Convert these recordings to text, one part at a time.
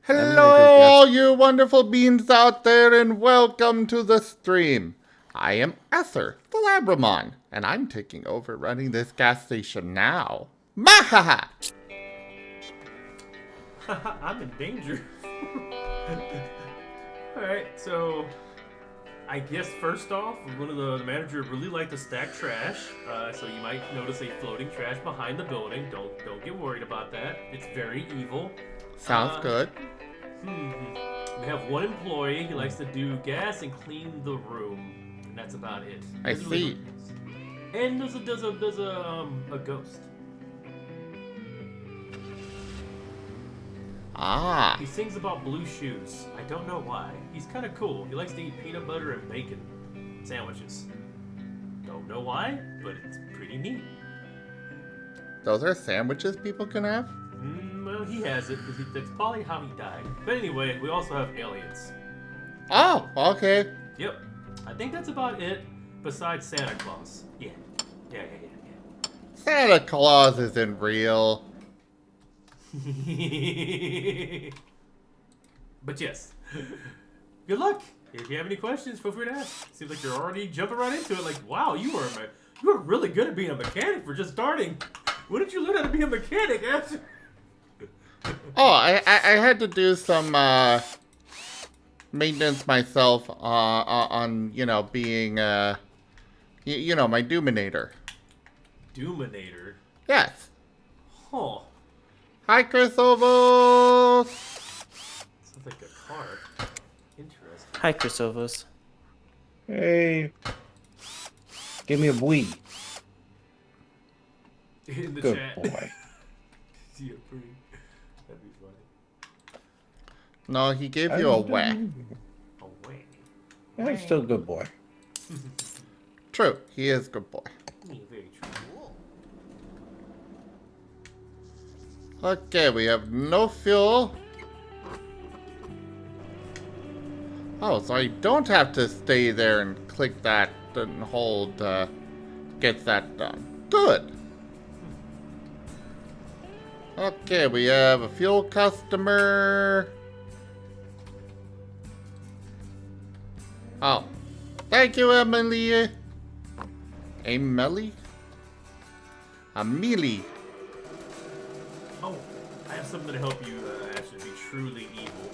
Hello, all you wonderful beings out there, and welcome to the stream. I am Ether, the Labramon, and I'm taking over running this gas station now. Mahaha! I'm in danger. Alright, so I guess first off, one of the manager really liked to stack trash, so you might notice a floating trash behind the building. Don't get worried about that. It's very evil. Sounds good. We have one employee. He likes to do gas and clean the room, and that's about it. I see. And there's a ghost. Ah. He sings about blue shoes. I don't know why. He's kind of cool. He likes to eat peanut butter and bacon sandwiches. Don't know why, but it's pretty neat. Those are sandwiches people can have? Well, he has it because that's probably how he died. But anyway, we also have aliens. Oh, okay. Yep. I think that's about it besides Santa Claus. Yeah. Santa Claus isn't real. But yes. Good luck. If you have any questions, feel free to ask. Seems like you're already jumping right into it. Like, wow, you are really good at being a mechanic for just starting. When did you learn how to be a mechanic? Oh, I had to do some maintenance myself on being my Doominator. Doominator? Yes. Huh. Hi, Chris Ovos. Sounds like a car. Interesting. Hi, Chris Ovos. Hey. Give me a wee. In the Good chat. boy. Yeah, pretty. That'd be funny. No, he gave you a whack. Oh, wait. I'm still a good boy. True, he is a good boy. Yeah, very true. Okay, we have no fuel. Oh, so I don't have to stay there and click that and hold, get that done. Good. Okay, we have a fuel customer. Oh, thank you, Emily. Amelie? Amelie. Oh, I have something to help you actually be truly evil.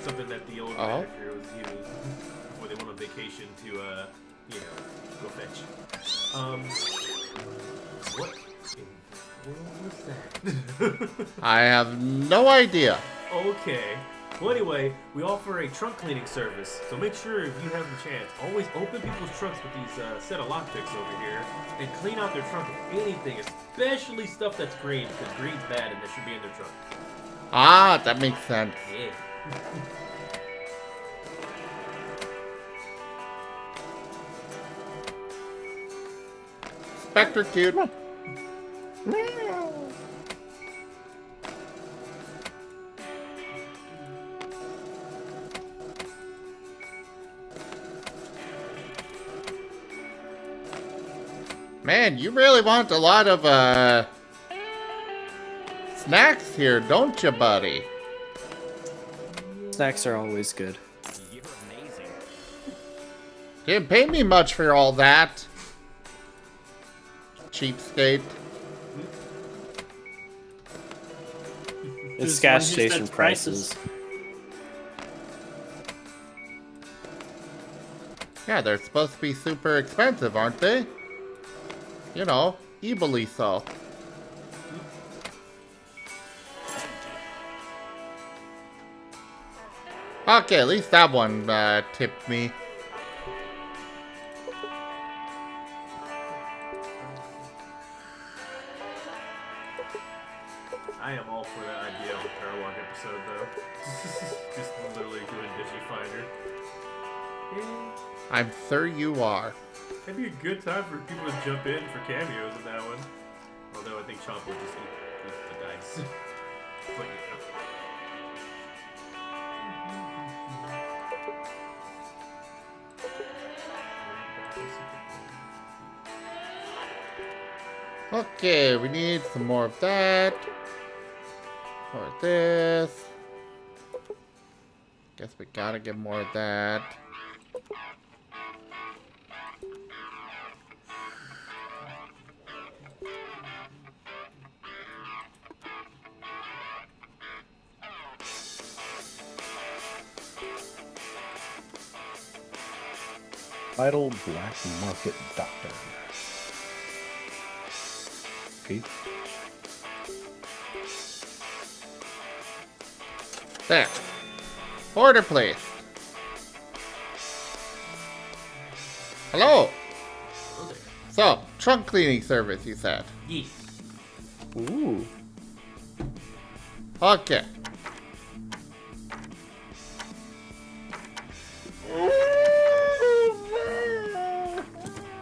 Something that the old manager was using before they went on vacation to, go fetch. What in the world was that? I have no idea. Okay. Well, anyway, we offer a trunk cleaning service, so make sure if you have the chance, always open people's trunks with these set of lockpicks over here and clean out their trunk of anything, especially stuff that's green, because green's bad and that should be in their trunk. Ah, that makes sense. Yeah. Spectre cute. Man, you really want a lot of snacks here, don't you, buddy? Snacks are always good. You're amazing. Didn't pay me much for all that. Cheapskate. It's gas station prices. Yeah, they're supposed to be super expensive, aren't they? You know, evilly so. Okay, at least that one tipped me. I am all for that idea of a Paralog episode, though. Just literally doing Digi Finder. I'm sure you are. That'd be a good time for people to jump in for cameos in that one. Although I think Chomp would just eat the dice. But Okay, we need some more of that. Or this. Guess we gotta get more of that. Idle Black Market Doctor. Okay. There. Order placed. Hello. Hello there. So, trunk cleaning service, you said. Yeah. Ooh. Okay.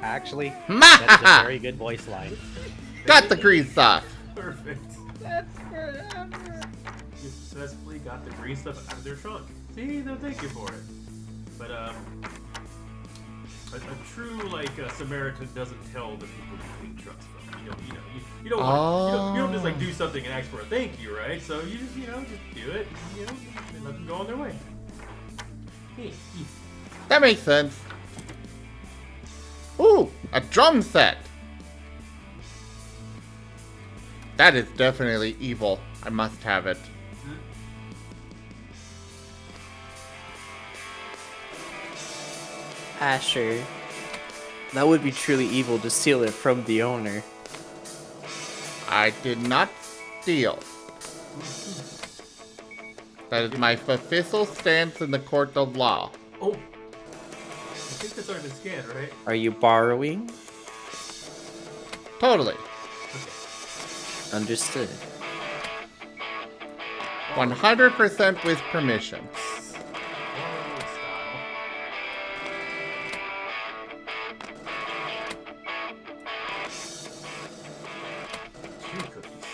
Actually, that is a very good voice line. Got the grease off. Perfect. You successfully got the green stuff out of their trunk. See, they'll thank you for it. But a true Samaritan doesn't tell the people to clean trucks. Though. You don't want, you don't just do something and ask for a thank you, right? So you just just do it, and let them go on their way. Hey, That makes sense. Ooh, a drum set. That is definitely evil. I must have it. Asher. That would be truly evil to steal it from the owner. I did not steal. That is my official stance in the court of law. oh, I think that's already been scanned, right? Are you borrowing? Totally. Understood. 100% with permission. Borrow style. Two cookies.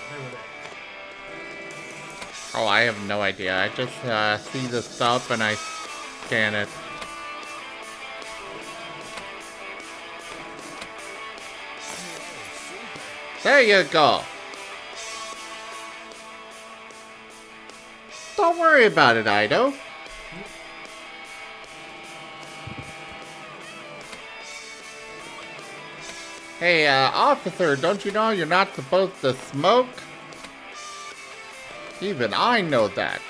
Whatever that is. Oh, I have no idea. I just see the stuff and I scan it. There you go. Don't worry about it, Ido. Hey, officer, don't you know you're not supposed to smoke? Even I know that.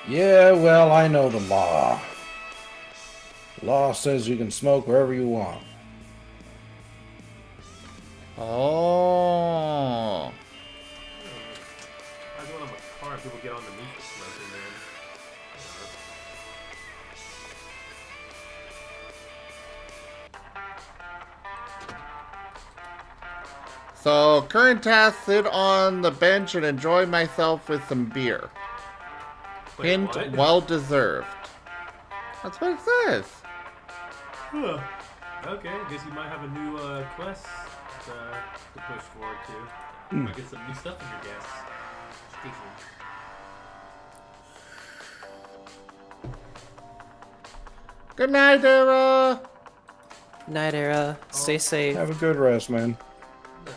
Yeah, well, I know the law. Law says you can smoke wherever you want. Oh. I go on my car and people get on the meat for smoking, man. So, current task, sit on the bench and enjoy myself with some beer. Wait, Hint, what? well deserved. That's what it says. Huh. Okay, I guess you might have a new quest to push forward to. Might get some new stuff in your gas station. Good night, Era. Night, Era. Stay safe. Have a good rest, man. Right.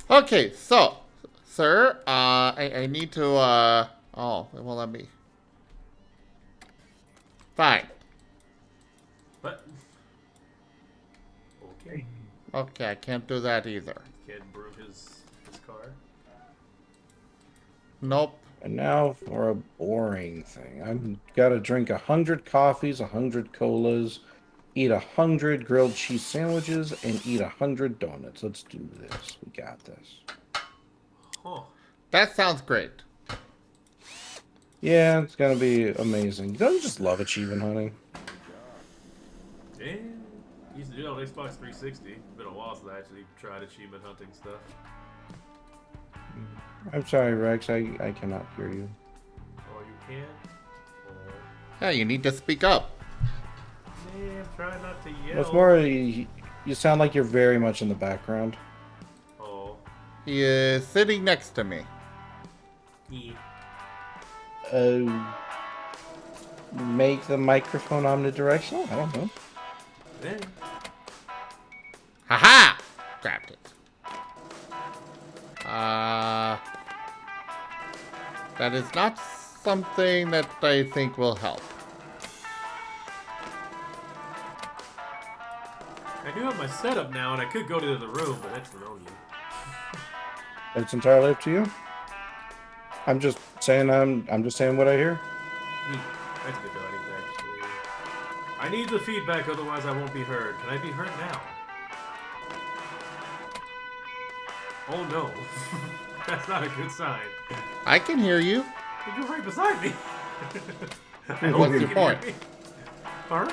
Okay, so, sir, I need to, oh, it won't let me. Fine. But okay, Okay, I can't do that either. kid brew his car. Nope. And now for a boring thing. I've got to drink 100 coffees, 100 colas, eat 100 grilled cheese sandwiches, and eat 100 donuts. Let's do this. We got this. Huh. That sounds great. Yeah, it's gonna be amazing. Don't you just love achievement hunting? Yeah. Used to do it on Xbox 360. Been a while since I actually tried achievement hunting stuff. I'm sorry, Rex. I cannot hear you. Or you can. Or Yeah, you need to speak up. man, try not to yell. What's more, you sound like you're very much in the background. Oh. He is sitting next to me. Yeah. Make the microphone omnidirectional? I don't know. Yeah. Haha! Grabbed it. That is not something that I think will help. I do have my setup now, and I could go to the room, but that's lonely. It's entirely up to you. I'm just saying what I hear. That's good though, actually. I need the feedback, otherwise I won't be heard. Can I be heard now? Oh no. That's not a good sign. I can hear you. You're right beside me. I hope What's you your can point? hear me. Huh?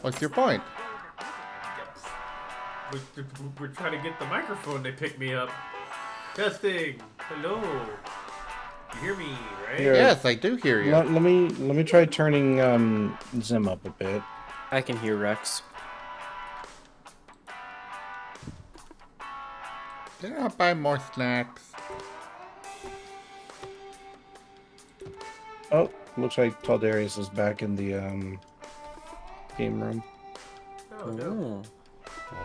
What's your point? We're trying to get the microphone. They pick me up. Testing. Hello. You hear me, right? Here. Yes, I do hear you. Let me try turning Zim up a bit. I can hear Rex. Did I buy more snacks? Oh, looks like Taldarius is back in the game room. Oh no.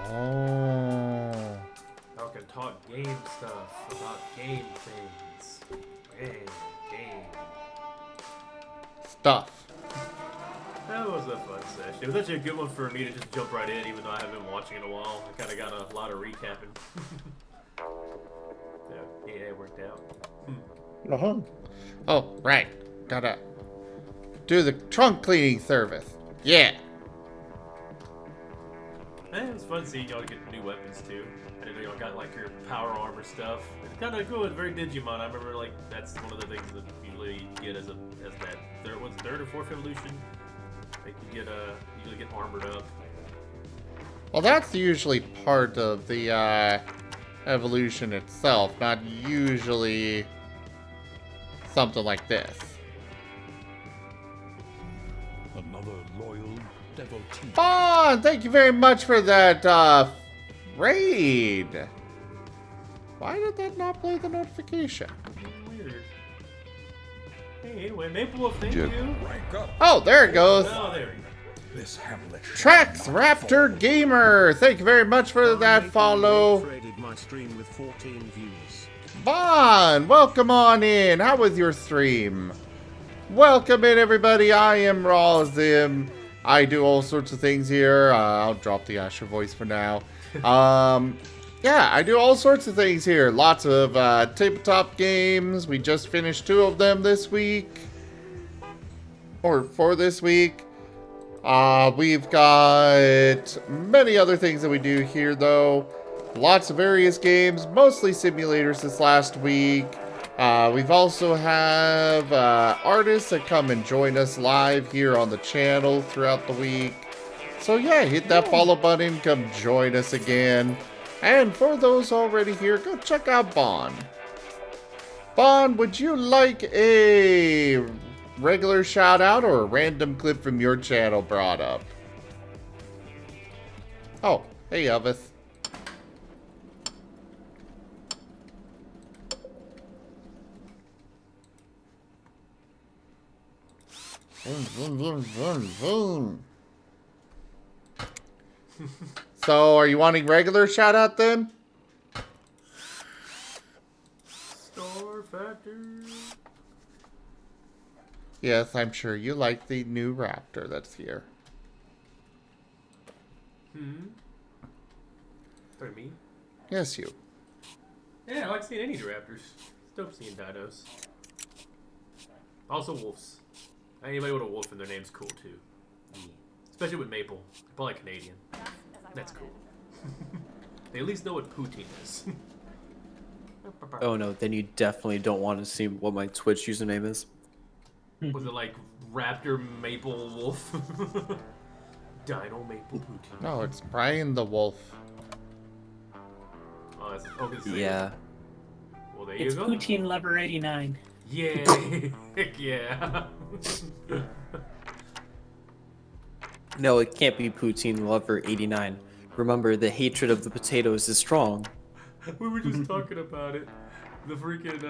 Oh. I can talk game stuff about game things. Game. Stuff. That was a fun session. It was actually a good one for me to just jump right in, even though I haven't been watching in a while. I kind of got a lot of recapping. Yeah, it worked out. Uh-huh. Oh, right. Gotta do the trunk cleaning service. Yeah. It was fun seeing y'all get new weapons too. And y'all got like your power armor stuff. It's kind of cool. It's very Digimon. I remember like that's one of the things that usually you get as that third or fourth evolution. Like you usually get armored up. Well, that's usually part of the evolution itself, not usually something like this. Another loyal devotee. Bond, thank you very much for that raid. Why did that not play the notification? Weird. Hey, anyway, Maple Wolf, thank you. Rank up. Oh, there it goes. Oh, there we go. This hamlet. Trax Raptor Gamer, thank you very much for that follow. Traded my stream with 14 views. Bond, welcome on in. How was your stream? Welcome in, everybody. I am Rawzim. I do all sorts of things here. I'll drop the Asher voice for now. Yeah, I do all sorts of things here. Lots of tabletop games. We just finished 2 of them this week. Or for this week. We've got many other things that we do here, though. Lots of various games, mostly simulators this last week. We've also have artists that come and join us live here on the channel throughout the week. So yeah, hit that follow button, come join us again. And for those already here, go check out Bond. Bond, would you like a regular shout out or a random clip from your channel brought up? Oh, hey Elvis. Vroom, vroom, vroom, vroom. So, are you wanting regular shout out then? Star Factor. Yes, I'm sure you like the new Raptor that's here. Sorry, me? Yes, you. Yeah, I like seeing any raptors. It's dope seeing dinos. Also wolves. Anybody with a wolf in their name's cool too. Yeah. Especially with Maple. Probably Canadian. That's cool. They at least know what poutine is. Oh no, then you definitely don't want to see what my Twitch username is. Was it like Raptor Maple Wolf? Dino Maple Poutine. No, it's Brian the Wolf. Oh, that's it's the same. Yeah. Well, there It's you go. Poutine Lover 89. Yay! Heck yeah! No, it can't be Poutine Lover 89. Remember, the hatred of the potatoes is strong. We were just talking about it. The freaking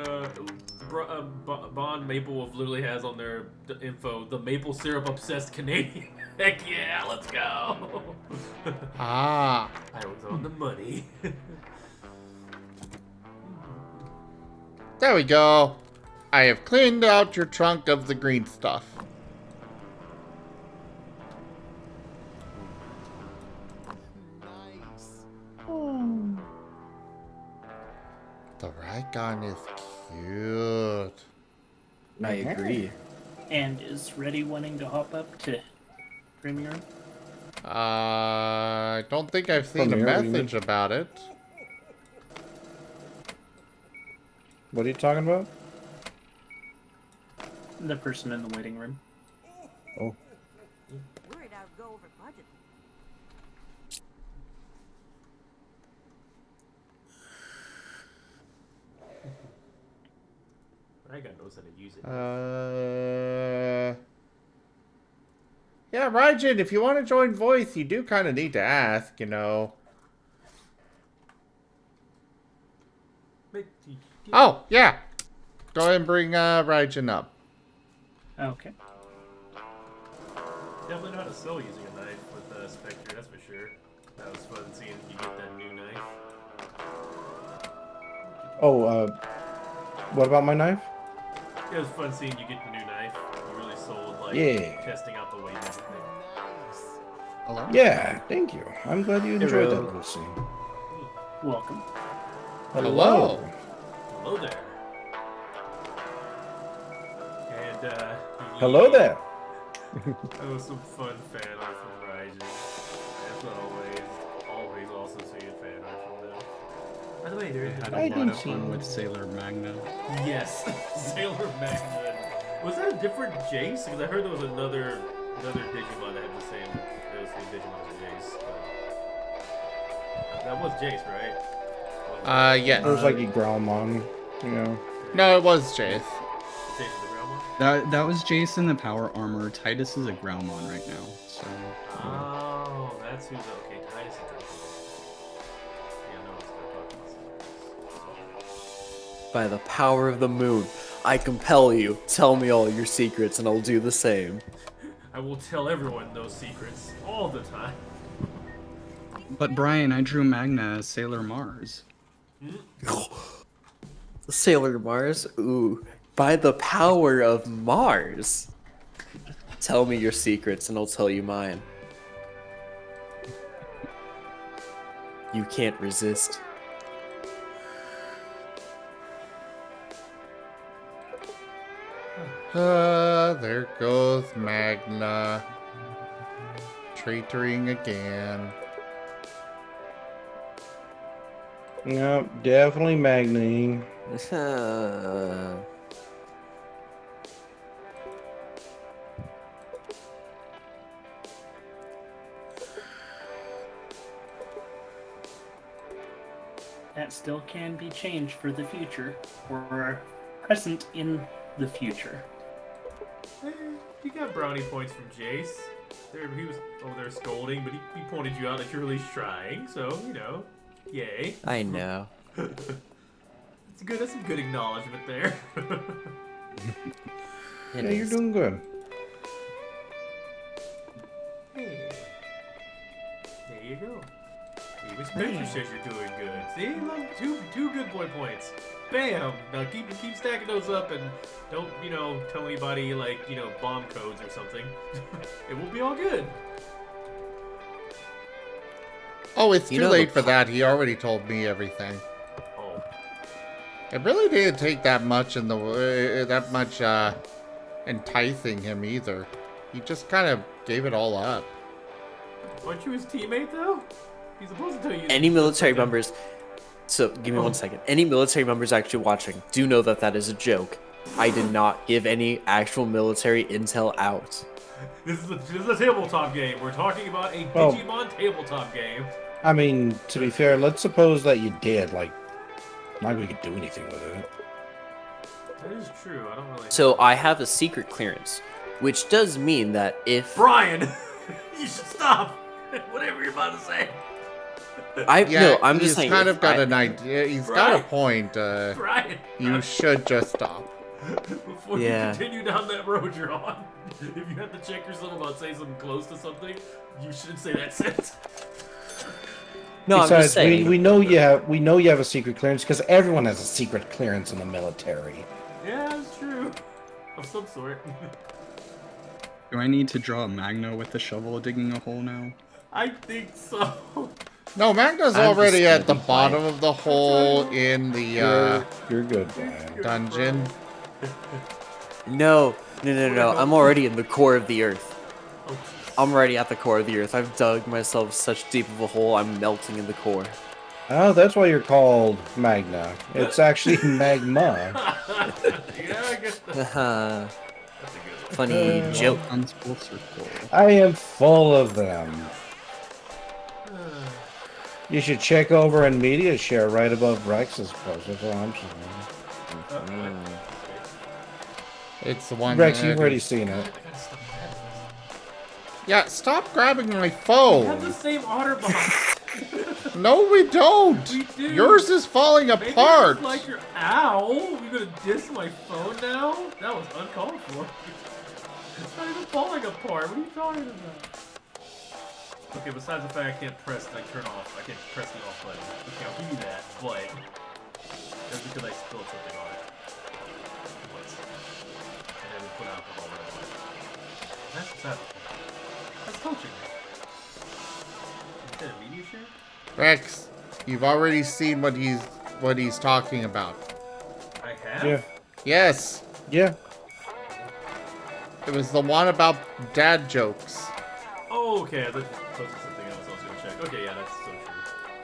Bond Maple Wolf literally has on their info the maple syrup obsessed Canadian. Heck yeah, let's go. Ah. I was on the money. There we go. I have cleaned out your trunk of the green stuff. Nice. The Raygon is cute. I agree. And is Reddy wanting to hop up to Premier? I don't think I've seen a Premier, what do you message mean? about it. What are you talking about? The person in the waiting room. Oh, Worried I'd go over budget. Raygon knows how to use it. Yeah, Raijin, if you want to join voice, you do kind of need to ask, you know. Oh, yeah. Go ahead and bring Raijin up. Okay. Definitely know how to sew using a knife with Spectre, that's for sure. That was fun seeing you get that new knife. oh. What about my knife? It was fun seeing you get the new knife. You really sold, like, Yeah. testing out the weight and everything. Hello? Yeah, thank you. I'm glad you enjoyed that Hello. little scene. Welcome. Hello. Hello there. And, Hello there. That was some fun fan art from Raijin. As always awesome seeing fan art from them. By the way, there is Had I a lot didn't of see fun you. with Sailor Magna. Yes, Sailor Magna. Was that a different Jace? Because I heard there was another Digimon that had the same Digimon as Jace. But that was Jace, right? Yes. There's like a Growlmon, you know. No, it was Jace. Jace is the Grandma? That was Jason the Power Armor. Titus is a Growlmon right now. So Oh, that's who's okay. Titus is the Yeah, no, it's the By the power of the moon, I compel you. Tell me all your secrets and I'll do the same. I will tell everyone those secrets all the time. But Brian, I drew Magna as Sailor Mars. Sailor Mars? Ooh. By the power of Mars. Tell me your secrets and I'll tell you mine. You can't resist. There goes Magna. Traitoring again. Yep, definitely Magni. That still can be changed for the future, or present in the future. You got brownie points from Jace. He was over there scolding, but he pointed you out that you're really trying, so, you know, yay. I know. It's good, that's some good acknowledgement there. It Yeah, you're is. doing good. Hey. There you go. Even Spectre says you're doing good. See, look, two good boy points. Bam! Now keep stacking those up and don't, tell anybody, like, bomb codes or something. It will be all good. Oh, it's You too know late the for that. He already told me everything. Oh. It really didn't take that much enticing him either. He just kind of gave it all up. Weren't you his teammate, though? He's supposed to tell you. Any military members. So, give me 1 second. Any military members actually watching, do know that that is a joke. I did not give any actual military intel out. This is a tabletop game. We're talking about a Oh. Digimon tabletop game. I mean, to be fair, let's suppose that you did. Like, not we could do anything with it. That is true. I don't really. So, I have a secret clearance, which does mean that if... Brian, you should stop. Whatever you're about to say. I'm he's just saying. kind if of got I- an idea. He's got a Brian. point. Brian, You should just stop. before Yeah. you continue down that road you're on, if you have to check yourself about saying something close to something, you should say that sentence. No, I'm Besides, just saying. we know you have a secret clearance because everyone has a secret clearance in the military. Yeah, that's true. Of some sort. Do I need to draw a Magna with the shovel digging a hole now? I think so. No, Magna's I'm already just at the gonna be bottom quiet. of the hole in the You're good, Brian. dungeon. No. I'm already in the core of the earth. Oh, I'm already at the core of the earth. I've dug myself such deep of a hole. I'm melting in the core. Oh, that's why you're called Magna. It's actually magma. yeah, I guess that's Haha. a good Funny joke. Comes full circle. I am full of them. one. You should check over in media share right above Rex's post. That's all I'm saying. It's the one. Rex, that you've already is- seen it. Yeah, stop grabbing my We have the phone. same otter box. No, we don't. We do. Yours is falling Maybe apart. it's like your ow. You gonna diss my phone now? That was uncalled for. It's not even falling apart. What are you talking about? Okay, besides the fact I can't press like turn off, I can't press the off button. Okay, I'll give you that, but that's because I spilled something on it. Once. And then we put alcohol right on it. That's beside the point. That's coaching. Instead of media share? Rex, you've already seen what he's talking about. I have? Yeah. Yes, Yeah. it was the one about dad jokes. Oh, okay. I thought you posted something else I was gonna check. Okay, yeah, that's so true.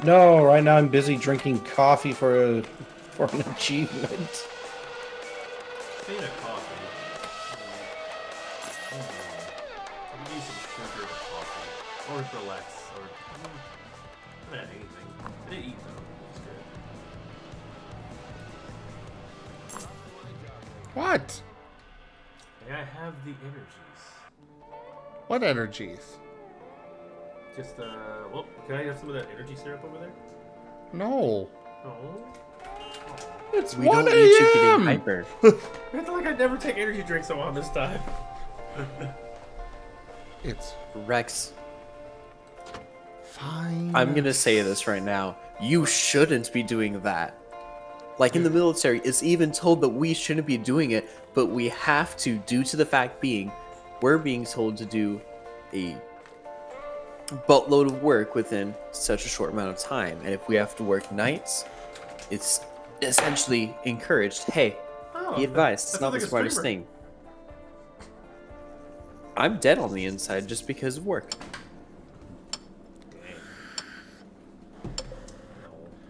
No, right now I'm busy drinking coffee for an achievement. Speaking of coffee, I could use some sugar with coffee. Or relax. Or I haven't had anything. I didn't eat though. It's good. What? May I have the energies? What energies? Just well, can I have some of that energy syrup over there? No. No. It's We 1 don't need you getting a.m. hyper. I feel like I never take energy drinks on this time. It's Rex, fine. I'm gonna say this right now. You shouldn't be doing that. Like in the military, it's even told that we shouldn't be doing it, but we have to, due to the fact being, we're being told to do a buttload of work within such a short amount of time. And if we have to work nights, it's essentially encouraged. Hey, Oh, be advised, that it's not the sounds like a smartest streamer. thing. I'm dead on the inside just because of work.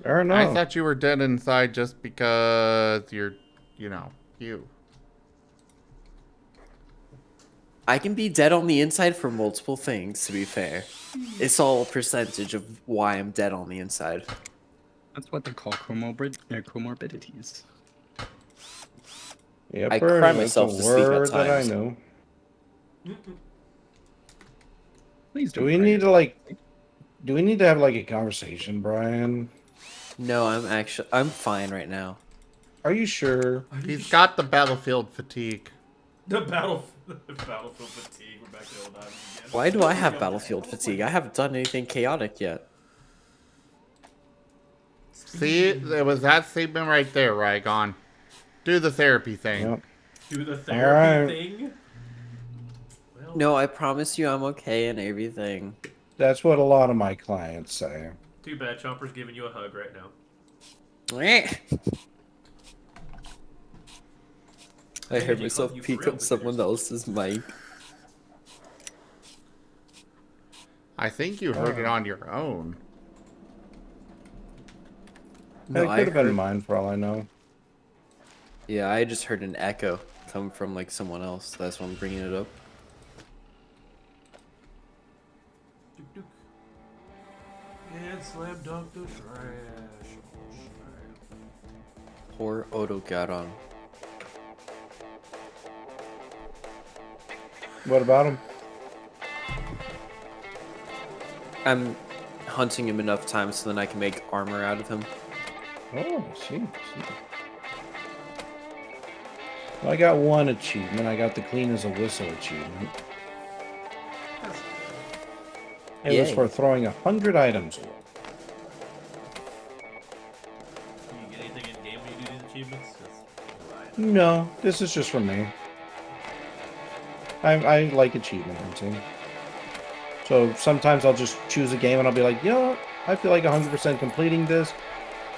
Or no. I thought you were dead inside just because you're, you. I can be dead on the inside for multiple things, to be fair. It's all a percentage of why I'm dead on the inside. That's what they call comorbidities. Yep, I cry that's myself a to sleep at word that I times. know. Please Do don't. we need to do we need to have a conversation, Brian? No, I'm fine right now. Are you sure? He's got the battlefield fatigue. The battlefield fatigue. We're back to old times again. Why do I have battlefield fatigue? I haven't done anything chaotic yet. See, there was that statement right there, Rygon. Do the therapy thing. Yep. Do the Alright. therapy thing. Well, No, I promise you I'm okay and everything. That's what a lot of my clients say. too bad Chomper's giving you a hug right now. I heard you myself hug you for peek real, on but someone else's mic. I think you heard it on your own. No, it I could have been heard- mine for all I know. Yeah, I just heard an echo come from like someone else. That's why I'm bringing it up. Dook, dook. And slam dunk the trash. Poor Odo got on. What about him? I'm hunting him enough times so then I can make armor out of him. Oh, I see. Well, I got one achievement. I got the clean as a whistle achievement. It was Yay. for throwing 100 items away. Do you get anything in game when you do these achievements? No, this is just for me. I like achievement hunting. So sometimes I'll just choose a game and I'll be like, you know what? I feel like 100% completing this.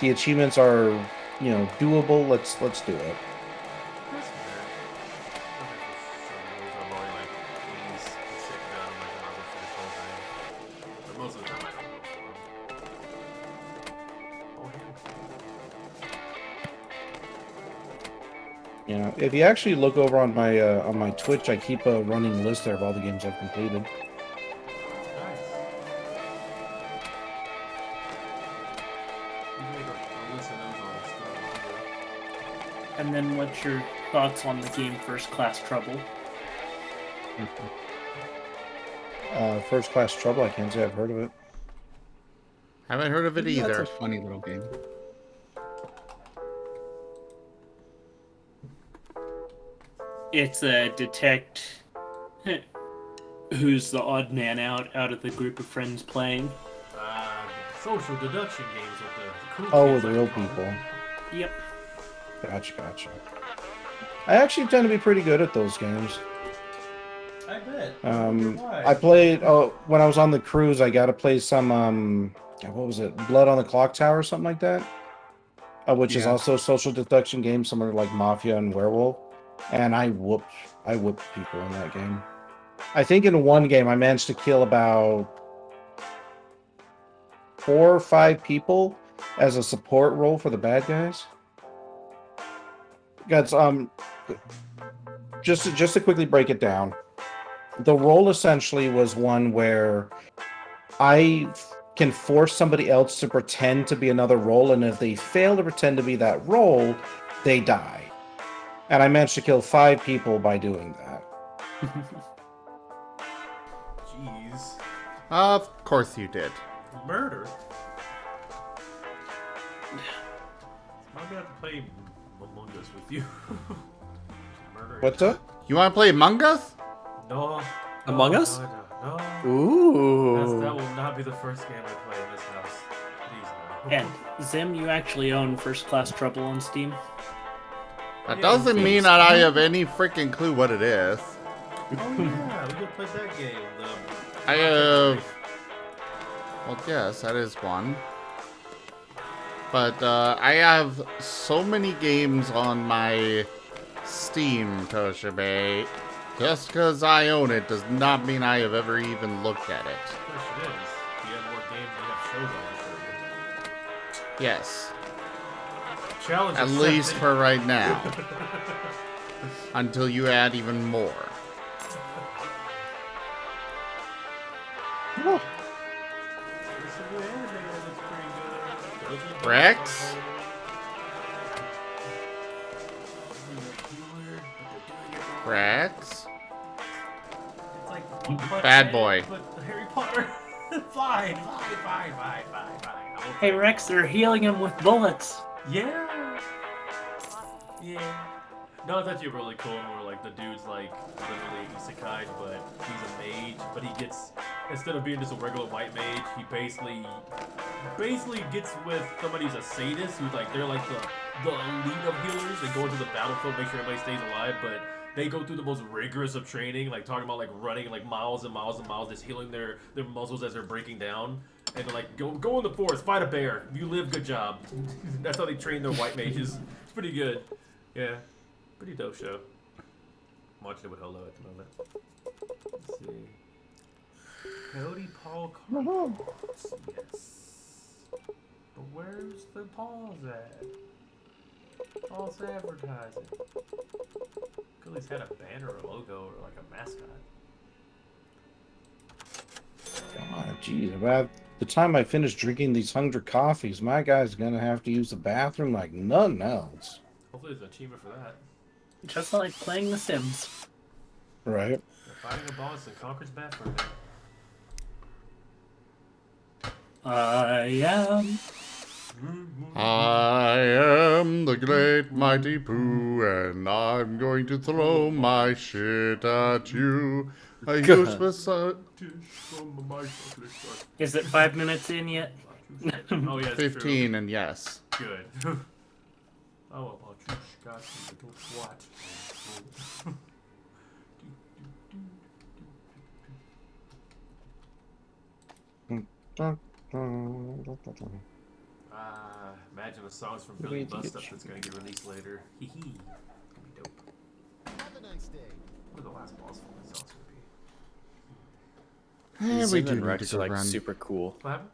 The achievements are, you know, doable. Let's do it. That's fair. I'm only like, please sit down, like, I'll go finish the whole thing. But most of the time I don't go for them. Oh, yeah. You know, if you actually look over on my Twitch, I keep a running list there of all the games I've completed. Nice. You can make a list of those on Steam. And then what's your thoughts on the game First Class Trouble? First Class Trouble, I can't say I've heard of it. Haven't heard of it That's either. a funny little game. It's a detect who's the odd man out of the group of friends playing. Social deduction games with the cool Oh, kids with like real to call people. them. Yep. Gotcha. I actually tend to be pretty good at those games. I bet. Why? I played when I was on the cruise. I got to play some what was it? Blood on the Clock Tower or something like that. Which is Yeah. also a social deduction game, similar to like Mafia and Werewolf. And I whooped people in that game. I think in one game I managed to kill about 4 or 5 people as a support role for the bad guys. That's just to quickly break it down. The role essentially was one where I can force somebody else to pretend to be another role, and if they fail to pretend to be that role, they die. And I managed to kill 5 people by doing that. Jeez. Of course you did. Murder? Might have to play Among Us with you. Murder. What's up? You want to play Among Us? No. Among Us? No. Ooh. That will not be the first game I play in this house. Please no. And Zim, you actually own First Class Trouble on Steam. That Yeah, doesn't please. mean that I have any freaking clue what it is. Oh yeah, we could play that game. I have... Well, yes, that is one. But I have so many games on my Steam, Toshibe. Just because I own it does not mean I have ever even looked at it. Of course it is. You have more games than you have shows on the show. Yes. Challenge At accepted. least for right now. Until you add even more. Oh, There's some new anime that looks pretty good. Rex? Rex? It's like One Punch Bad Man, boy. But Harry Potter. fine. Hey Rex, they're healing him with bullets. Yeah. No, it's actually really cool where like the dude's like literally isekai, but he's a mage, but he gets, instead of being just a regular white mage, he basically gets with somebody who's a sadist, who's like, they're like the elite of healers. They go into the battlefield, make sure everybody stays alive, but they go through the most rigorous of training, like talking about like running like miles and miles and miles, just healing their muscles as they're breaking down. And they're like, go in the forest, fight a bear. You live, good job. That's how they train their white mages. It's pretty good. Yeah. Pretty dope show. I'm watching it with Holo at the moment. Let's see. Cody Paul Cards. Yes. But where's the Paul's at? Paul's advertising. Could at least had a banner or logo or like a mascot. God, geez, about the time I finish drinking these 100 coffees, my guy's gonna have to use the bathroom like nothing else. Hopefully there's an achievement for that. Just like playing The Sims. Right. They're fighting a boss in Conquer's bathroom. I am. I am the great mighty Pooh, and I'm going to throw my shit at you. A useless Is it 5 minutes in yet? Oh, yeah, it's 15, and yes. true. Good. How about you, Scott, you little twat? Imagine the songs from Billy Bust Up that's gonna get released later. Hee hee. It's gonna be dope. Have a nice day. What are the last boss fight songs gonna be? We Zim do and need Rex to are go like run. super cool. What happened?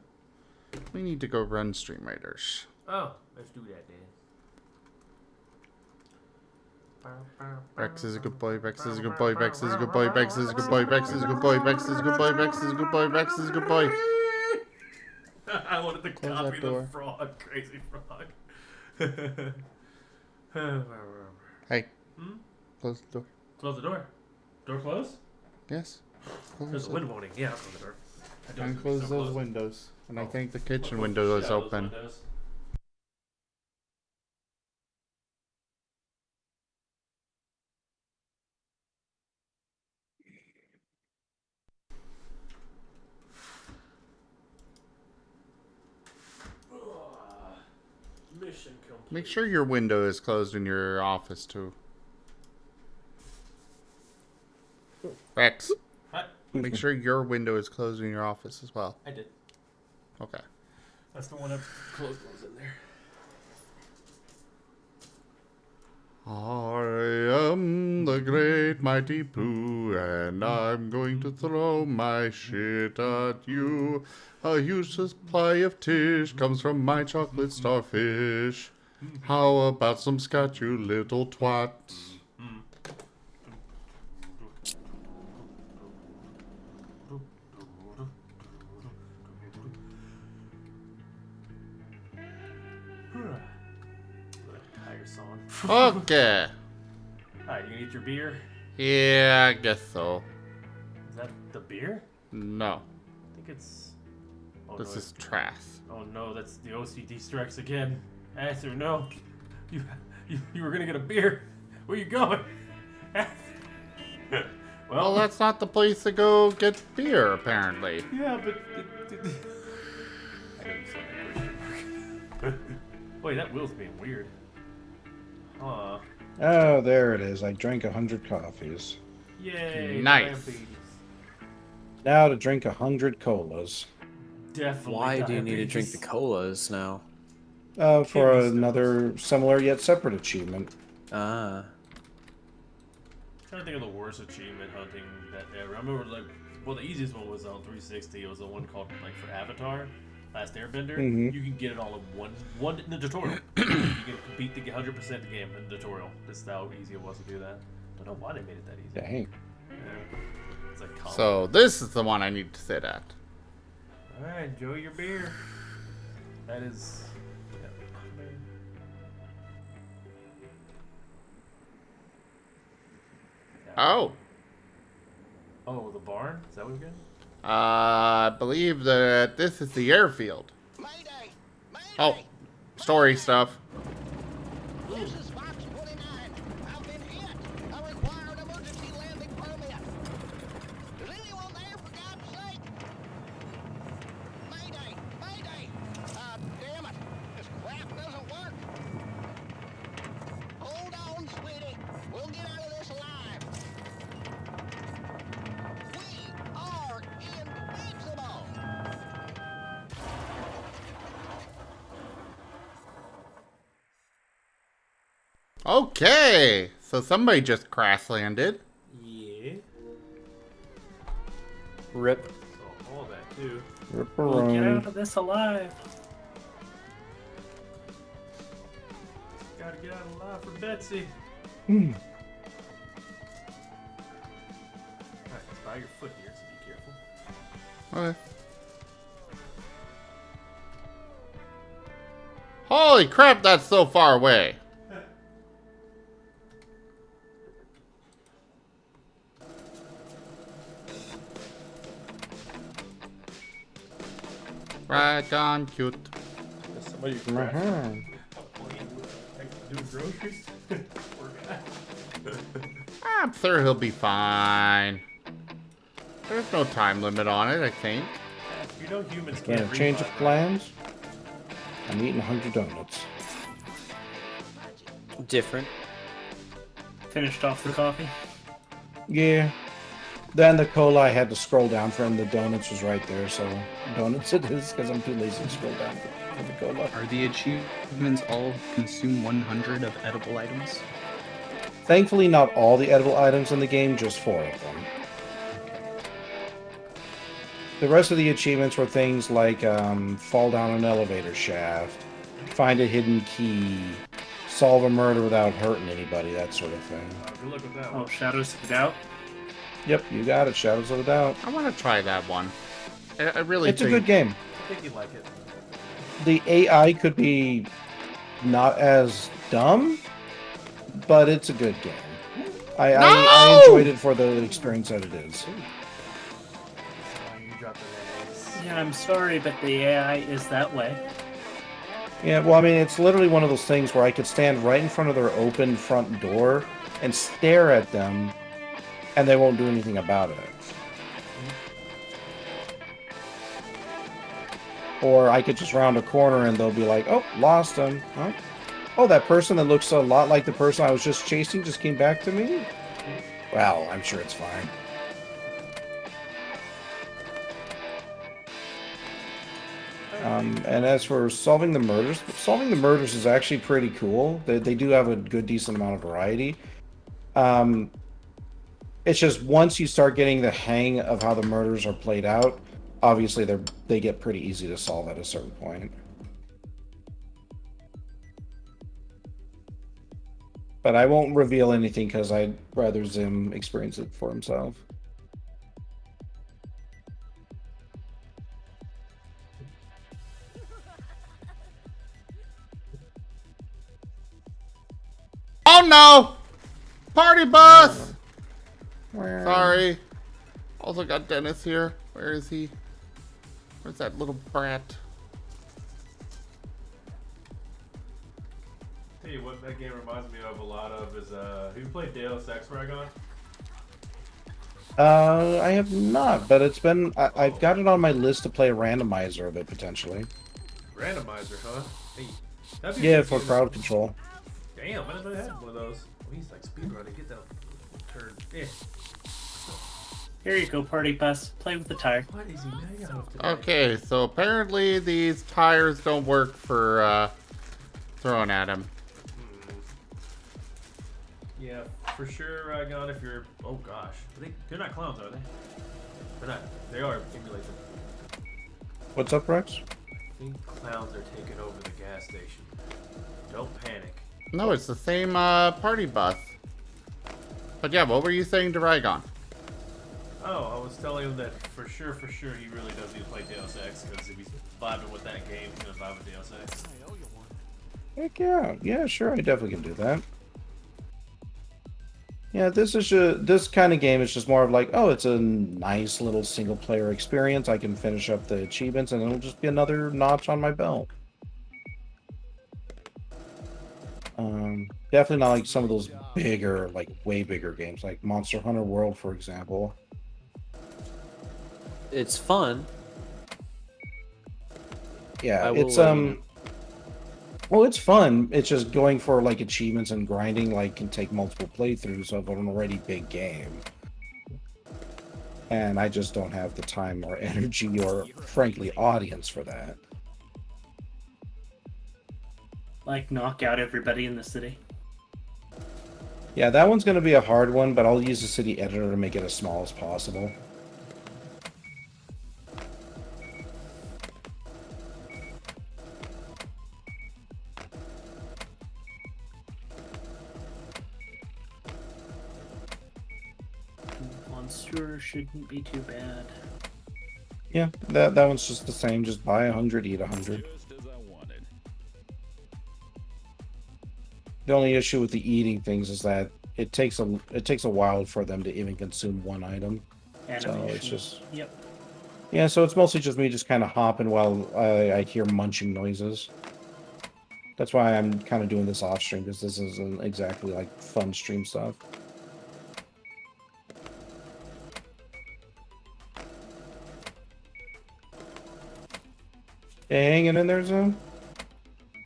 We need to go run Stream Raiders. Oh, let's do that then. Rex is a good boy, Rex is a good boy, Rex is a good boy, Rex is a good boy, Rex is a good boy, Rex is a good boy, Rex is a good boy, Rex is a good boy. I wanted to Close copy that the door. frog, crazy frog. Hey, close the door. Close the door. Door closed? Yes. There's Close a it. wind warning. Yeah, I'll close the door. I do And it. close So those close. windows. And I Oh. think the kitchen Push window the is shit out of those open. windows. Mission complete. Make sure your window is closed in your office too. Rex, Hi. make sure your window is closed in your office as well. I did. Okay. That's the one I've closed what was in there. I am the great mighty Pooh, and I'm going to throw my shit at you. A useless supply of tish comes from my chocolate starfish. How about some scat, you little twat? Tiger song. Okay. Alright, you gonna eat your beer? Yeah, I guess so. Is that the beer? No, I think it's. Oh, this no, is trash. oh no, that's the OCD strikes again. Answer no. You were gonna get a beer. Where you going? Well, that's not the place to go get beer, apparently. Yeah, but. I gotta do something. Wait, that wheel's being weird. Huh. Oh, there it is. I drank 100 coffees. Yay. Nice. Diabetes. Now to drink 100 colas. Definitely. Why do you need to drink diabetes. the colas now? For Kidney stones. another similar yet separate achievement. Ah. I'm trying to think of the worst achievement hunting that ever. I remember, like, well, the easiest one was on 360. It was the one called, like, for Avatar, Last Airbender. Mhm. You can get it all in one in the tutorial. You can beat the 100% the game in the tutorial. That's how easy it was to do that. I don't know why they made it that easy. Dang. Yeah. It's like common. So this is the one I need to sit at. All right, enjoy your beer. That is. Oh. Oh, the barn? Is that what you're getting? I believe that this is the airfield. Oh, story stuff. This is Fox 29. I've been hit. I require an emergency landing permit. Is anyone there, for God's sake? Mayday! Mayday! Damn it. This crap doesn't work. Hold on, sweetie. We'll get out of this alive. We are invincible. Okay, so somebody just crash landed. Yeah. Rip. Oh, all that too. We'll get Ripperoni. out of this alive. Gotta get out alive for Betsy. Hmm. Alright, it's by your foot here, so be careful. Okay. Holy crap, that's so far away. Dragon cute. Is somebody Uh-huh. doing groceries? Poor guy. I'm sure he'll be fine. There's no time limit on it, I think. You know humans Got can't a change of refund, right? plans. I'm eating 100 donuts. Different. Finished off the coffee. Yeah. Then the cola, I had to scroll down for, and the donuts was right there. So donuts it is, because I'm too lazy to scroll down for the cola. Are the achievements all consume 100 of edible items? Thankfully, not all the edible items in the game, just 4 of them. The rest of the achievements were things like fall down an elevator shaft, find a hidden key, solve a murder without hurting anybody, that sort of thing. Good luck with that one. Oh, Shadows of Doubt. Yep, you got it. Shadows of the Doubt. I want to try that one. I really It's a think good game. I think you'd like it. The AI could be not as dumb, but it's a good game. I enjoyed it for the experience that it is. You dropped the names. Yeah, I'm sorry, but the AI is that way. Yeah, well, I mean, it's literally one of those things where I could stand right in front of their open front door and stare at them, and they won't do anything about it. Or I could just round a corner and they'll be like, oh, lost them. Huh? Oh, that person that looks a lot like the person I was just chasing just came back to me? Well, I'm sure it's fine. And as for solving the murders is actually pretty cool. They do have a good, decent amount of variety. It's just once you start getting the hang of how the murders are played out, obviously they get pretty easy to solve at a certain point. But I won't reveal anything because I'd rather Zim experience it for himself. Oh no! Party bus! Sorry. Also got Dennis here. Where is he? Where's that little brat? Tell you what that game reminds me of a lot of is have you played Deus Ex Dragon? I have not, but it's been I've got it on my list to play a randomizer of it potentially. Randomizer, huh? Hey, that'd be a Yeah, good for game. crowd control. Damn, I never had one of those. Oh, he's like speedrunning. Get that turd. Yeah. Here you go, party bus. Play with the tire. What is he made of today? Okay, so apparently these tires don't work for throwing at him. Yeah, for sure, Dragon. If you're, oh gosh, they're not clowns, are they? They're not. They are emulated. What's up, Rex? I think clowns are taking over the gas station. Don't panic. No, it's the same party bus. But yeah, what were you saying to Rygon? Oh, I was telling him that for sure, he really does need to play Deus Ex, because if he's vibing with that game, he's gonna vibe with Deus Ex. Heck yeah. Yeah, sure, I definitely can do that. Yeah, this kind of game is just more of like, oh, it's a nice little single player experience. I can finish up the achievements and it'll just be another notch on my belt. Definitely not like some of those bigger, like way bigger games, like Monster Hunter World, for example. It's fun. Yeah, I will it's well, it's fun. It's just going for like achievements and grinding like can take multiple playthroughs of an already big game. And I just don't have the time or energy or frankly audience for that. Like, knock out everybody in the city. Yeah, that one's going to be a hard one, but I'll use the city editor to make it as small as possible. Monster shouldn't be too bad. Yeah, that one's just the same. Just buy 100, eat 100. The only issue with the eating things is that it takes a while for them to even consume one item. Animation. So it's just Yep. Yeah, so it's mostly just me just kind of hopping while I hear munching noises. That's why I'm kind of doing this off stream, because this isn't exactly like fun stream stuff. Hanging in there, Zoom?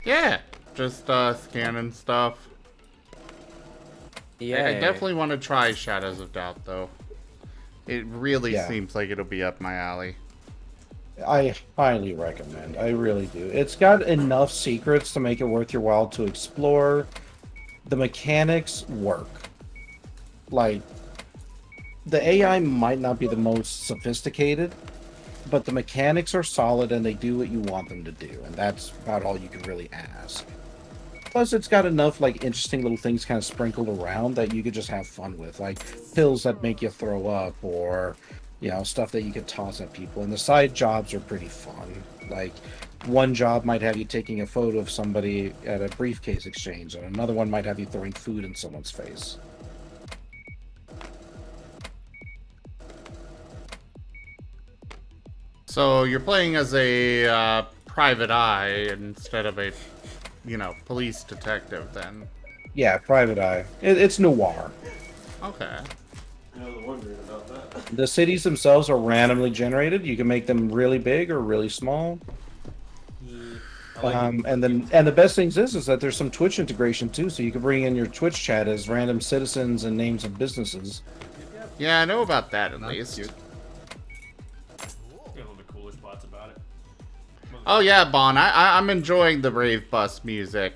Yeah, just scanning stuff. Yeah. I definitely want to try Shadows of Doubt, though. It really Yeah. seems like it'll be up my alley. I highly recommend. I really do. It's got enough secrets to make it worth your while to explore. The mechanics work. Like, the AI might not be the most sophisticated, but the mechanics are solid and they do what you want them to do, and that's about all you can really ask. Plus, it's got enough like interesting little things kind of sprinkled around that you could just have fun with, like pills that make you throw up, or stuff that you could toss at people. And the side jobs are pretty fun. Like, one job might have you taking a photo of somebody at a briefcase exchange, and another one might have you throwing food in someone's face. So you're playing as a private eye instead of a, police detective, then. Yeah, private eye. It's noir. Okay. I was wondering about that. The cities themselves are randomly generated. You can make them really big or really small. And the best things is that there's some Twitch integration too, so you can bring in your Twitch chat as random citizens and names of businesses. Yeah, I know about that at least. One of the cooler spots about it. Oh yeah, Bon, I'm enjoying the rave bus music.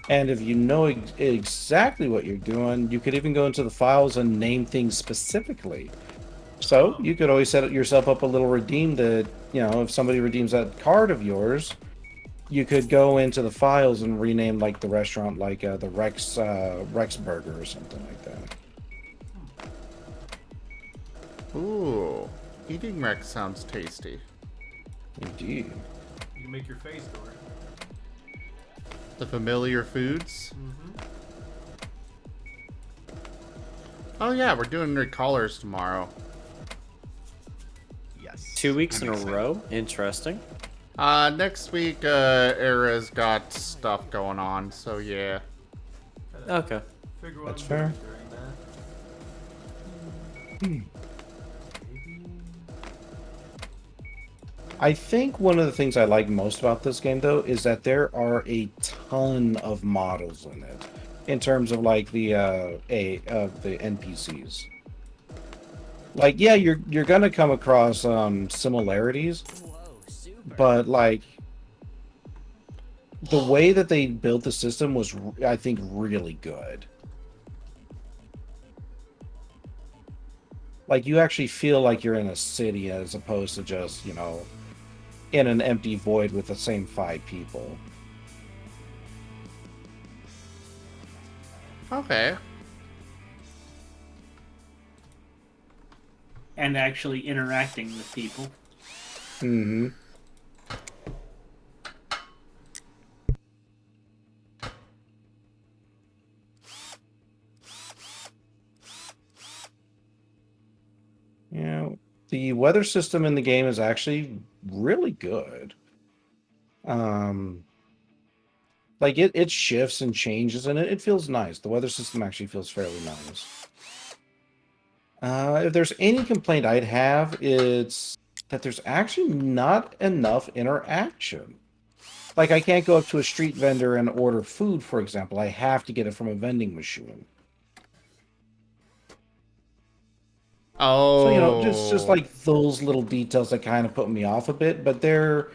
And if you know exactly what you're doing, you could even go into the files and name things specifically. So you could always set yourself up a little redeem that, if somebody redeems that card of yours, you could go into the files and rename like the restaurant like the Rex Burger or something like that. Ooh, eating Rex sounds tasty. Indeed. You can make your face for it. The familiar foods. Oh yeah, we're doing recallers tomorrow. Yes. 2 weeks I'm in a excited. row. Interesting. Next week, Era's got stuff going on, so yeah. Okay. Figure what That's I'm fair. doing during that. I think one of the things I like most about this game, though, is that there are a ton of models in it, in terms of like the NPCs. Like, yeah, you're gonna come across similarities, but like the way that they built the system was, I think, really good. Like, you actually feel like you're in a city as opposed to just, in an empty void with the same 5 people. Okay. And actually interacting with people. Mm-hmm. The weather system in the game is actually really good. Like it shifts and changes, and it feels nice. The weather system actually feels fairly nice. If there's any complaint I'd have, it's that there's actually not enough interaction. Like, I can't go up to a street vendor and order food, for example. I have to get it from a vending machine. Oh. So, just like those little details that kind of put me off a bit, but they're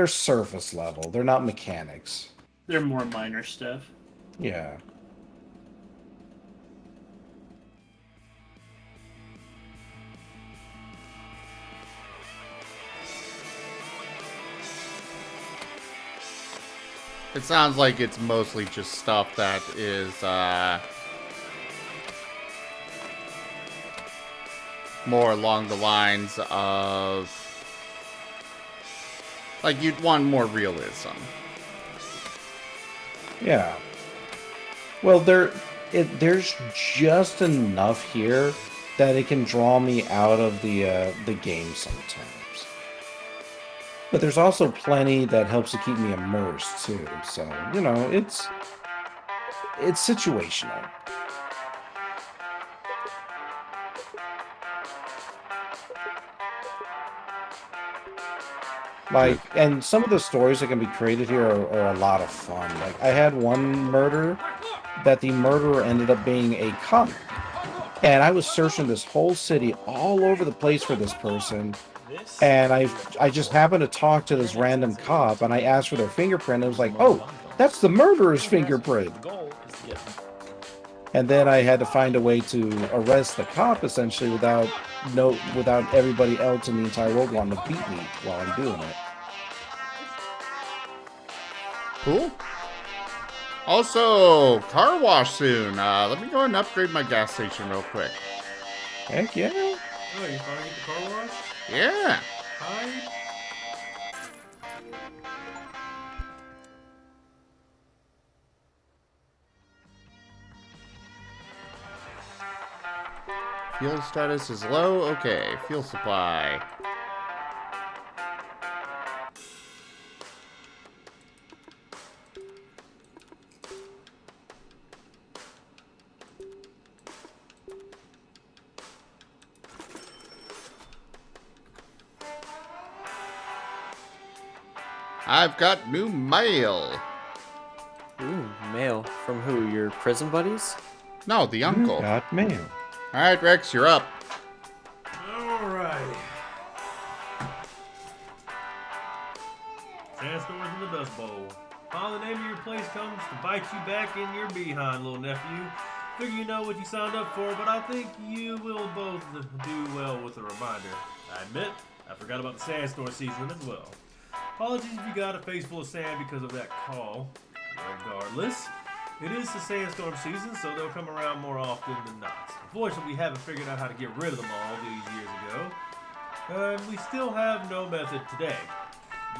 surface level. They're not mechanics. They're more minor stuff. Yeah. It sounds like it's mostly just stuff that is more along the lines of, like, you'd want more realism. Yeah. Well, there's just enough here that it can draw me out of the game sometimes. But there's also plenty that helps to keep me immersed too. So, you know, it's situational. Like, and some of the stories that can be created here are a lot of fun. Like, I had one murder that the murderer ended up being a cop. And I was searching this whole city all over the place for this person. And I just happened to talk to this random cop, and I asked for their fingerprint. And it was like, oh, that's the murderer's fingerprint. And then I had to find a way to arrest the cop, essentially, without everybody else in the entire world wanting to beat me while I'm doing it. Cool. Also, car wash soon. Let me go and upgrade my gas station real quick. Heck yeah. Oh, you finally get the car wash? Yeah. Hi. Fuel status is low. Okay, fuel supply. I've got new mail. Ooh, mail. From who? Your prison buddies? No, the uncle. Got mail. All right, Rex, you're up. Alright. Sandstorms in the Dust Bowl. While the name of your place comes to bite you back in your behind, little nephew. Figure you know what you signed up for, but I think you will both do well with a reminder. I admit, I forgot about the sandstorm season as well. Apologies if you got a face full of sand because of that call. Regardless, it is the sandstorm season, so they'll come around more often than not. Unfortunately, we haven't figured out how to get rid of them all these years ago. And we still have no method today.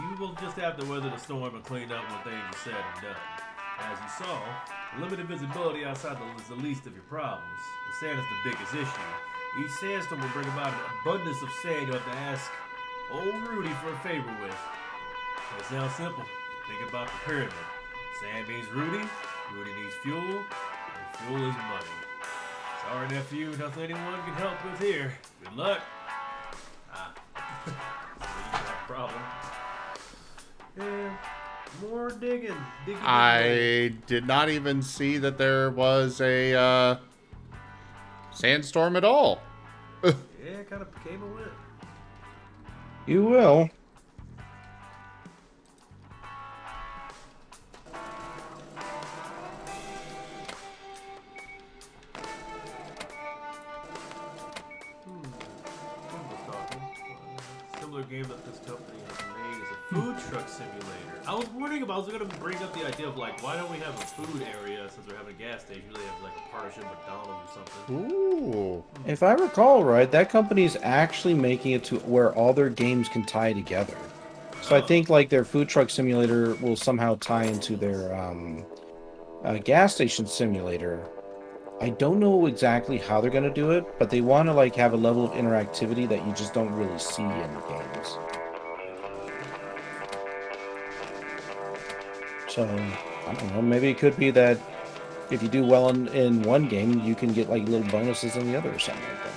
You will just have to weather the storm and clean up when things are said and done. As you saw, limited visibility outside is the least of your problems. The sand is the biggest issue. Each sandstorm will bring about an abundance of sand you have to ask old Rudy for a favor with. It sounds simple. Think about the pyramid. Sand means Rudy, Rudy needs fuel, and fuel is money. Sorry, nephew, nothing anyone can help with here. Good luck. So you got a problem. Yeah, more digging. I did not even see that there was a sandstorm at all. Yeah, it kind of came and went. You will. Similar game that this company has made is a food truck simulator. I was wondering about, I was going to bring up the idea of like, why don't we have a food area since we're having a gas station? Usually have like a partnership with McDonald's or something. Ooh. If I recall right, that company's actually making it to where all their games can tie together. So I think like their food truck simulator will somehow tie into their gas station simulator. I don't know exactly how they're going to do it, but they want to like have a level of interactivity that you just don't really see in the games. So, I don't know, maybe it could be that if you do well in one game, you can get like little bonuses in the other or something like that.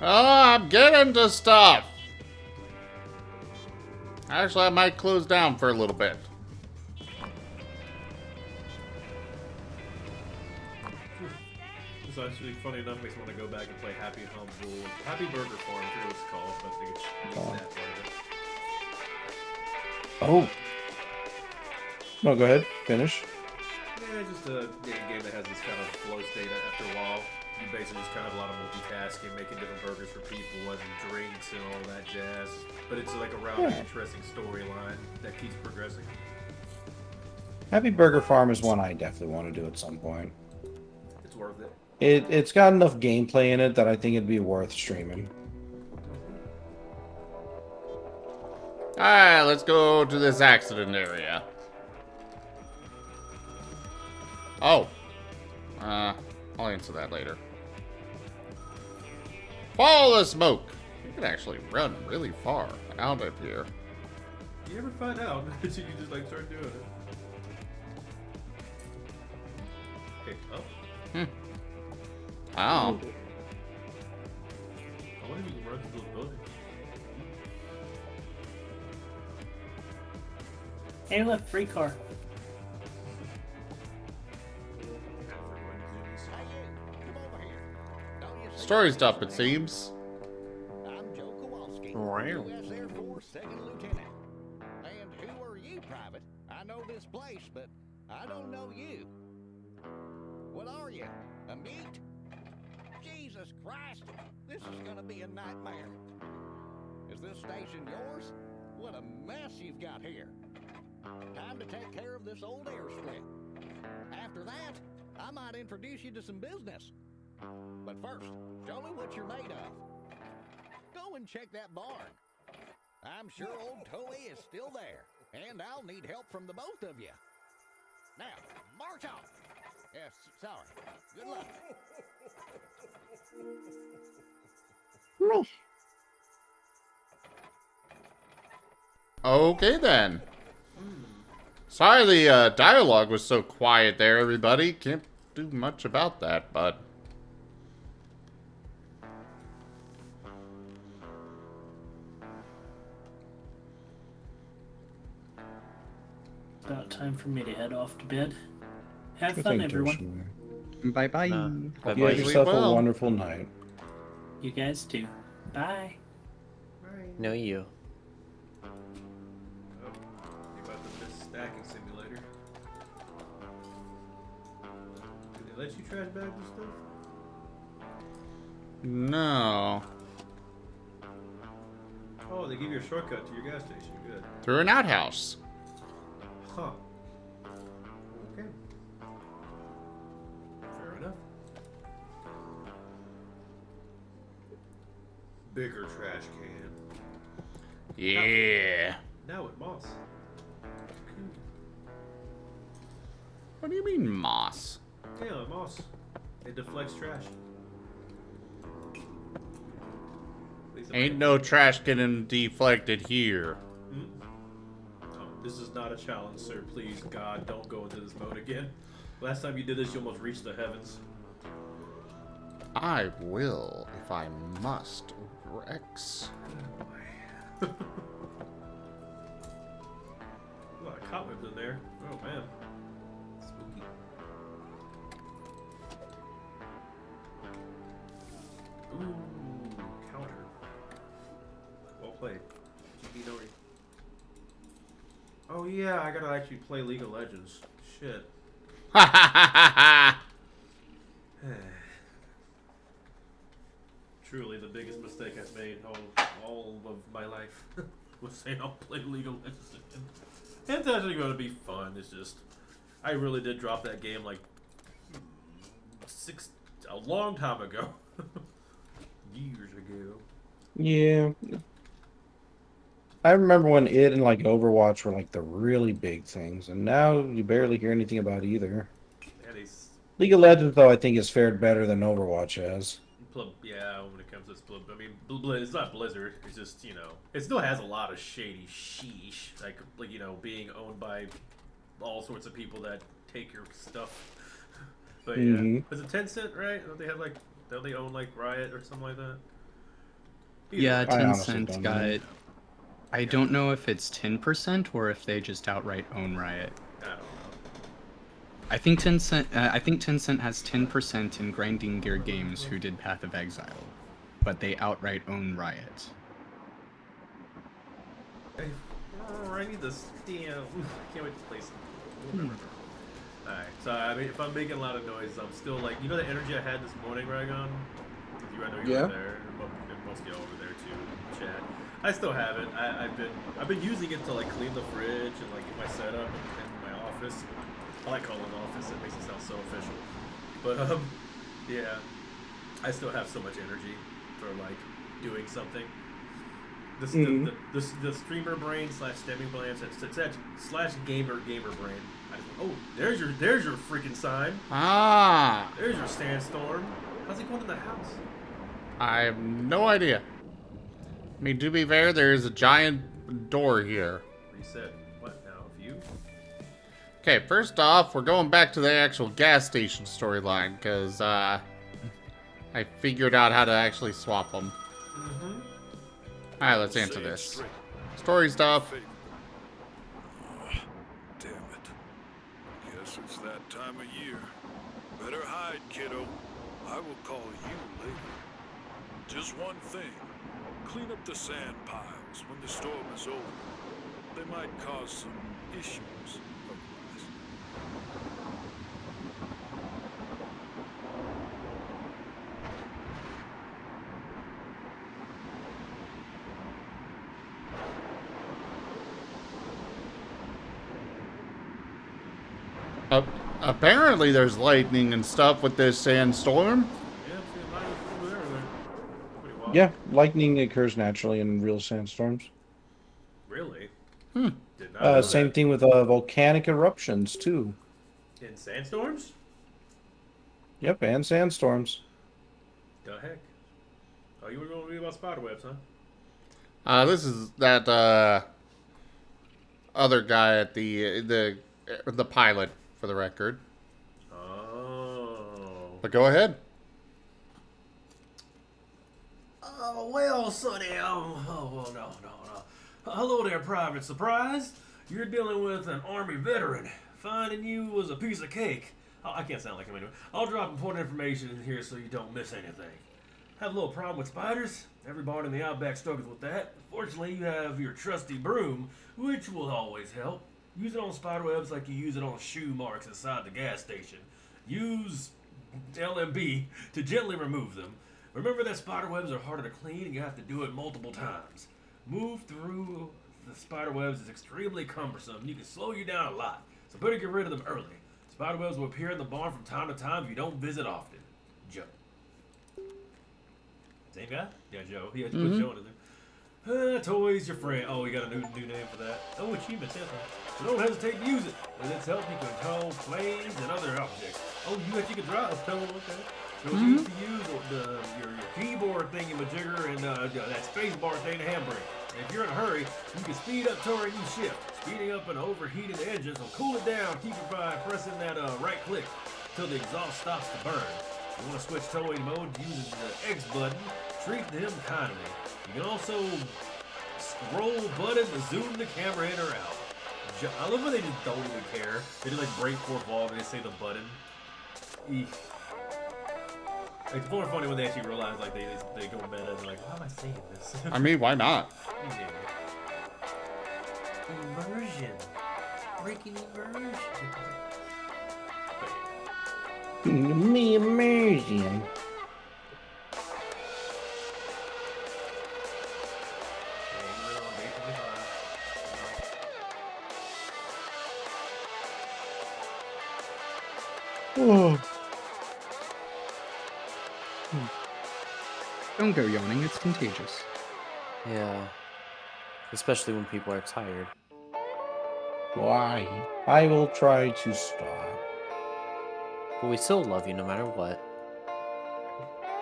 Oh, I'm getting to stuff. Actually, I might close down for a little bit. It's actually funny enough, makes me want to go back and play Happy Humble, Happy Burger Farm, I forget what it's called, but I think it's that part of it. Oh. No, go ahead. Finish. Yeah, just a game that has this kind of flow state after a while. You basically just kind of a lot of multitasking, making different burgers for people and drinks and all that jazz. But it's like around an interesting storyline that keeps progressing. Happy Burger Farm is one I definitely want to do at some point. It's worth it. It's got enough gameplay in it that I think it'd be worth streaming. Alright, let's go to this accident area. Oh. I'll answer that later. Follow the smoke. You can actually run really far out of here. You ever find out that you just like start doing it? Okay, oh. Oh. I wonder if you can run through those buildings. Hey, look, free car. Hey, you. Come over here. Don't you see Story me? stuff, it seems. I'm Joe Kowalski, Wow. U.S. Air Force Second Lieutenant. And who are you, Private? I know this place, but I don't know you. What are you? A mute? Jesus Christ! This is gonna be a nightmare. Is this station yours? What a mess you've got here. Time to take care of this old airstrip. After that, I might introduce you to some business. But first, show me what you're made of. Go and check that barn. I'm sure old Toey is still there, and I'll need help from the both of you. Now, march on. Yes, sorry. Good luck. Okay then. Sorry the dialogue was so quiet there, everybody. Can't do much about that, but... About time for me to head off to bed. Have I fun, think everyone. Bye bye. You Bye-bye. have yourself a Well. wonderful night. You guys too. Bye. No, you. Oh, you about to miss stacking simulator. Do they let you trash bag this stuff? No. Oh, they give you a shortcut to your gas station. Good. Through an outhouse. Huh. Okay. Fair enough. Bigger trash can. Yeah. Now with moss. What do you mean, moss? Yeah, moss. It deflects trash. At least it Ain't might. no trash getting deflected here. Oh, this is not a challenge, sir. Please, God, don't go into this mode again. Last time you did this, you almost reached the heavens. I will, if I must, Rex. A lot of cobwebs in there. Oh, man. Spooky. Ooh, counter. Well played. GB Nori. Oh yeah, I gotta actually play League of Legends. Shit. Truly the biggest mistake I've made all of my life was saying I'll play League of Legends again. It's actually going to be fun. It's just, I really did drop that game like a long time ago. Years ago. Yeah. I remember when it and like Overwatch were like the really big things, and now you barely hear anything about either. Yeah, League of Legends, though, I think has fared better than Overwatch has. yeah, when it comes to Split, I mean, it's not Blizzard. It's just, you know, it still has a lot of shady sheesh, like you know, being owned by all sorts of people that take your stuff. But yeah, was it Tencent, right? Don't they own like Riot or something like that? Yeah, I honestly Tencent don't got. know. I don't know if it's 10% or if they just outright own Riot. I don't know. I think Tencent has 10% in Grinding Gear Games, who did Path of Exile, but they outright own Riot. I need this. Damn, I can't wait to play some. Alright, so I mean, if I'm making a lot of noise, I'm still like, you know, the energy I had this morning, Ragon. I know you Yeah. were there, and most of y'all over there too, Chad. I still have it. I've been using it to like clean the fridge and like get my setup and my office office. I like calling it office. It makes it sound so official. But yeah, I still have so much energy for like doing something. The streamer brain slash stemming brain slash gamer brain. Oh, there's your freaking sign. Ah, There's your sandstorm. How's it going in the house? I have no idea. I mean, to be fair, there is a giant door here. Reset. What now? View? Okay, first off, we're going back to the actual gas station storyline, because, I figured out how to actually swap them. Mm-hmm. Alright, let's answer this. Story stuff. Damn it. Guess it's that time of year. Better hide, kiddo. I will call you later. Just one thing. Clean up the sand piles when the storm is over. They might cause some issues otherwise. Apparently there's lightning and stuff with this sandstorm. Yeah, I'm seeing lightning over there. Pretty wild. Yeah, lightning occurs naturally in real sandstorms. Really? Did not know Same that. thing with volcanic eruptions too. In sandstorms? Yep, and sandstorms. The heck? Oh, you were going to read about spiderwebs, huh? This is that, other guy at the pilot, for the record. Oh. But go ahead. Oh, well, Sonny, oh, no. Hello there, Private Surprise. You're dealing with an Army veteran. Finding you was a piece of cake. Oh, I can't sound like him anyway. I'll drop important information in here so you don't miss anything. Have a little problem with spiders? Every barn in the Outback struggles with that. Fortunately, you have your trusty broom, which will always help. Use it on spiderwebs like you use it on shoe marks inside the gas station. Use LMB to gently remove them. Remember that spiderwebs are harder to clean and you have to do it multiple times. Move through the spiderwebs is extremely cumbersome. You can slow you down a lot, so better get rid of them early. Spiderwebs will appear in the barn from time to time if you don't visit often. Joe. Same guy? Yeah, Joe. He had to put Joe in there. Toys, your friend. Oh, we got a new name for that. Oh, achievement, yes. So don't hesitate to use it. With its help, you can control planes and other objects. Oh, you can drive. Oh, okay. So you need to use your keyboard thingy-majigger and that space bar thing to handbrake. And if you're in a hurry, you can speed up toward you shift. Speeding up an overheated engine, so cool it down. Keep it by pressing that right click until the exhaust stops to burn. If you want to switch towing mode using the X button, treat them kindly. You can also scroll button to zoom the camera in or out. I love when they just don't even care. They just like break fourth wall and they say the button. Eek. It's more funny when they actually realize like they go meta and they're like, why am I saying this? I mean, why not? Yeah. Immersion. Breaking immersion. Me immersion. Oh. Don't go yawning, it's contagious. Yeah. Especially when people are tired. Why? I will try to stop. But we still love you no matter what.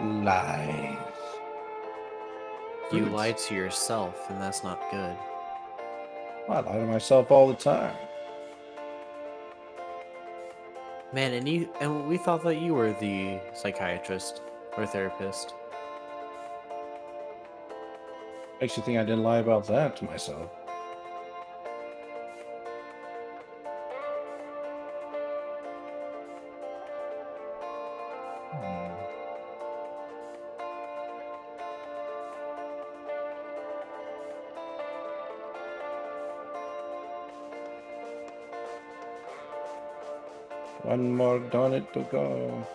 Lies. You lied to yourself, and that's not good. I lie to myself all the time. Man, and we thought that you were the psychiatrist or therapist. Makes you think I didn't lie about that to myself. One more donut to go.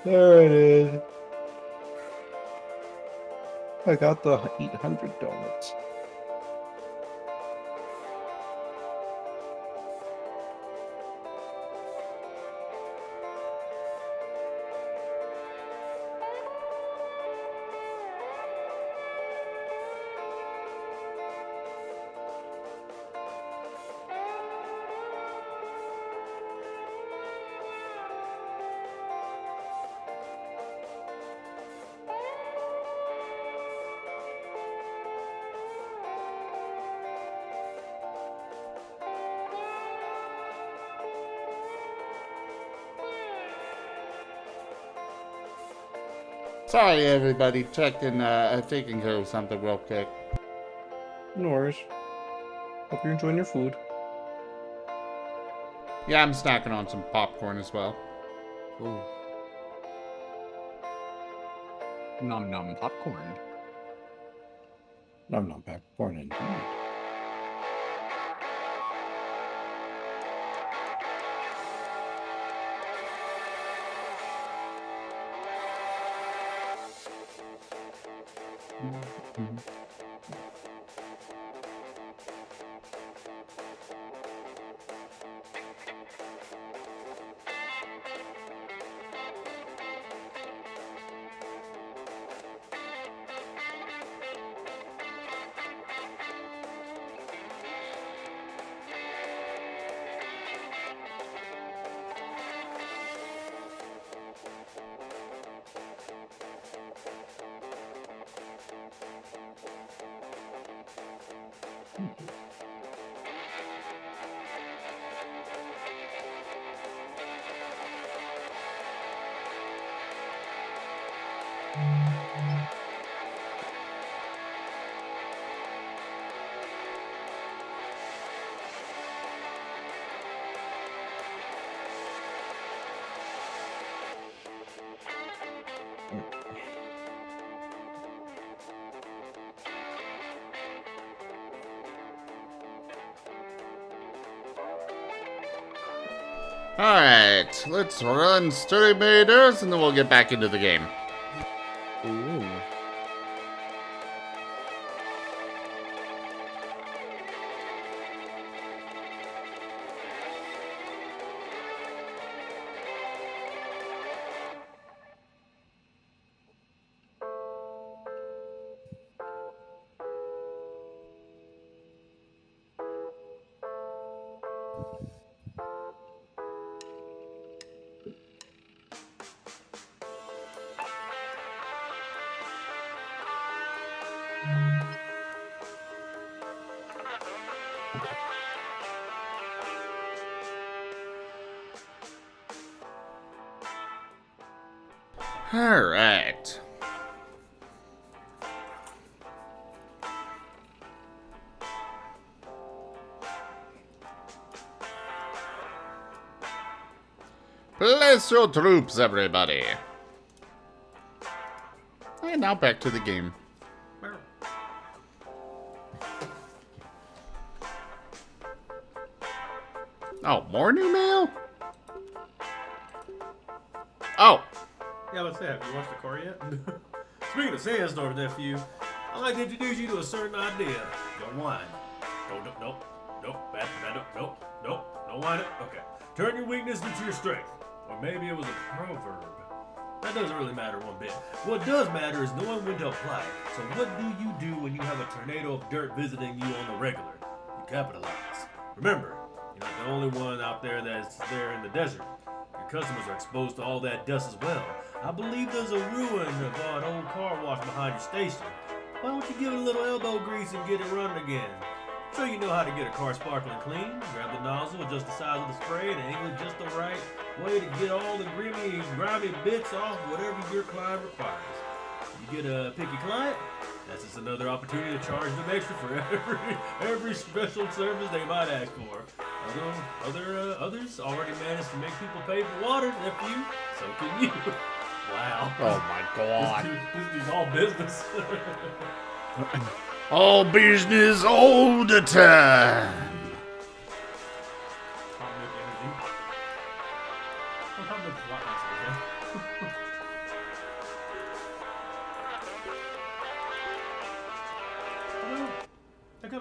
There it is. I got the 800 donuts. Sorry, everybody. Taking care of something real quick. No worries. Hope you're enjoying your food. Yeah, I'm snacking on some popcorn as well. Ooh. Nom nom popcorn. Nom nom popcorn indeed. Alright, let's run Sturdy Meters and then we'll get back into the game. Ooh. Alright. Place your troops, everybody. And now back to the game. Oh, more new mail? Oh. Yeah, what's that? Have you watched the car yet? Speaking of sandstorms, nephew, I'd like to introduce you to a certain idea. Don't whine. Nope, bad, nope, don't whine it. Okay. Turn your weakness into your strength. Or maybe it was a proverb. That doesn't really matter one bit. What does matter is knowing when to apply it. So what do you do when you have a tornado of dirt visiting you on the regular? You capitalize. Remember, you're not the only one out there that's there in the desert. Your customers are exposed to all that dust as well. I believe there's a ruin of an old car wash behind your station. Why don't you give it a little elbow grease and get it running again? So you know how to get a car sparkling clean. Grab the nozzle, adjust the size of the spray, and angle it just the right way to get all the grimy bits off whatever your client requires. You get a picky client, that's just another opportunity to charge them extra for every special service they might ask for. Others already managed to make people pay for water, nephew. So can you. Wow. Oh my god. This is all business. All business all the time.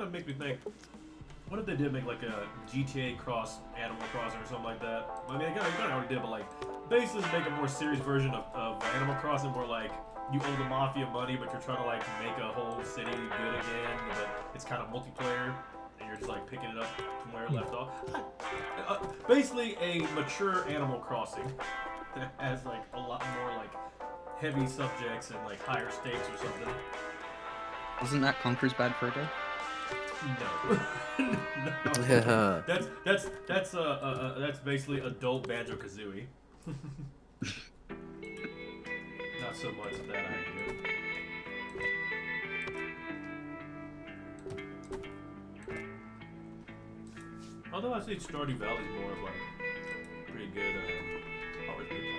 kind of makes me think, what if they did make like a GTA cross Animal Crossing or something like that? I mean, they kind of already did, but like, basically make a more serious version of Animal Crossing where like, you owe the mafia money, but you're trying to like make a whole city good again, but it's kind of multiplayer, and you're just like picking it up from where it left off. Basically, a mature Animal Crossing that has like a lot more like heavy subjects and like higher stakes or something. Wasn't that Conker's Bad Fur Day? No. No. That's basically adult Banjo-Kazooie. Not so much of that idea. Although I think Stardew Valley is more of like pretty good. Always pretty good.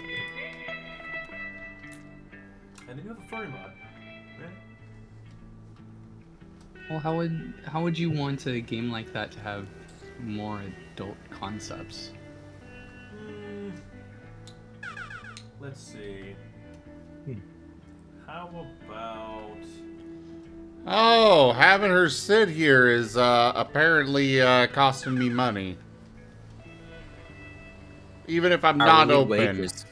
And then you have a furry mod. Yeah. Well, how would you want a game like that to have more adult concepts? Let's see. How about... Oh, having her sit here is apparently costing me money. Even if I'm not open. Wages.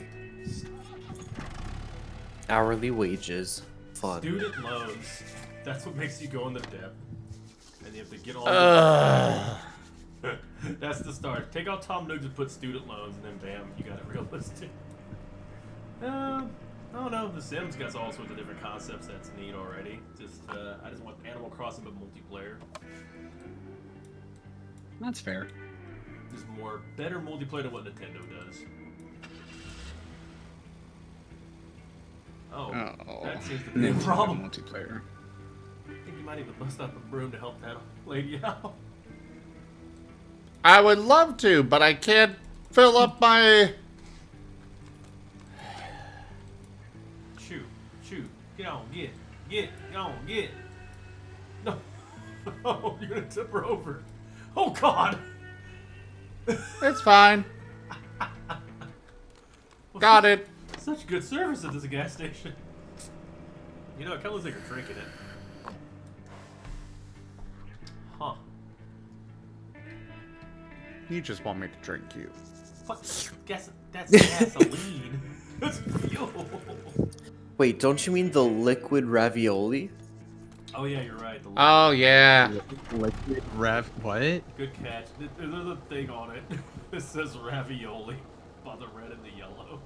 Hourly wages. Fun. Student loans. That's what makes you go in the debt. And you have to get all That's the start. Take out Tom Nook and put student loans, and then bam, you got it realistic. I don't know. The Sims got all sorts of different concepts that's neat already. Just I just want Animal Crossing but multiplayer. That's fair. Just better multiplayer than what Nintendo does. Oh, that seems to be a problem. Multiplayer. I think you might even bust out the broom to help that lady out. I would love to, but I can't fill up my... Shoot. Get on, get on, get. No. Oh, you're gonna tip her over. Oh, God. It's fine. Got it. Such good service at this gas station. You know, it kind of looks like you're drinking it. Huh. You just want me to drink you. What? That's gasoline. That's fuel. Wait, don't you mean the liquid ravioli? Oh yeah, you're right. Oh yeah. Liquid what? Good catch. There's a thing on it. It says ravioli by the red and the yellow.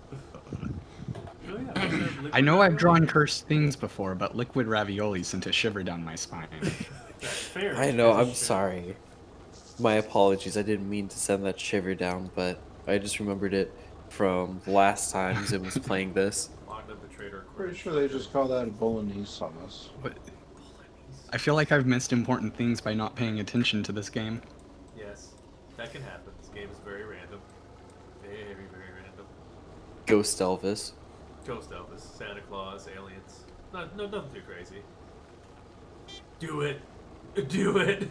Oh, yeah, I know I've drawn cursed things before, but liquid ravioli sent a shiver down my spine. That's fair. I know, I'm sorry. My apologies, I didn't mean to send that shiver down, but I just remembered it from last time Zim was playing this. Pretty sure they just call that bolognese sauce. What? I feel like I've missed important things by not paying attention to this game. Yes, that can happen. This game is very random. Very, very random. Ghost Elvis. Ghost Elvis, Santa Claus, aliens. No, nothing too crazy. Do it. Do it.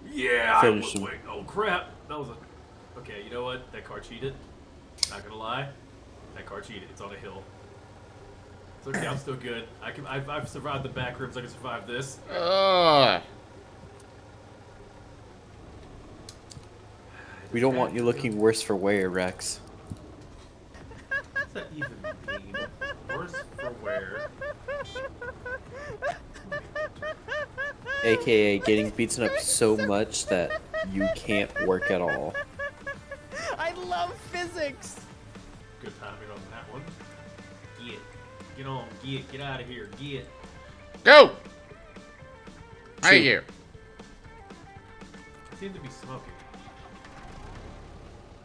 Yeah, Finish him. wait. Oh, crap. That was a... Okay, you know what? That car cheated. Not gonna lie. That car cheated. It's on a hill. It's okay, I'm still good. I've survived the back rooms. I can survive this. We don't want you looking worse for wear, Rex. What's that even mean? Worse for wear. AKA getting beaten up so much that you can't work at all. I love physics. Good timing on that one. Get on, get out of here, get. Go! Right here. I seem to be smoking.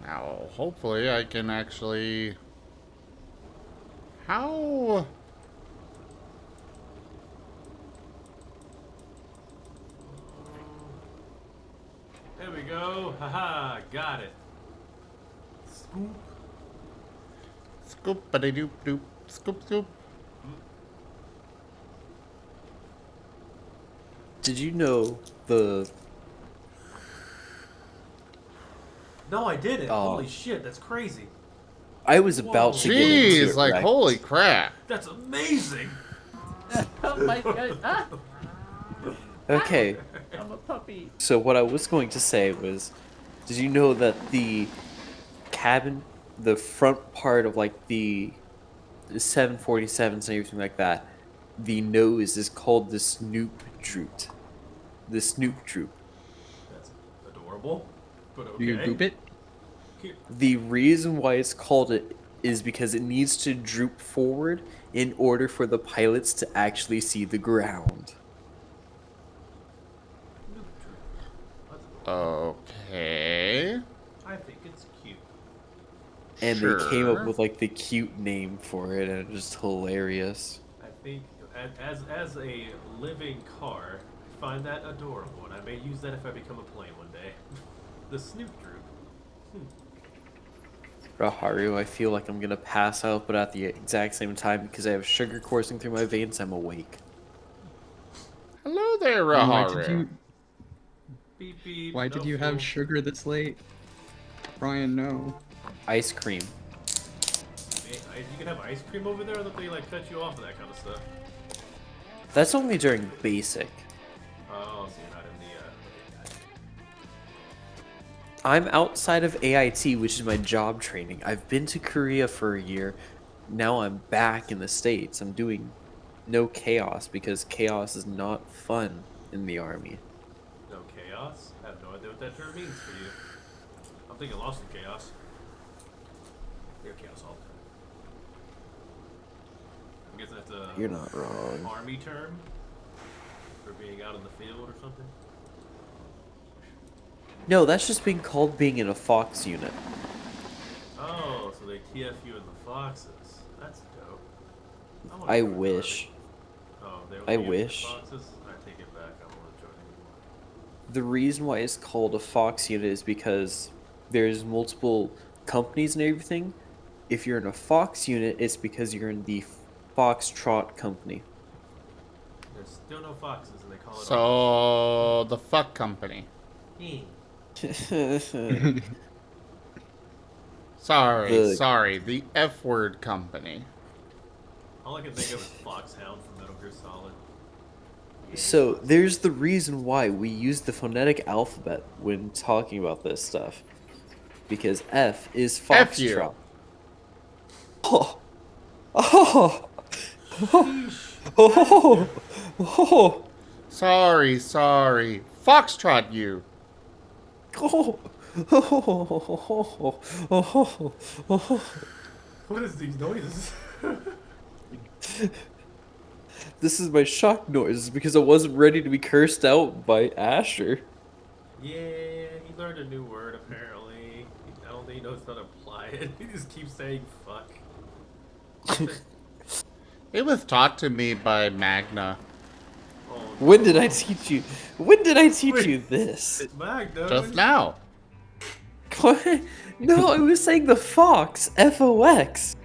Now, hopefully I can actually... How... There we go. Haha, got it. Scoop. Scoop-a-de-doop-doop. Scoop, scoop. Did you know the... No, I didn't. Oh. Holy shit, that's crazy. I was about to get into Jeez, it, like, Rex. holy crap. That's amazing. Oh my god. Ah. Okay, I'm a puppy. so what I was going to say was, did you know that the cabin, the front part of like the 747s and everything like that, the nose is called the snoop droop. The snoop droop. That's adorable, but Do you okay. goop it? The reason why it's called it is because it needs to droop forward in order for the pilots to actually see the ground. That's adorable. Okay. I think it's cute. And they came up Sure. with like the cute name for it, and it's just hilarious. I think as a living car, I find that adorable, and I may use that if I become a plane one day. The Snoop Droop. Raharu, I feel like I'm gonna pass out, but at the exact same time, because I have sugar coursing through my veins, I'm awake. Hello there, Why Raharu. did you? Beep beep. Why no did you have fool. sugar this late? Brian, no. Ice cream. Hey, you can have ice cream over there, or that they like cut you off and that kind of stuff. That's only during basic. Oh, so you're not in the. Okay, gotcha. I'm outside of AIT, which is my job training. I've been to Korea for a year. Now I'm back in the States. I'm doing no chaos because chaos is not fun in the army. No chaos? I have no idea what that term means for you. I'm thinking lost in chaos. You're chaos all the time. I'm guessing that's a You're not wrong. army term for being out in the field or something. No, that's just being called being in a Fox unit. Oh, so they TF you in the foxes. That's dope. wanna I join the wish. army. Oh, they I TF you in the wish. Foxes? I take it back. I don't want to join anymore. The reason why it's called a Fox unit is because there's multiple companies and everything. If you're in a Fox unit, it's because you're in the Foxtrot company. There's still no foxes, and they call it. So, the fuck company. Sorry, sorry. The F word company. All I can think of is Foxhound from Metal Gear Solid. So there's the reason why we use the phonetic alphabet when talking about this stuff. Because F is F you. Foxtrot. Oh. Oh. Oh. Oh. Sorry, sorry. Foxtrot you. Oh. What is these noises? This is my shock noise because I wasn't ready to be cursed out by Asher. Yeah, he learned a new word apparently. I don't think he knows how to apply it. He just keeps saying fuck. It was taught to me by Magna. Oh, When did I teach you? When did I teach you this? Magna. Just now. What? No, I was saying the fox. F-O-X.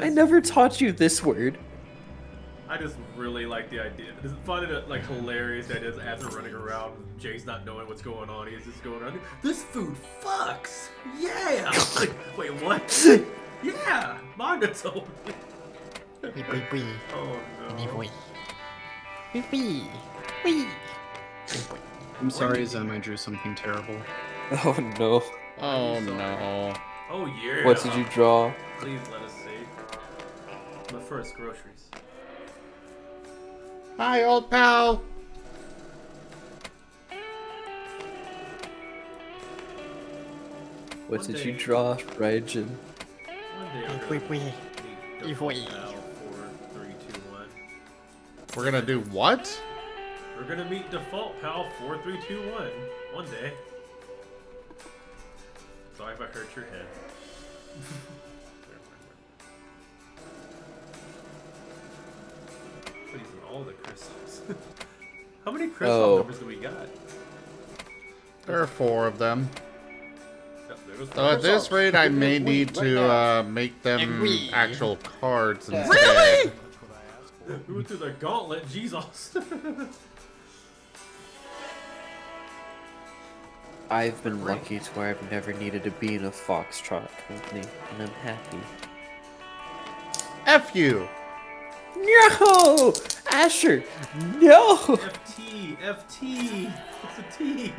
I never taught you this word. I just really like the idea. It's funny, like hilarious. The idea is as they're running around, Jay's not knowing what's going on. He's just going around. This food fucks. Yeah. Like, wait, what? Yeah. Magna told me. Oh no. I'm sorry, Zem, I drew something terrible. Oh no. Oh no. Oh yeah. What did you draw? Please let us see. But first, groceries. Hi, old pal. What One did day- you draw, Raijin? One day I'm gonna meet the default now, 4, 3, 2, 1. We're gonna do what? We're gonna meet default pal 4, 3, 2, 1. One day. Sorry if I hurt your head. What is all the crystals? How many crystal numbers do we got? There are 4 of them. Yep, there goes So at this rate, I may need to make them actual cards instead. Really? We went through the gauntlet, Jesus. I've been lucky to where I've never needed to be in a Foxtrot company, and I'm happy. F you! No! Asher! No! FT! What's a T?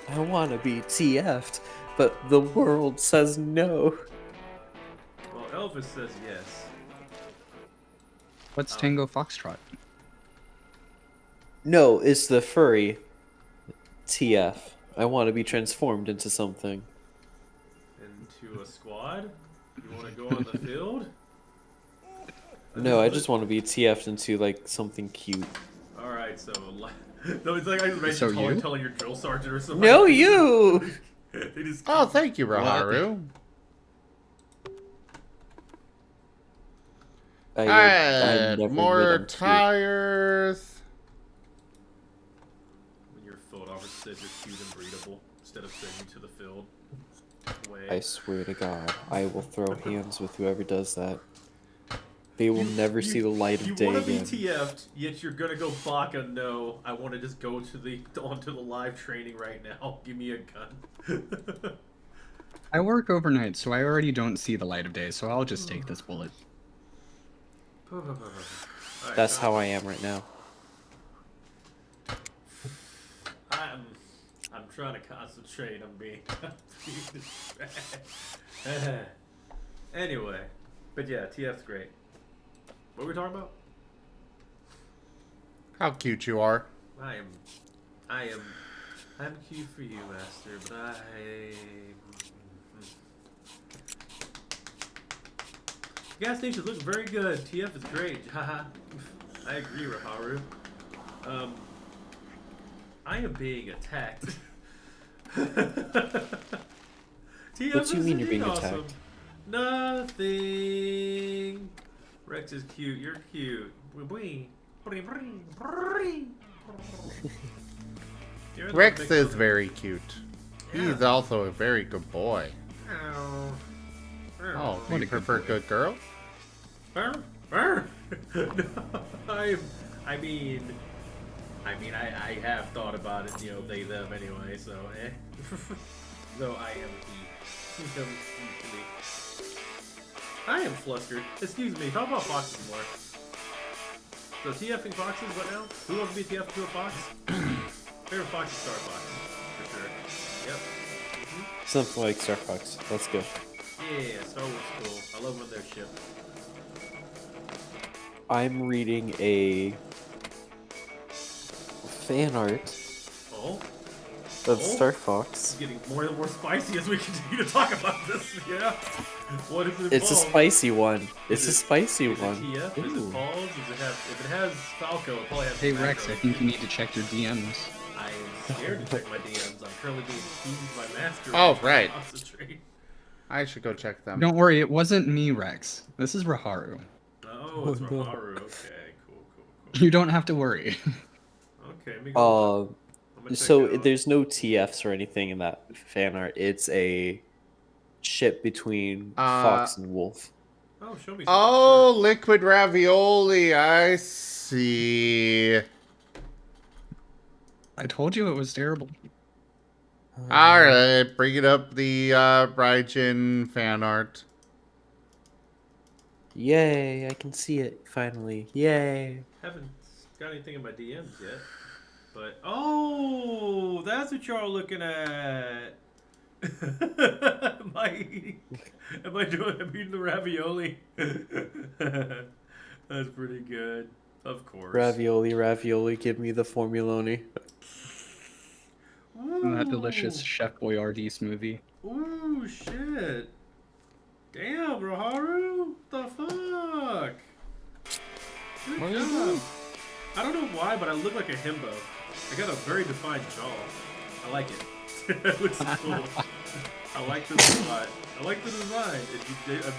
I want to be TF'd, but the world says no. Well, Elvis says yes. What's Tango Foxtrot? No, it's the furry. TF. I want to be transformed into something. Into a squad? You want to go on the field? No, I just want to be TF'd into, like, something cute. Alright, so... No, it's like I just So mentioned you? telling your drill sergeant or something. No, you! They just Oh, thank you, Raharu. Alright, more tires. When your field officer says you're cute and breedable, instead of sending you to the field. I swear to God, I will throw hands with whoever does that. They will never see the light of day You want to be again. TF'd, yet you're gonna go baka. No, I want to just go to onto the live training right now. Give me a gun. I work overnight, so I already don't see the light of day, so I'll just take this bullet. That's how I am right now. I'm trying to concentrate on being anyway, but yeah, TF's great. What were we talking about? How cute you are. I'm cute for you, Master, but gas stations look very good. TF is great. Haha. I agree, Raharu. I am being attacked. TF What do you mean you're being awesome. attacked? Nothing. Rex is cute. You're cute. Rex is very cute. He's also a very good boy. Oh, do you prefer good girls? No, I have thought about it, you know, they, them anyway, so, Though I am usually. I am flustered. Excuse me, talk about foxes more. So, TFing foxes, what now? Who wants to be TF to a fox? Favorite fox is Star Fox, for sure. Yep. Something like Star Fox. Let's go. Yeah, Star Wars is cool. I love when they're shipped. I'm reading a fan art of Star Fox. It's getting more and more spicy as we continue to talk about this, yeah? What is it? It's a spicy one. It's a spicy is one. It TF? Is it Paul's? Does it have, if it has Falco, it probably has Hey Macro. Rex, I think you need to check your DMs. I am scared to check my DMs. I'm currently being teased by Master. Oh, right. Concentrate. I should go check them. Don't worry, it wasn't me, Rex. This is Raharu. Oh, it's Raharu. Okay, cool. You don't have to worry. Okay, let me go. So there's no TFs or anything in that fan art. It's a ship between Fox and Wolf. Oh, show me. Oh, liquid ravioli. I see. I told you it was terrible. All right, bring up the Raijin fan art. Yay, I can see it finally. Yay. Haven't got anything in my DMs yet. But, oh, that's what y'all looking at. Am I eating the ravioli? That's pretty good. Of course. Ravioli, give me the formuloni. That delicious Chef Boyardee smoothie. Ooh, shit. Damn, Raharu. The fuck? Good job. I don't know why, but I look like a himbo. I got a very defined jaw. I like it. It looks cool. I like the design. I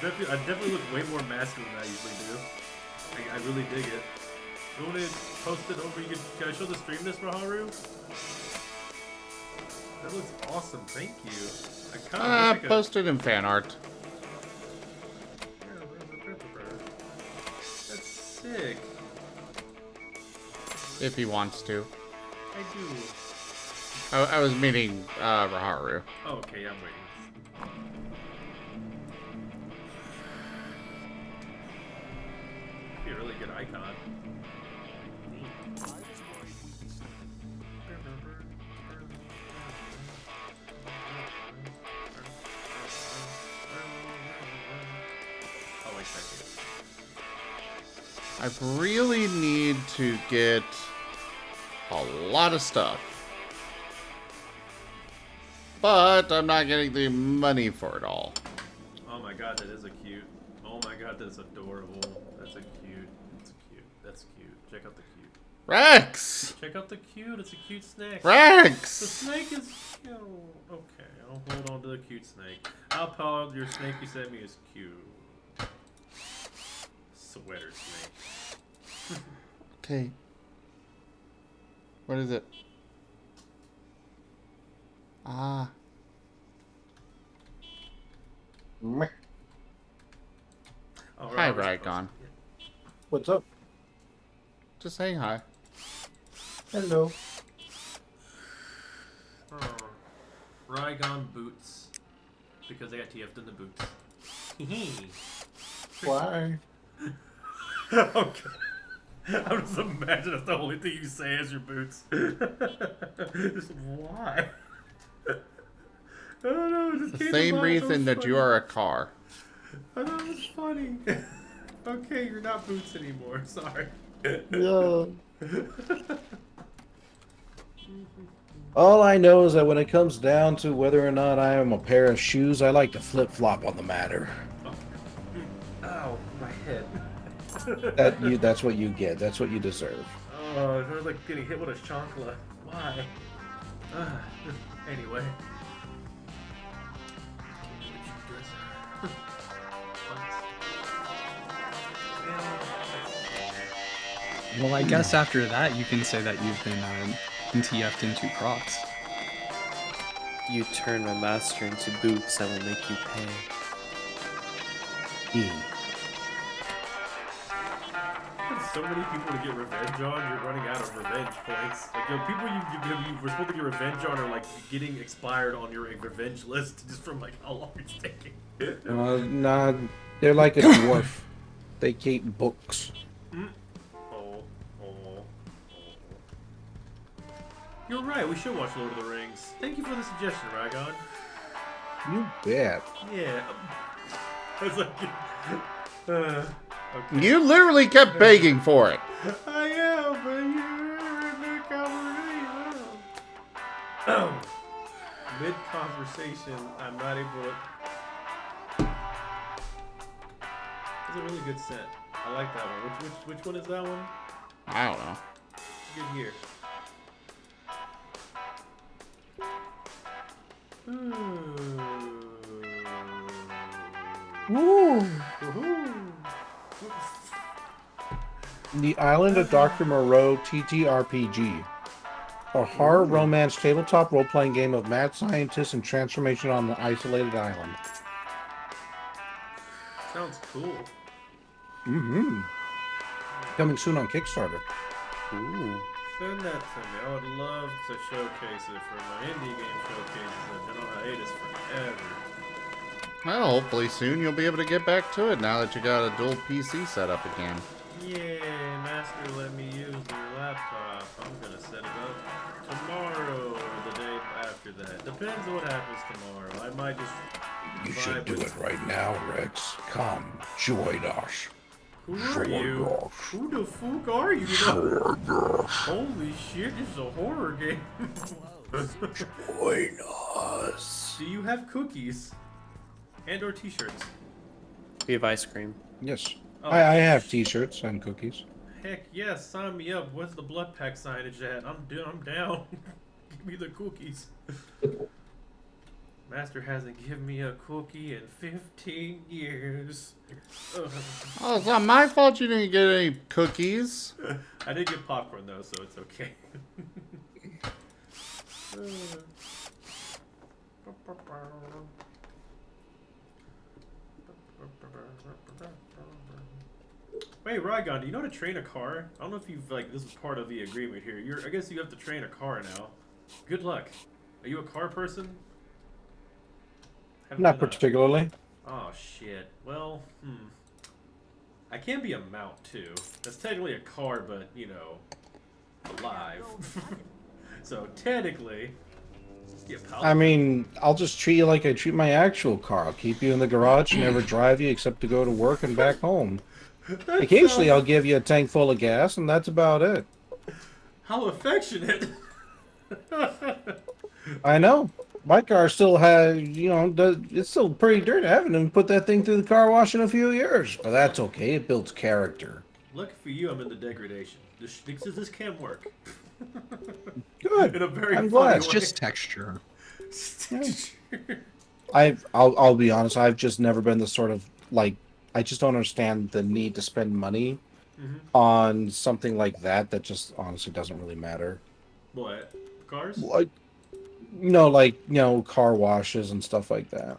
definitely look way more masculine than I usually do. I really dig it. You want to post it over? Can I show the stream this, Raharu? That looks awesome. Thank you. Post it in fan art. That's sick. If he wants to. I do. I was meaning Raharu. Oh, okay, I'm waiting. be a really good icon. Oh, wait, thank you. I really need to get a lot of stuff. But I'm not getting the money for it all. Oh my god, that is a cute. Oh my god, that is adorable. That's a cute. That's a cute. That's cute. Check out the cute. Rex! Check out the cute. It's a cute snake. Rex! The snake is. Oh, okay, I'll hold on to the cute snake. I'll call your snake you sent me is cute. Sweater snake. Okay. What is it? Ah. Meh. Oh, Hi, Robert's Rygon. What's up? Just saying hi. Hello. Oh. Rygon boots. Because they got TF'd in the boots. Why? Okay. I'm just imagining that's the only thing you say is your boots. Just why? I don't know. Just The came to same mind. reason that you funny. are a car. I thought it was funny. Okay, you're not boots anymore. Sorry. Yeah. All I know is that when it comes down to whether or not I am a pair of shoes, I like to flip-flop on the matter. Ow, my head. That's what you get. That's what you deserve. Oh, it was like getting hit with a chancla. Why? Anyway. Well, I guess after that, you can say that you've been TF'd into Crocs. You turn my master into boots, I will make you pay. So many people to get revenge on, you're running out of revenge points. Like, the people you were supposed to get revenge on are, like, getting expired on your revenge list just from, like, how long it's taking. Nah, they're like a dwarf. They keep books. Oh. You're right, we should watch Lord of the Rings. Thank you for the suggestion, Rygon. You bet. Yeah. I was like, okay. You literally kept begging for it. I am, but you're mid-conversation, I'm not able to... It's a really good scent. I like that one. Which one is that one? I don't know. It's good here. Woo! The Island of Dr. Moreau TTRPG. A horror romance tabletop role-playing game of mad scientists and transformation on an isolated island. Sounds cool. Mm-hmm. Coming soon on Kickstarter. Ooh. Send that to me. I would love to showcase it for my indie game showcases that have been on hiatus forever. Well, hopefully soon you'll be able to get back to it now that you got a dual PC set up again. Yay, Master let me use their laptop. I'm gonna set it up tomorrow or the day after that. Depends on what happens tomorrow. I might just You should do it right now, Rex. Come, join us. Who are you? Who the fuck are you? Holy shit, this is a horror game. Join us. Do you have cookies? And or t-shirts? We have ice cream. Yes. Oh, I have t-shirts and cookies. Heck yes, sign me up. What's the blood pack signage at? I'm down. Give me the cookies. Master hasn't given me a cookie in 15 years. Ugh. Oh, it's not my fault you didn't get any cookies. I did get popcorn though, so it's okay. Wait, Rygon, do you know how to train a car? I don't know if you've, like, this is part of the agreement here. I guess you have to train a car now. Good luck. Are you a car person? Not particularly. Oh, shit. Well, I can be a mount too. That's technically a car, but you know, alive. So technically, yeah, I mean, I'll just treat you like I treat my actual car. I'll keep you in the garage and never drive you except to go to work and back home. Occasionally, I'll give you a tank full of gas, and that's about it. How affectionate. I know. My car still has, it's still pretty dirty. I haven't even put that thing through the car wash in a few years. But that's okay. It builds character. Lucky for you, I'm in the degradation. This can work. Good. In a very I'm funny glad. way. It's just texture. I'll be honest. I've just never been the sort of I just don't understand the need to spend money on something like that. That just honestly doesn't really matter. What? Cars? Car washes and stuff like that.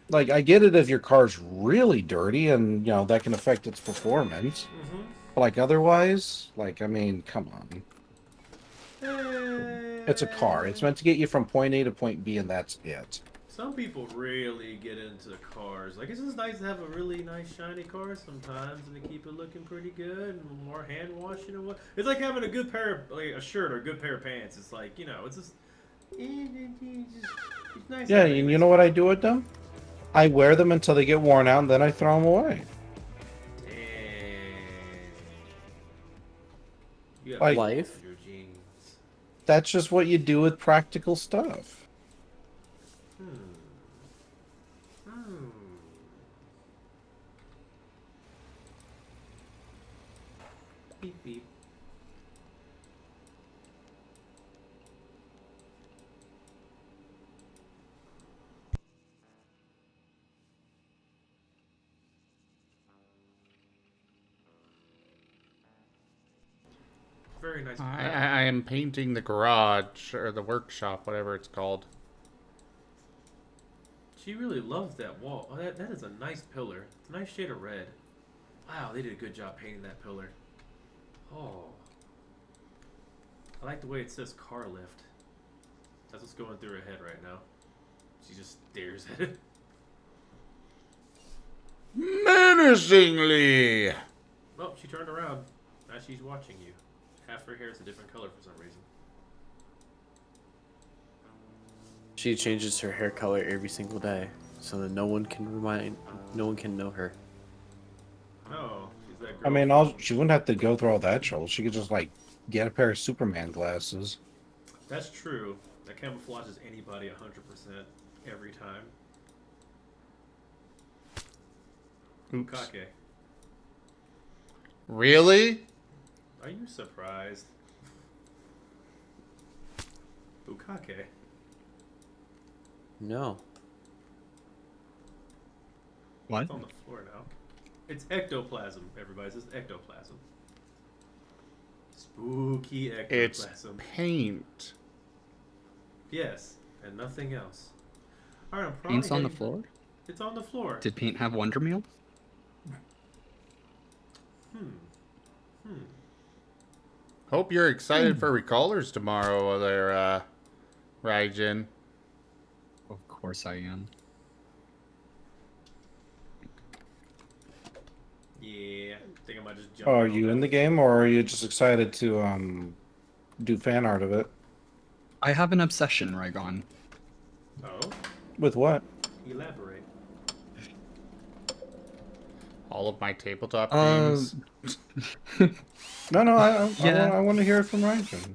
Like, I get it if your car's really dirty and that can affect its performance. But otherwise, I mean, come on. It's a car. It's meant to get you from point A to point B, and that's it. Some people really get into cars. Like, it's just nice to have a really nice shiny car sometimes, and to keep it looking pretty good, and more hand washing and what. It's like having a good pair of, a shirt or a good pair of pants. It's like, it's just, it's nice. Yeah, and you know what I do with them? I wear them until they get worn out, and then I throw them away. You have life. your jeans. That's just what you do with practical stuff. Beep beep. Very nice. I am painting the garage, or the workshop, whatever it's called. She really loves that wall. Oh, that is a nice pillar. It's a nice shade of red. Wow, they did a good job painting that pillar. Oh. I like the way it says car lift. That's what's going through her head right now. She just stares at it. Menacingly! Oh, she turned around. Now she's watching you. Half her hair is a different color for some reason. She changes her hair color every single day, so that no one can know her. Oh, she's that girl. I mean, she wouldn't have to go through all that trouble. She could just get a pair of Superman glasses. That's true. That camouflages anybody 100% every time. Oops. Bukake. Really? Are you surprised? Bukake. No. What? It's on the floor now. It's ectoplasm, everybody. It's ectoplasm. Spooky It's ectoplasm. paint. Yes, and nothing else. Alright, I'm probably Paint's on the heading- floor? It's on the floor. Did paint have Wonder Meal? Hope you're excited for recallers tomorrow there, Raijin. Of course I am. Yeah, I think I might just jump. Oh, are on you that. in the game, or are you just excited to do fan art of it? I have an obsession, Raigon. Oh? With what? Elaborate. All of my tabletop games. No, Yeah. I want to hear it from Raijin.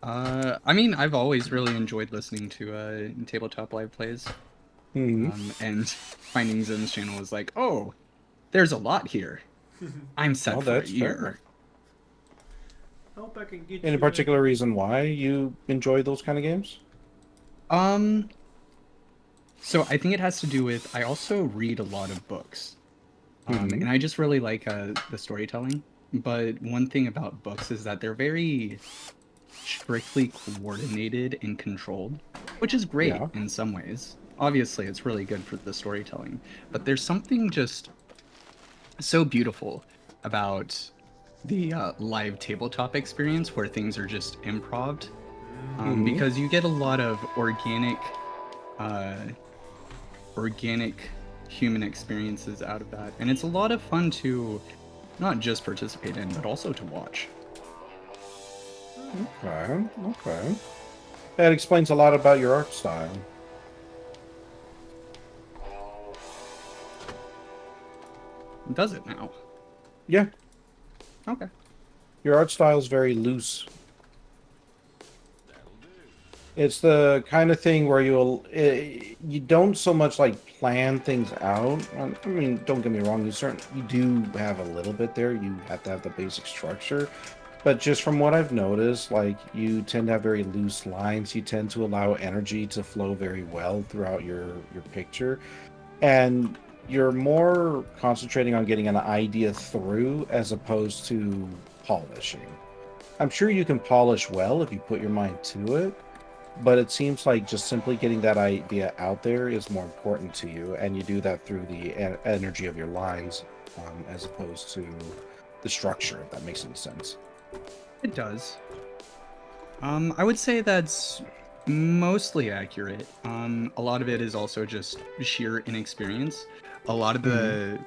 I mean, I've always really enjoyed listening to tabletop live plays. And finding Zen's channel was like, oh, there's a lot here. I'm set Oh, for a that's year. fair. I hope I can get Any you particular reason why you enjoy those kind of games? So I think it has to do with I also read a lot of books. And I just really like the storytelling. But one thing about books is that they're very strictly coordinated and controlled, which is great in some ways. Obviously, it's really good for the storytelling. But there's something just so beautiful about the live tabletop experience where things are just improv'd. Because you get a lot of organic human experiences out of that. And it's a lot of fun to not just participate in, but also to watch. Okay. That explains a lot about your art style. Does it now? Yeah. Okay. Your art style is very loose. It's the kind of thing where you don't so much like plan things out. I mean, don't get me wrong, you do have a little bit there. You have to have the basic structure. But just from what I've noticed, like, you tend to have very loose lines. You tend to allow energy to flow very well throughout your picture. And you're more concentrating on getting an idea through as opposed to polishing. I'm sure you can polish well if you put your mind to it, but it seems like just simply getting that idea out there is more important to you, and you do that through the energy of your lines, as opposed to the structure, if that makes any sense. It does. I would say that's mostly accurate. A lot of it is also just sheer inexperience. A lot of the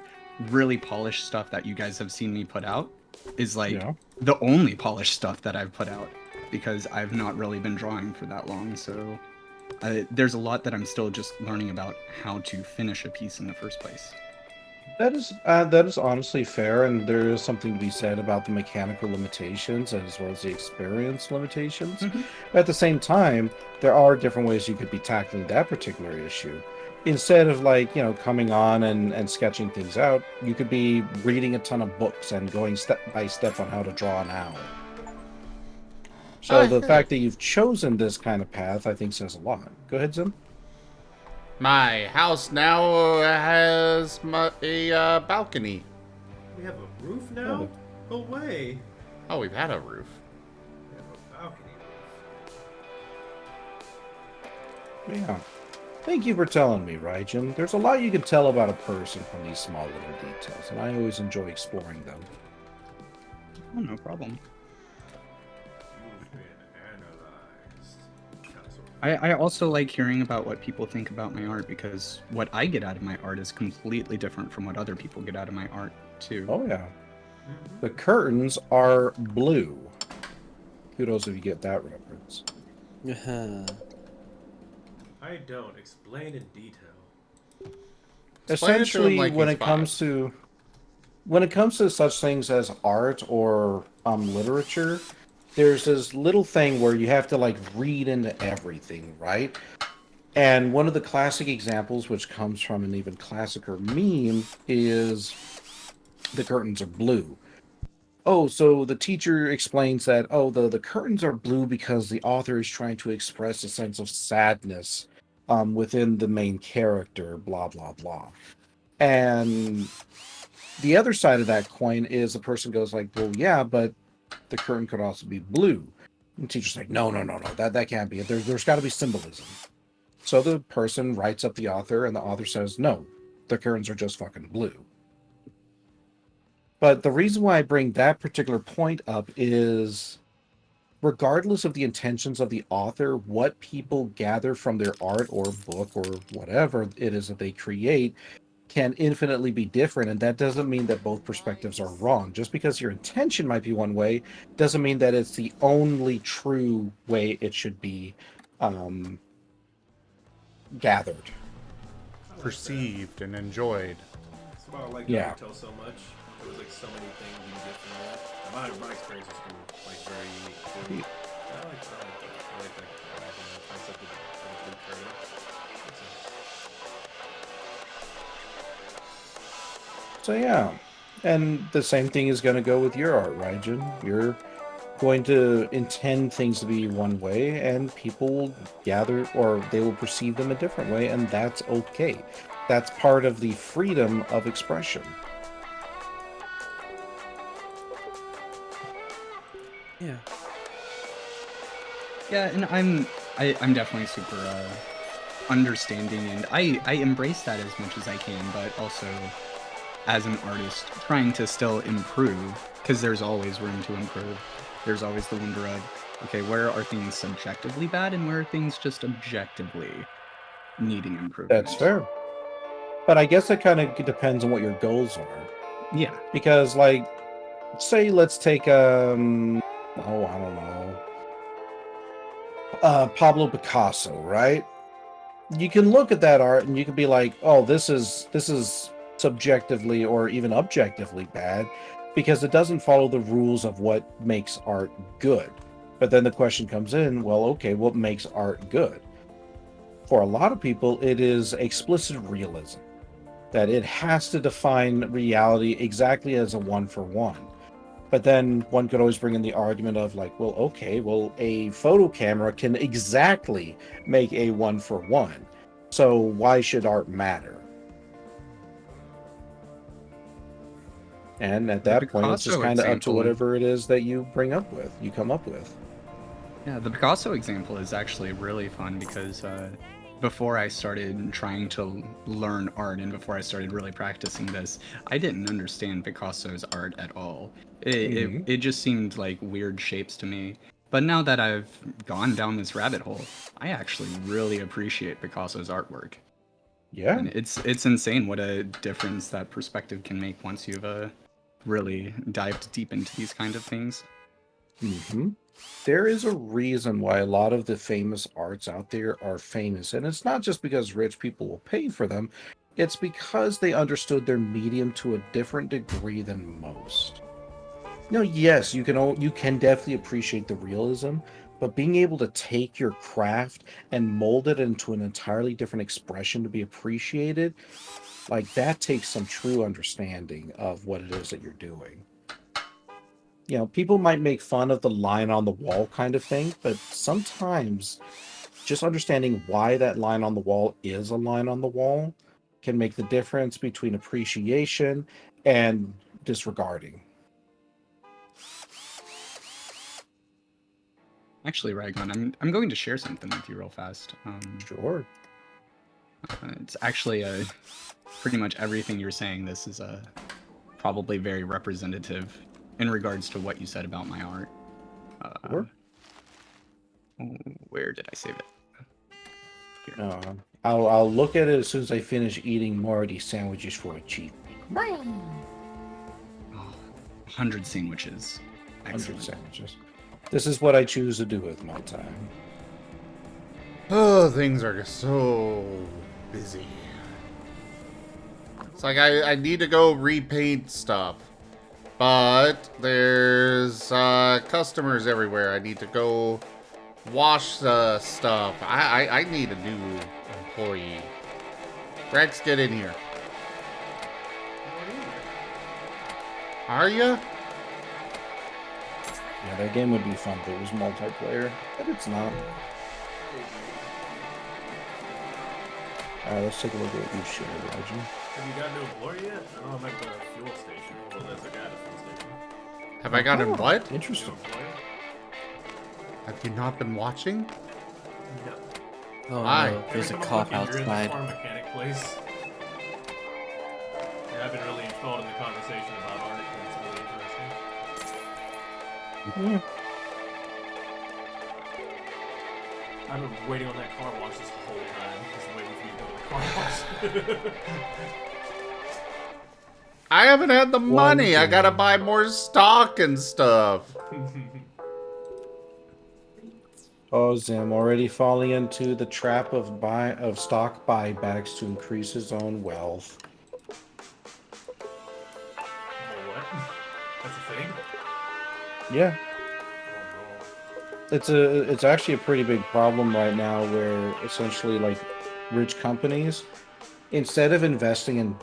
really polished stuff that you guys have seen me put out is like the only polished stuff that I've put out, because I've not really been drawing for that long. So there's a lot that I'm still just learning about how to finish a piece in the first place. That is honestly fair, and there is something to be said about the mechanical limitations as well as the experience limitations. But at the same time, there are different ways you could be tackling that particular issue. Instead of, like, coming on and sketching things out, you could be reading a ton of books and going step by step on how to draw an owl. So the fact that you've chosen this kind of path, I think, says a lot. Go ahead, Zim. My house now has a balcony. We have a roof now? No way. Oh, we've had a roof. We have a balcony roof. Yeah. Thank you for telling me, Raijin. There's a lot you can tell about a person from these small little details, and I always enjoy exploring them. Oh, no problem. You've been analyzed. I also like hearing about what people think about my art, because what I get out of my art is completely different from what other people get out of my art, too. Oh, yeah. The curtains are blue. Kudos if you get that reference. I don't. Explain in detail. Essentially, when it comes to such things as art or literature, there's this little thing where you have to, like, read into everything, right? And one of the classic examples, which comes from an even classicer meme, is the curtains are blue. Oh, so the teacher explains that, the curtains are blue because the author is trying to express a sense of sadness within the main character, blah, blah, blah. And the other side of that coin is the person goes like, well, yeah, but the curtain could also be blue. And the teacher's like, no, that can't be it. There's got to be symbolism. So the person writes up the author, and the author says, no, the curtains are just fucking blue. But the reason why I bring that particular point up is, regardless of the intentions of the author, what people gather from their art or book or whatever it is that they create can infinitely be different, and that doesn't mean that both perspectives are wrong. Just because your intention might be one way doesn't mean that it's the only true way it should be gathered, perceived, and enjoyed. That's why I like Yeah. Naruto so much. There was like so many things you can get from that. My experience was like very unique too. I like that. I like that concept of the blue curtain. So yeah, and the same thing is going to go with your art, Raijin. You're going to intend things to be one way, and people will gather, or they will perceive them a different way, and that's okay. That's part of the freedom of expression. Yeah. Yeah, and I'm definitely super understanding, and I embrace that as much as I can, but also, as an artist, trying to still improve, because there's always room to improve. There's always the wonder of, okay, where are things subjectively bad, and where are things just objectively needing improvement? That's fair. But I guess it kind of depends on what your goals are. Yeah. Because, like, say let's take oh, I don't know, Pablo Picasso, right? You can look at that art and you can be like, oh, this is subjectively or even objectively bad because it doesn't follow the rules of what makes art good. But then the question comes in, well, okay, what makes art good? For a lot of people, it is explicit realism, that it has to define reality exactly as a one for one. But then one could always bring in the argument of like, well, okay, well, a photo camera can exactly make a one for one. So why should art matter? And at The that point, it's just Picasso kind of up to example. whatever it is that you come up with. Yeah, the Picasso example is actually really fun because before I started trying to learn art and before I started really practicing this, I didn't understand Picasso's art at all. It just seemed like weird shapes to me. But now that I've gone down this rabbit hole, I actually really appreciate Picasso's artwork. Yeah. And it's insane what a difference that perspective can make once you've really dived deep into these kind of things. There is a reason why a lot of the famous arts out there are famous, and it's not just because rich people will pay for them. It's because they understood their medium to a different degree than most. Yes, you can definitely appreciate the realism, but being able to take your craft and mold it into an entirely different expression to be appreciated, like that takes some true understanding of what it is that you're doing. People might make fun of the line on the wall kind of thing, but sometimes just understanding why that line on the wall is a line on the wall can make the difference between appreciation and disregarding. Actually, Ragman, I'm going to share something with you real fast. Sure. It's actually pretty much everything you're saying. This is probably very representative in regards to what you said about my art. Sure. Where did I save it? Here. I'll look at it as soon as I finish eating more of these sandwiches for a cheap. 100 sandwiches. Excellent. 100 sandwiches. This is what I choose to do with my time. Oh, things are so busy. It's like I need to go repaint stuff. But there's customers everywhere. I need to go wash the stuff. I need a new employee. Rex, get in here. Are ya? Yeah, that game would be fun if it was multiplayer, but it's not. Alright, let's take a look at what you shared, Roger. Have you gotten to employee yet? I know I'm at the fuel station. Well, there's a guy at the fuel station. Have I gotten what? Interesting. Have you not been watching? No. Oh, Why? no, there's a Every time I'm cop looking, you're in the outside. car mechanic place. Yeah, I've been really enthralled in the conversation about art. And it's really interesting. I've been waiting on that car wash this whole time. Just waiting for you to go to the car wash. I haven't had the money. I gotta buy more stock and stuff. Oh, Zim already falling into the trap of stock buybacks to increase his own wealth. What? That's a thing? Yeah. It's actually a pretty big problem right now where essentially like rich companies, instead of investing in,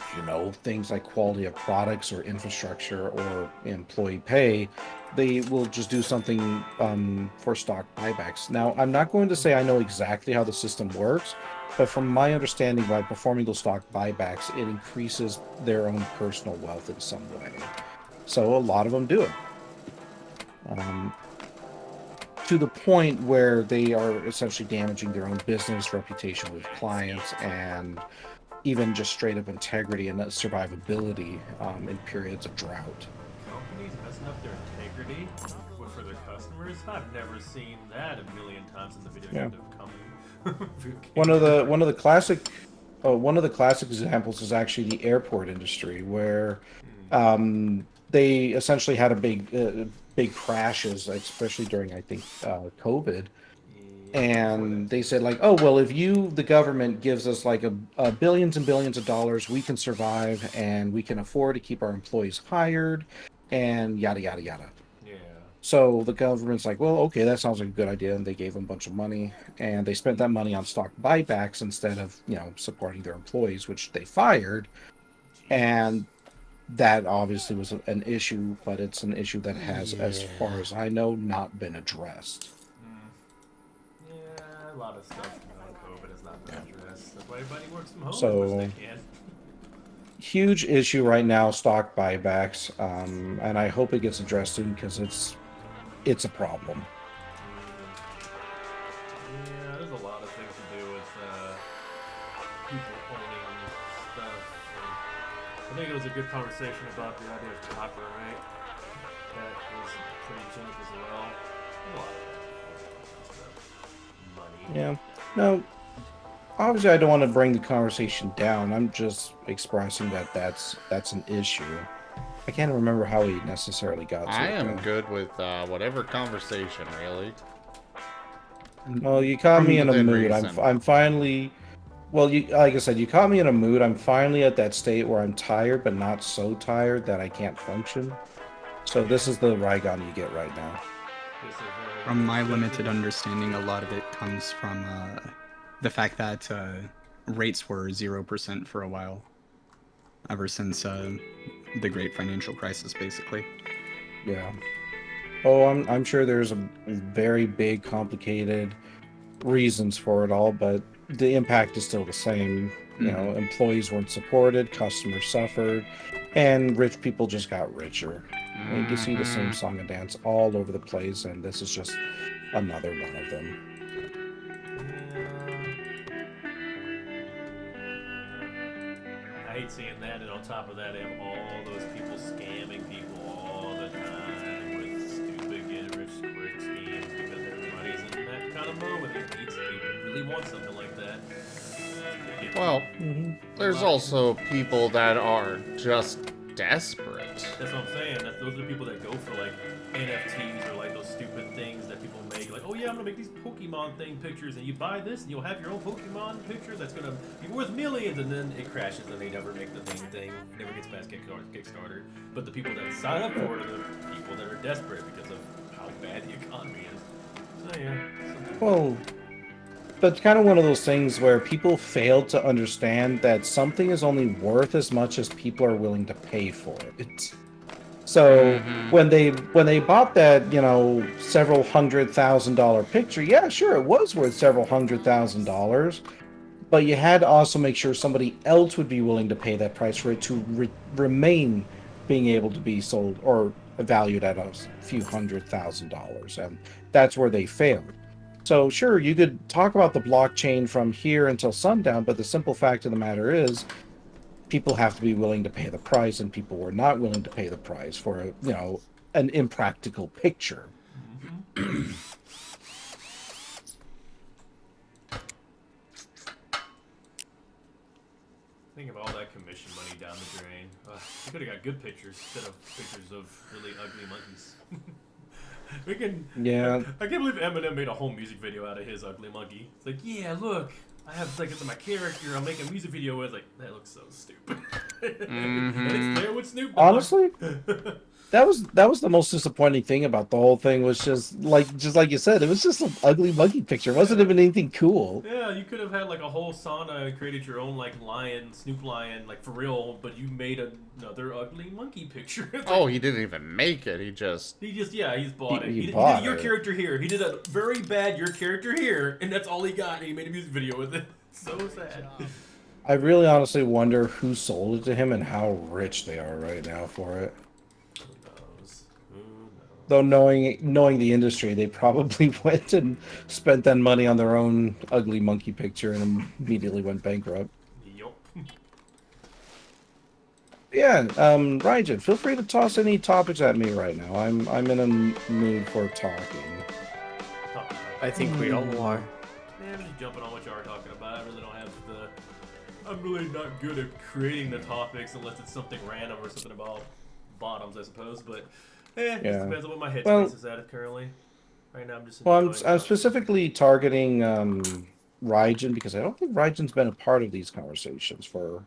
things like quality of products or infrastructure or employee pay, they will just do something for stock buybacks. Now, I'm not going to say I know exactly how the system works, but from my understanding, by performing those stock buybacks, it increases their own personal wealth in some way. So a lot of them do it. To the point where they are essentially damaging their own business reputation with clients and even just straight up integrity and survivability in periods of drought. Companies messing up their integrity for their customers? I've never seen that a million times in the video game company. One of the classic one of the classic examples is actually the airport industry, where they essentially had a big crashes, especially during I think COVID. And they said like, oh well, if the government gives us like a billions and billions of dollars, we can survive and we can afford to keep our employees hired, and yada yada yada. Yeah. So the government's like, well, okay, that sounds like a good idea, and they gave them a bunch of money, and they spent that money on stock buybacks instead of supporting their employees, which they fired, and that obviously was an issue, but it's an issue that has, as far as I know, not been addressed. Yeah, a lot of stuff around COVID has not been addressed. That's why everybody works from home as So, much as they can. huge issue right now, stock buybacks, and I hope it gets addressed soon because it's a problem. Yeah, there's a lot of things to do with people owning stuff. And I think it was a good conversation about the idea of copyright. That was pretty jank as well. A lot of stuff. Money. Yeah. No, obviously I don't want to bring the conversation down. I'm just expressing that that's an issue. I can't remember how we necessarily got to I it. am good with whatever conversation, really. Well, you caught me in a Within mood. reason. I'm finally. Well, like I said, you caught me in a mood. I'm finally at that state where I'm tired, but not so tired that I can't function. So this is the Rygon you get right now. From my limited understanding, a lot of it comes from the fact that rates were 0% for a while, ever since the Great Financial Crisis, basically. Yeah. Oh, I'm sure there's a very big, complicated reasons for it all, but the impact is still the same. Employees weren't supported, customers suffered, and rich people just got richer. You see the same song and dance all over the place, and this is just another one of them. I hate seeing that, and on top of that, they have all those people scamming people all the time with stupid get rich quick schemes because everybody's in that kind of mode where they really want something like that. Well, there's also people that are just desperate. That's what I'm saying. Those are the people that go for like NFTs or like those stupid things that people make. Like, oh yeah, I'm gonna make these Pokemon thing pictures, and you buy this, and you'll have your own Pokemon picture that's gonna be worth millions, and then it crashes, and they never make the thing, never gets past Kickstarter. But the people that sign up for it are the people that are desperate because of how bad the economy is. So yeah. Well, but it's kind of one of those things where people fail to understand that something is only worth as much as people are willing to pay for it. So when they bought that, several $100,000 picture, yeah, sure, it was worth several $100,000, but you had to also make sure somebody else would be willing to pay that price for it to remain being able to be sold or valued at a few $100,000, and that's where they failed. So sure, you could talk about the blockchain from here until sundown, but the simple fact of the matter is people have to be willing to pay the price, and people were not willing to pay the price for an impractical picture. Think of all that commission money down the drain. You could have got good pictures instead of pictures of really ugly monkeys. Yeah. I can't believe Eminem made a whole music video out of his ugly monkey. It's like, yeah, look, I have like it's my character. I'm making a music video with. Like, that looks so stupid. And it's there with Snoop Dogg. Honestly, that was the most disappointing thing about the whole thing. Was just like you said, it was just an ugly monkey picture. It wasn't even anything cool. Yeah, you could have had like a whole sauna and created your own like lion, Snoop Lion, like for real. But you made another ugly monkey picture. Like, he didn't even make it. He just bought it. He did your character here. He did a very bad your character here, and that's all he got. And he made a music video with it. So sad. I really honestly wonder who sold it to him and how rich they are right now for it. Who knows? Though knowing the industry, they probably went and spent that money on their own ugly monkey picture and immediately went bankrupt. Yup. Yeah, Ryjan, feel free to toss any topics at me right now. I'm in a mood for talking. I think we all are. Yeah, I'm just jumping on what you are talking about. I really don't have I'm really not good at creating the topics unless it's something random or something about bottoms, I suppose. But it just depends on what my headspace is at currently. Right now, I'm just enjoying I'm specifically targeting Raijin because I don't think Raijin's been a part of these conversations for,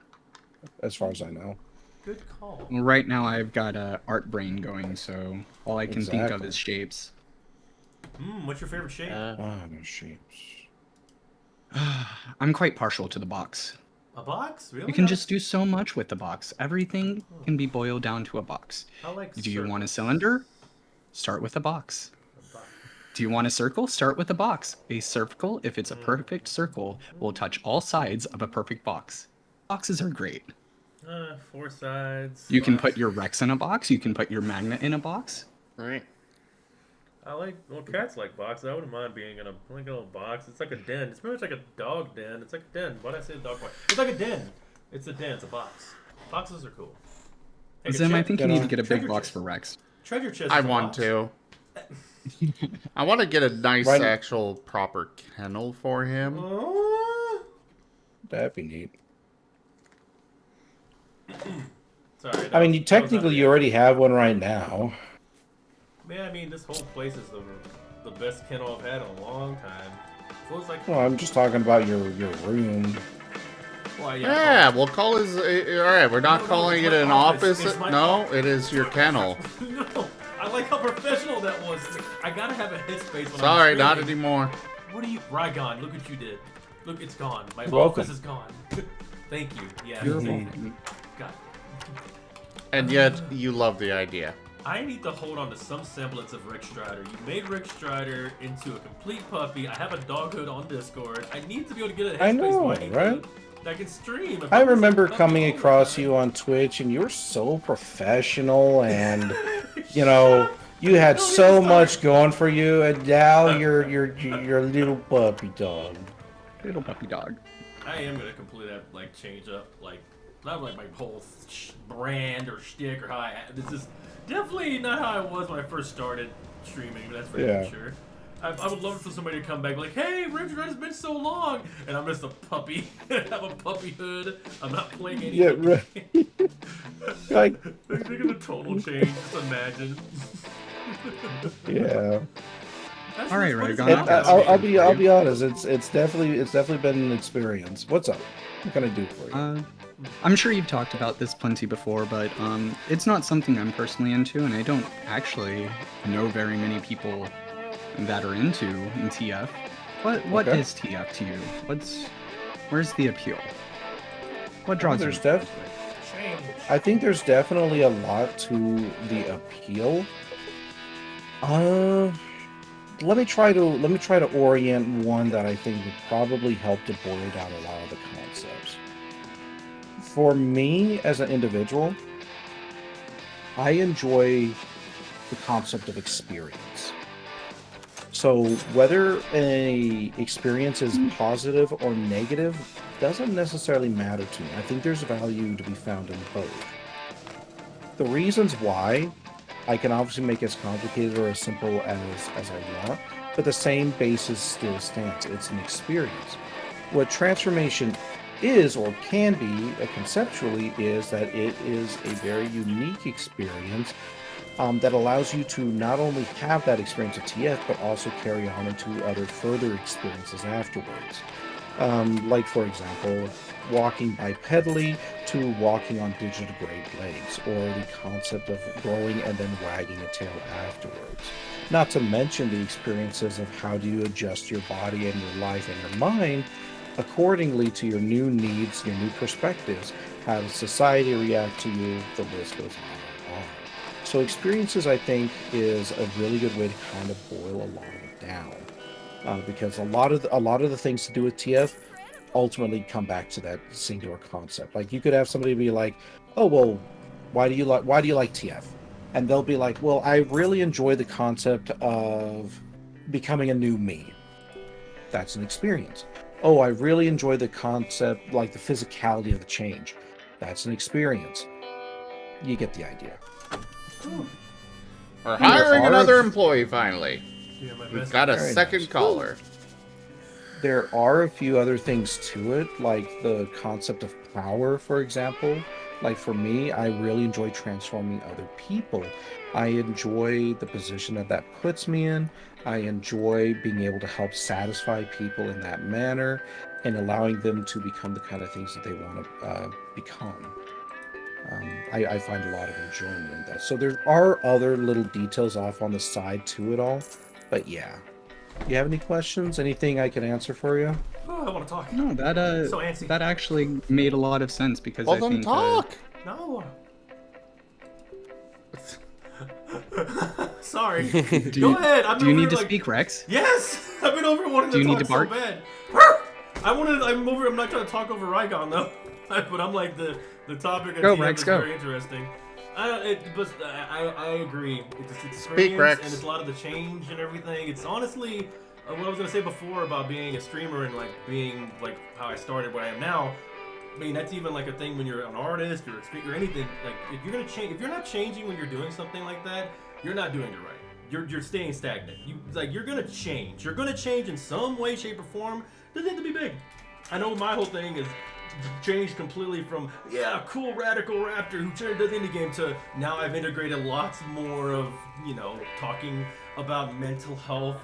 as far as I know. Good call. Well, right now I've got a art brain going, so all I can think of is shapes. What's your favorite shape? No shapes. I'm quite partial to the box. A box? Really? You can just do so much with the box. Everything can be boiled down to a box. I like Do you want a cylinder? Start with a box. Do you want a circle? Start with a box. A circle, if it's a perfect circle, will touch all sides of a perfect box. Boxes are great. 4 sides. You can put your Rex in a box. You can put your magnet in a box. Right. Cats like boxes. I wouldn't mind being in a little box. It's like a den. It's pretty much like a dog den. It's like a den. Why did I say a dog box? It's like a den. It's a den. It's a box. Boxes are cool. Zim, I think you need to get a big box for Rex. Treasure chest. I want to. I want to get a nice, actual, proper kennel for him. That'd be neat. Sorry. I mean, technically, you already have one right now. Man, I mean, this whole place is the best kennel I've had in a long time. Feels like. Well, I'm just talking about your room. Well, yeah, we'll call his. All right, we're not calling it an office. No, it is your kennel. No, I like how professional that was. I gotta have a headspace when Sorry, I'm not anymore. What are you, Rygon? Look what you did. Look, it's gone. My You're office welcome. is gone. Thank you. Yeah. You're thank welcome. you. God. And yet, you love the idea. I need to hold on to some semblance of Rick Strider. You made Rick Strider into a complete puppy. I have a dog hood on Discord. I need to be able to get a headspace. I know, right? I can stream. If I was remember a puppy coming all the across time. you on Twitch, and you were so professional, and you know, you had so much going for you, and now you're a little puppy dog. Little puppy dog. I am gonna completely change up not like my whole brand or shtick or how I. This is definitely not how I was when I first started streaming. But that's for damn sure. I would love for somebody to come back like, hey, Rick Strider, it's been so long, and I'm just a puppy. I have a puppy hood. I'm not playing anything. Yeah, right. Like, think of the total change. Just imagine. yeah. All right, Rygon. I'll be honest. It's definitely been an experience. What's up? What can I do for you? I'm sure you've talked about this plenty before, but it's not something I'm personally into, and I don't actually know very many people that are into TF. What is TF to you? Where's the appeal? What draws you? I think there's definitely a lot to the appeal. Let me try to orient one that I think would probably help to boil down a lot of the concepts. For me, as an individual, I enjoy the concept of experience. So whether an experience is positive or negative doesn't necessarily matter to me. I think there's value to be found in both. The reasons why, I can obviously make it as complicated or as simple as I want, but the same basis still stands. It's an experience. What transformation is or can be conceptually is that it is a very unique experience that allows you to not only have that experience at TF, but also carry on into other further experiences afterwards. Like, for example, walking bipedally to walking on digitigrade legs, or the concept of growing and then wagging a tail afterwards. Not to mention the experiences of how do you adjust your body and your life and your mind accordingly to your new needs, your new perspectives. How does society react to you? The list goes on and on. So experiences, I think, is a really good way to kind of boil a lot of it down, because a lot of the things to do with TF ultimately come back to that singular concept. Like, you could have somebody be like, "Oh, well, why do you like TF?" And they'll be like, "Well, I really enjoy the concept of becoming a new me." That's an experience. "Oh, I really enjoy the concept, like the physicality of the change." That's an experience. You get the idea. We're hiring another employee finally. Yeah, We've got a second caller. there are a few other things to it, like the concept of power, for example. Like for me, I really enjoy transforming other people. I enjoy the position that that puts me in. I enjoy being able to help satisfy people in that manner and allowing them to become the kind of things that they want to become. I find a lot of enjoyment in that. So there are other little details off on the side to it all, but yeah. You have any questions? Anything I can answer for you? Oh, I want to talk. No, that So antsy. that actually made a lot of sense because Well, I then think talk. No. Sorry. do Go you, ahead. I've do been you over need to like, speak, Rex? Yes. I've been over wanting Do you to need talk to bark? so bad. I'm not trying to talk over Rykon though. But I'm like the topic of Go, TF Rex, is go. very interesting. I agree. It's Speak, experience Rex. and it's a lot of the change and everything. It's honestly what I was gonna say before about being a streamer and like being like how I started where I am now. I mean, that's even like a thing when you're an artist or anything. Like, if you're gonna change, if you're not changing when you're doing something like that, you're not doing it right. You're staying stagnant. You're gonna change. You're gonna change in some way, shape, or form. Doesn't have to be big. I know my whole thing is changed completely from cool radical raptor who turned does indie game to now I've integrated lots more of talking about mental health,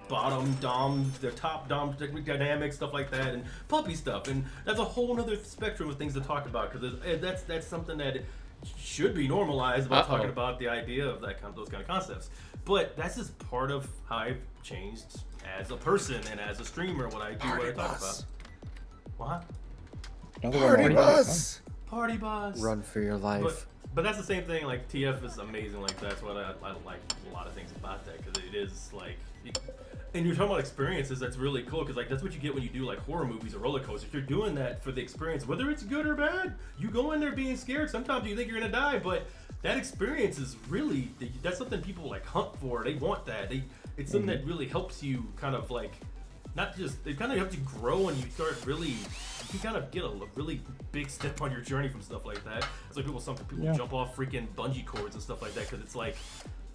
bottom dom, the top dom dynamics, stuff like that, and puppy stuff, and that's a whole other spectrum of things to talk about because that's something that should be normalized about talking about the idea of those kind of concepts. But that's just part of how I've changed as a person and as a streamer. What I do, what I talk about. What? Party bus. Party bus. Run for your life. But that's the same thing. Like TF is amazing. Like that's what I like a lot of things about that because it is like. And you're talking about experiences. That's really cool because like that's what you get when you do like horror movies or roller coasters. You're doing that for the experience, whether it's good or bad. You go in there being scared. Sometimes you think you're gonna die, but that experience is really that's something people like hunt for. They want that. It's something that really helps you kind of like. Not just, it kind of helps you grow and you start really, you kind of get a really big step on your journey from stuff like that. It's like some people jump off freaking bungee cords and stuff like that because it's like,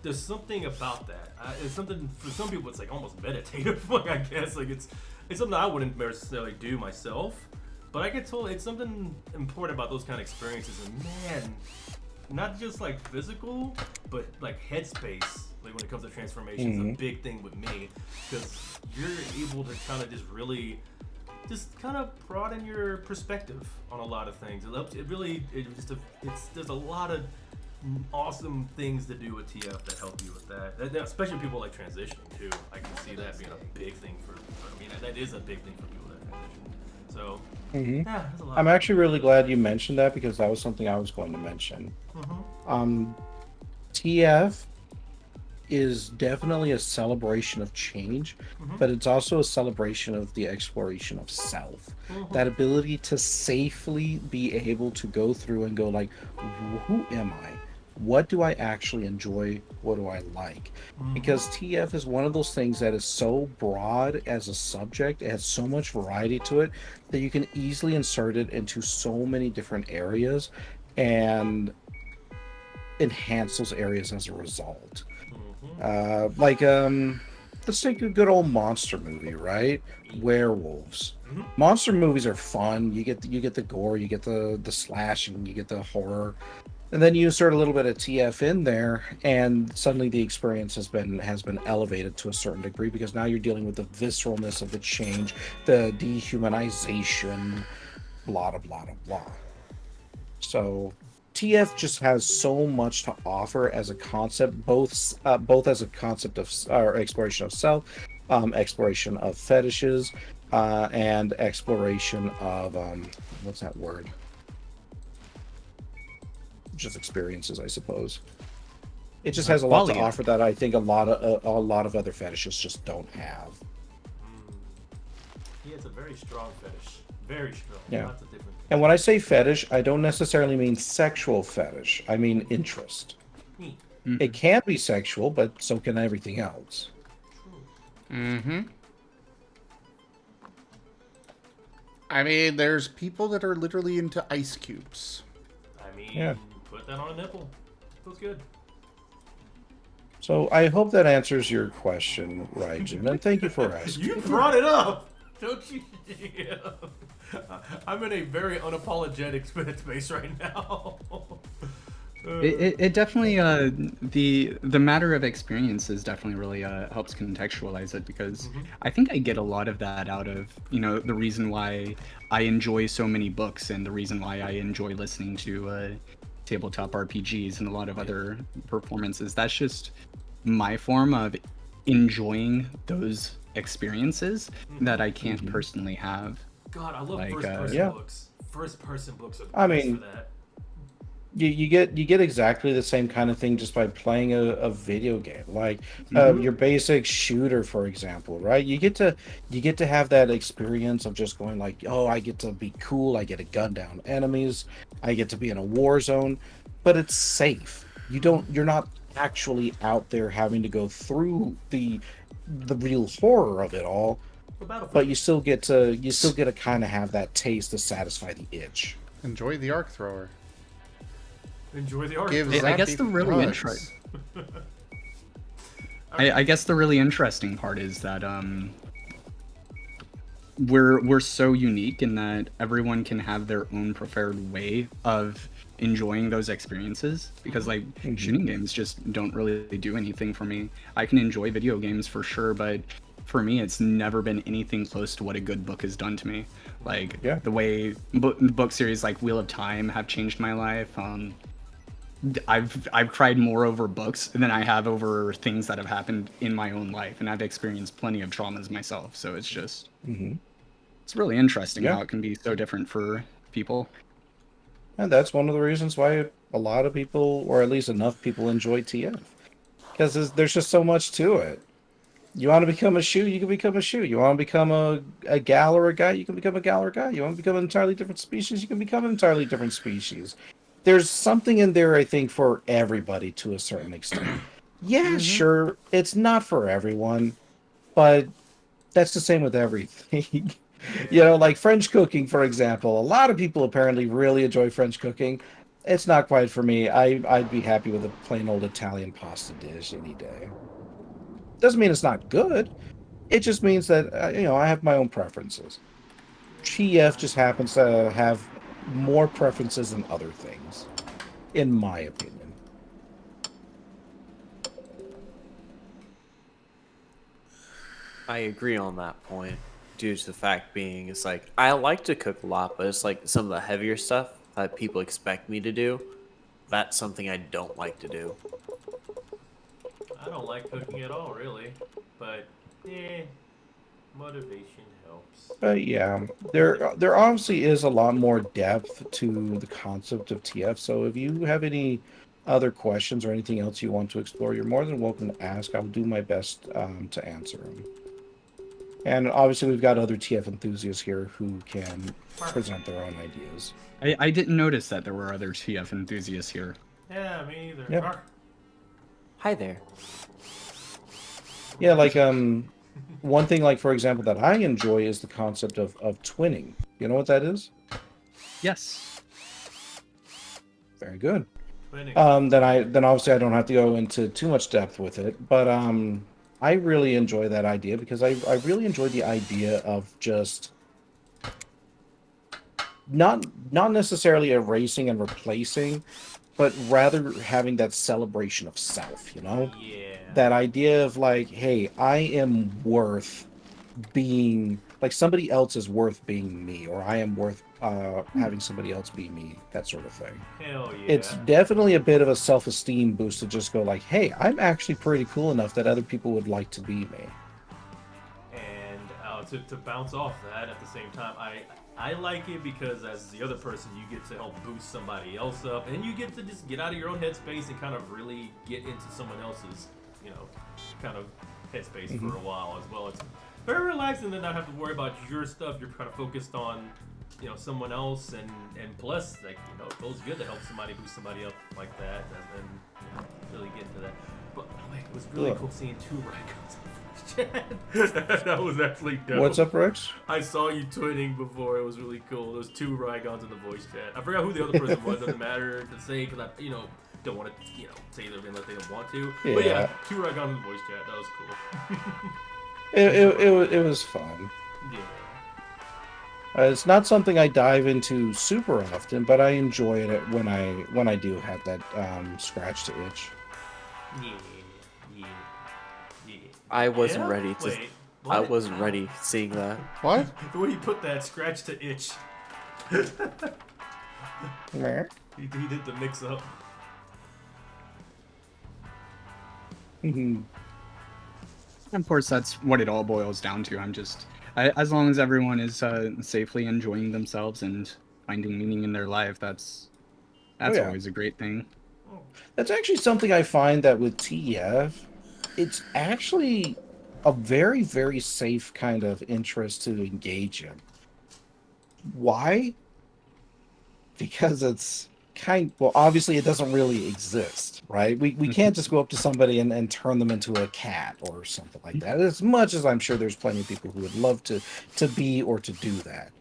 there's something about that. It's something, for some people it's like almost meditative, like I guess. Like it's something I wouldn't necessarily do myself, but I get told it's something important about those kind of experiences. And man, not just like physical, but like headspace. Like when it comes to transformation, is a big thing with me because you're able to kind of just really, just kind of broaden your perspective on a lot of things. There's a lot of awesome things to do with TF that help you with that. Especially people like transitioning too. I can see that being a big thing that is a big thing for people that transition. So there's a lot. I'm actually really glad you mentioned that because that was something I was going to mention. TF is definitely a celebration of change, but it's also a celebration of the exploration of self. That ability to safely be able to go through and go like, who am I? What do I actually enjoy? What do I like? Because TF is one of those things that is so broad as a subject. It has so much variety to it that you can easily insert it into so many different areas and enhance those areas as a result. Let's take a good old monster movie, right? Werewolves. Monster movies are fun. You get the gore, you get the slashing, you get the horror, and then you insert a little bit of TF in there, and suddenly the experience has been elevated to a certain degree because now you're dealing with the visceralness of the change, the dehumanization, blah blah blah blah. So TF just has so much to offer as a concept, both as a concept of exploration of self, exploration of fetishes, and exploration of what's that word? Just experiences, I suppose. It just has a lot to offer that I think a lot of other fetishes just don't have. Yeah, it's a very strong fetish. Very strong. Yeah. Lots of different. And when I say fetish, I don't necessarily mean sexual fetish. I mean interest. It can be sexual, but so can everything else. I mean, there's people that are literally into ice cubes. I mean, put that on a nipple. Feels good. So I hope that answers your question, Raijin, and thank you for asking. You brought it up. Don't you? Yeah. I'm in a very unapologetic space right now. It definitely the matter of experiences definitely really helps contextualize it, because I think I get a lot of that out of the reason why I enjoy so many books, and the reason why I enjoy listening to tabletop RPGs and a lot of other performances. That's just my form of enjoying those experiences that I can't personally have. God, I love Like, first-person books. First-person books are the I best mean, for that. you get exactly the same kind of thing just by playing a video game, like your basic shooter, for example, right? You get to have that experience of just going like, oh, I get to be cool, I get to gun down enemies, I get to be in a war zone, but it's safe. You're not actually out there having to go through the real horror of it all, but you still get to kind of have that taste to satisfy the itch. Enjoy the arc thrower. Enjoy the art. Give I Zappy guess the really hugs. I guess the really interesting part is that we're so unique in that everyone can have their own preferred way of enjoying those experiences, because like shooting games just don't really do anything for me. I can enjoy video games for sure, but for me it's never been anything close to what a good book has done to me. Like the way book series like Wheel of Time have changed my life. I've cried more over books than I have over things that have happened in my own life, and I've experienced plenty of traumas myself. So it's just it's really interesting how it can be so different for people. And that's one of the reasons why a lot of people, or at least enough people, enjoy TF, because there's just so much to it. You want to become a shoe, you can become a shoe. You want to become a gal or a guy, you can become a gal or a guy. You want to become an entirely different species, you can become an entirely different species. There's something in there, I think, for everybody to a certain extent. Yeah, sure, it's not for everyone, but that's the same with everything. Like French cooking, for example. A lot of people apparently really enjoy French cooking. It's not quite for me. I'd be happy with a plain old Italian pasta dish any day. Doesn't mean it's not good. It just means that I have my own preferences. TF just happens to have more preferences than other things, in my opinion. I agree on that point, due to the fact being, it's like, I like to cook a lot, but it's like some of the heavier stuff that people expect me to do, that's something I don't like to do. I don't like cooking at all, really. But, motivation helps. But yeah, there obviously is a lot more depth to the concept of TF. So if you have any other questions or anything else you want to explore, you're more than welcome to ask. I'll do my best to answer them. And obviously, we've got other TF enthusiasts here who can present their own ideas. I didn't notice that there were other TF enthusiasts here. Yeah, me either. Yep. Hi there. Yeah, like one thing, like for example, that I enjoy is the concept of twinning. You know what that is? Yes. Very good. Twinning. Then obviously I don't have to go into too much depth with it, but I really enjoy that idea because I really enjoy the idea of just not necessarily erasing and replacing, but rather having that celebration of self, Yeah. That idea of like, hey, I am worth being, like somebody else is worth being me, or I am worth having somebody else be me, that sort of thing. Hell yeah. It's definitely a bit of a self-esteem boost to just go like, hey, I'm actually pretty cool enough that other people would like to be me. And to bounce off that at the same time, I like it because as the other person, you get to help boost somebody else up, and you get to just get out of your own headspace and kind of really get into someone else's, kind of headspace for a while as well. It's very relaxing to not have to worry about your stuff. You're kind of focused on, someone else, and plus, like, it feels good to help somebody boost somebody up like that, and really get into that. But it was really cool seeing two Rykons. That was actually dope. What's up, Rex? I saw you twinning before. It was really cool. There was two Rygons in the voice chat. I forgot who the other person was. Doesn't matter to say because I, don't want to, say they're unless they don't want to. Yeah. But yeah, two Rygons in the voice chat. That was cool. It was fun. Yeah. It's not something I dive into super often, but I enjoy it when I do have that scratch to itch. Yeah, yeah, yeah. I wasn't Yeah? ready to. Wait, I what? wasn't ready seeing that. What? The way he put that scratch to itch. Meh. He did the mix up. Of course, that's what it all boils down to. As long as everyone is safely enjoying themselves and finding meaning in their life, that's yeah. always a great thing. That's actually something I find that with TF, it's actually a very, very safe kind of interest to engage in. Why? Because it's well, obviously it doesn't really exist, right? We can't just go up to somebody and turn them into a cat or something like that. As much as I'm sure there's plenty of people who would love to be or to do that.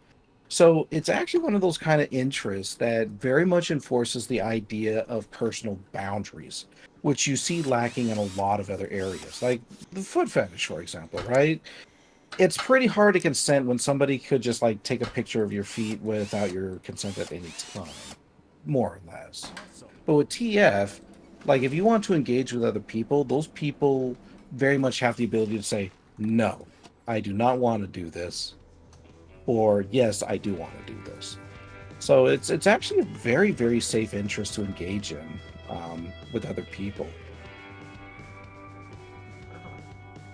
So it's actually one of those kind of interests that very much enforces the idea of personal boundaries, which you see lacking in a lot of other areas, like the foot fetish, for example, right? It's pretty hard to consent when somebody could just like take a picture of your feet without your consent at any time, more or less. But with TF, like if you want to engage with other people, those people very much have the ability to say, no, I do not want to do this, or yes, I do want to do this. So it's actually a very, very safe interest to engage in with other people.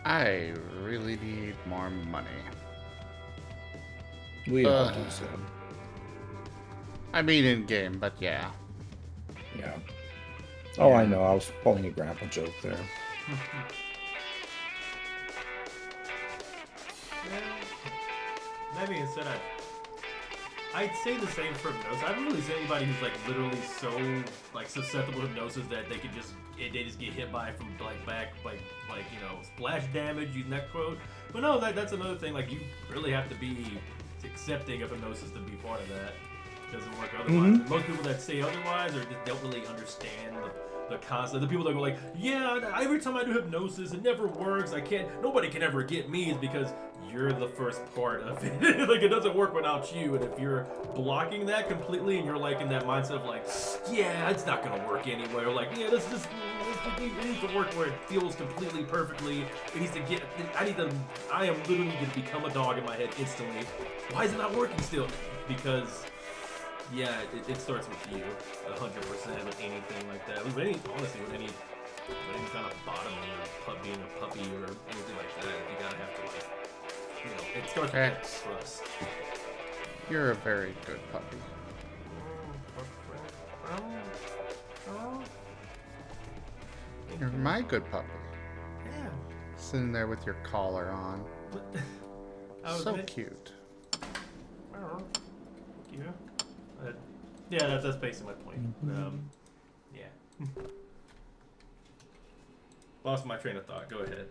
I really need more money. We all do so. I mean in game, but yeah. Yeah. Oh, I know. I was pulling a grandpa joke there. That being said, I'd say the same for hypnosis. I haven't really seen anybody who's like literally so like susceptible to hypnosis that they could just get hit by from like back like splash damage using that quote. But no, that's another thing. Like you really have to be accepting of hypnosis to be part of that. It doesn't work otherwise. And most people that say otherwise or just don't really understand the concept. The people that go like, yeah, every time I do hypnosis, it never works. Nobody can ever get me, is because you're the first part of it. Like it doesn't work without you. And if you're blocking that completely and you're like in that mindset of like, yeah, it's not gonna work anyway, or like, yeah, it needs to work where it feels completely perfectly. It needs to get. I am literally gonna become a dog in my head instantly. Why is it not working still? Because yeah, it starts with you, 100% with anything like that. With honestly, with any kind of bottom or being a puppy or anything like that, you gotta have to like, it starts with that trust. You're a very good puppy. You're my good puppy. Yeah. Sitting there with your collar on. So admit, cute. Yeah. Yeah, that's basically my point. Yeah. Lost my train of thought. Go ahead.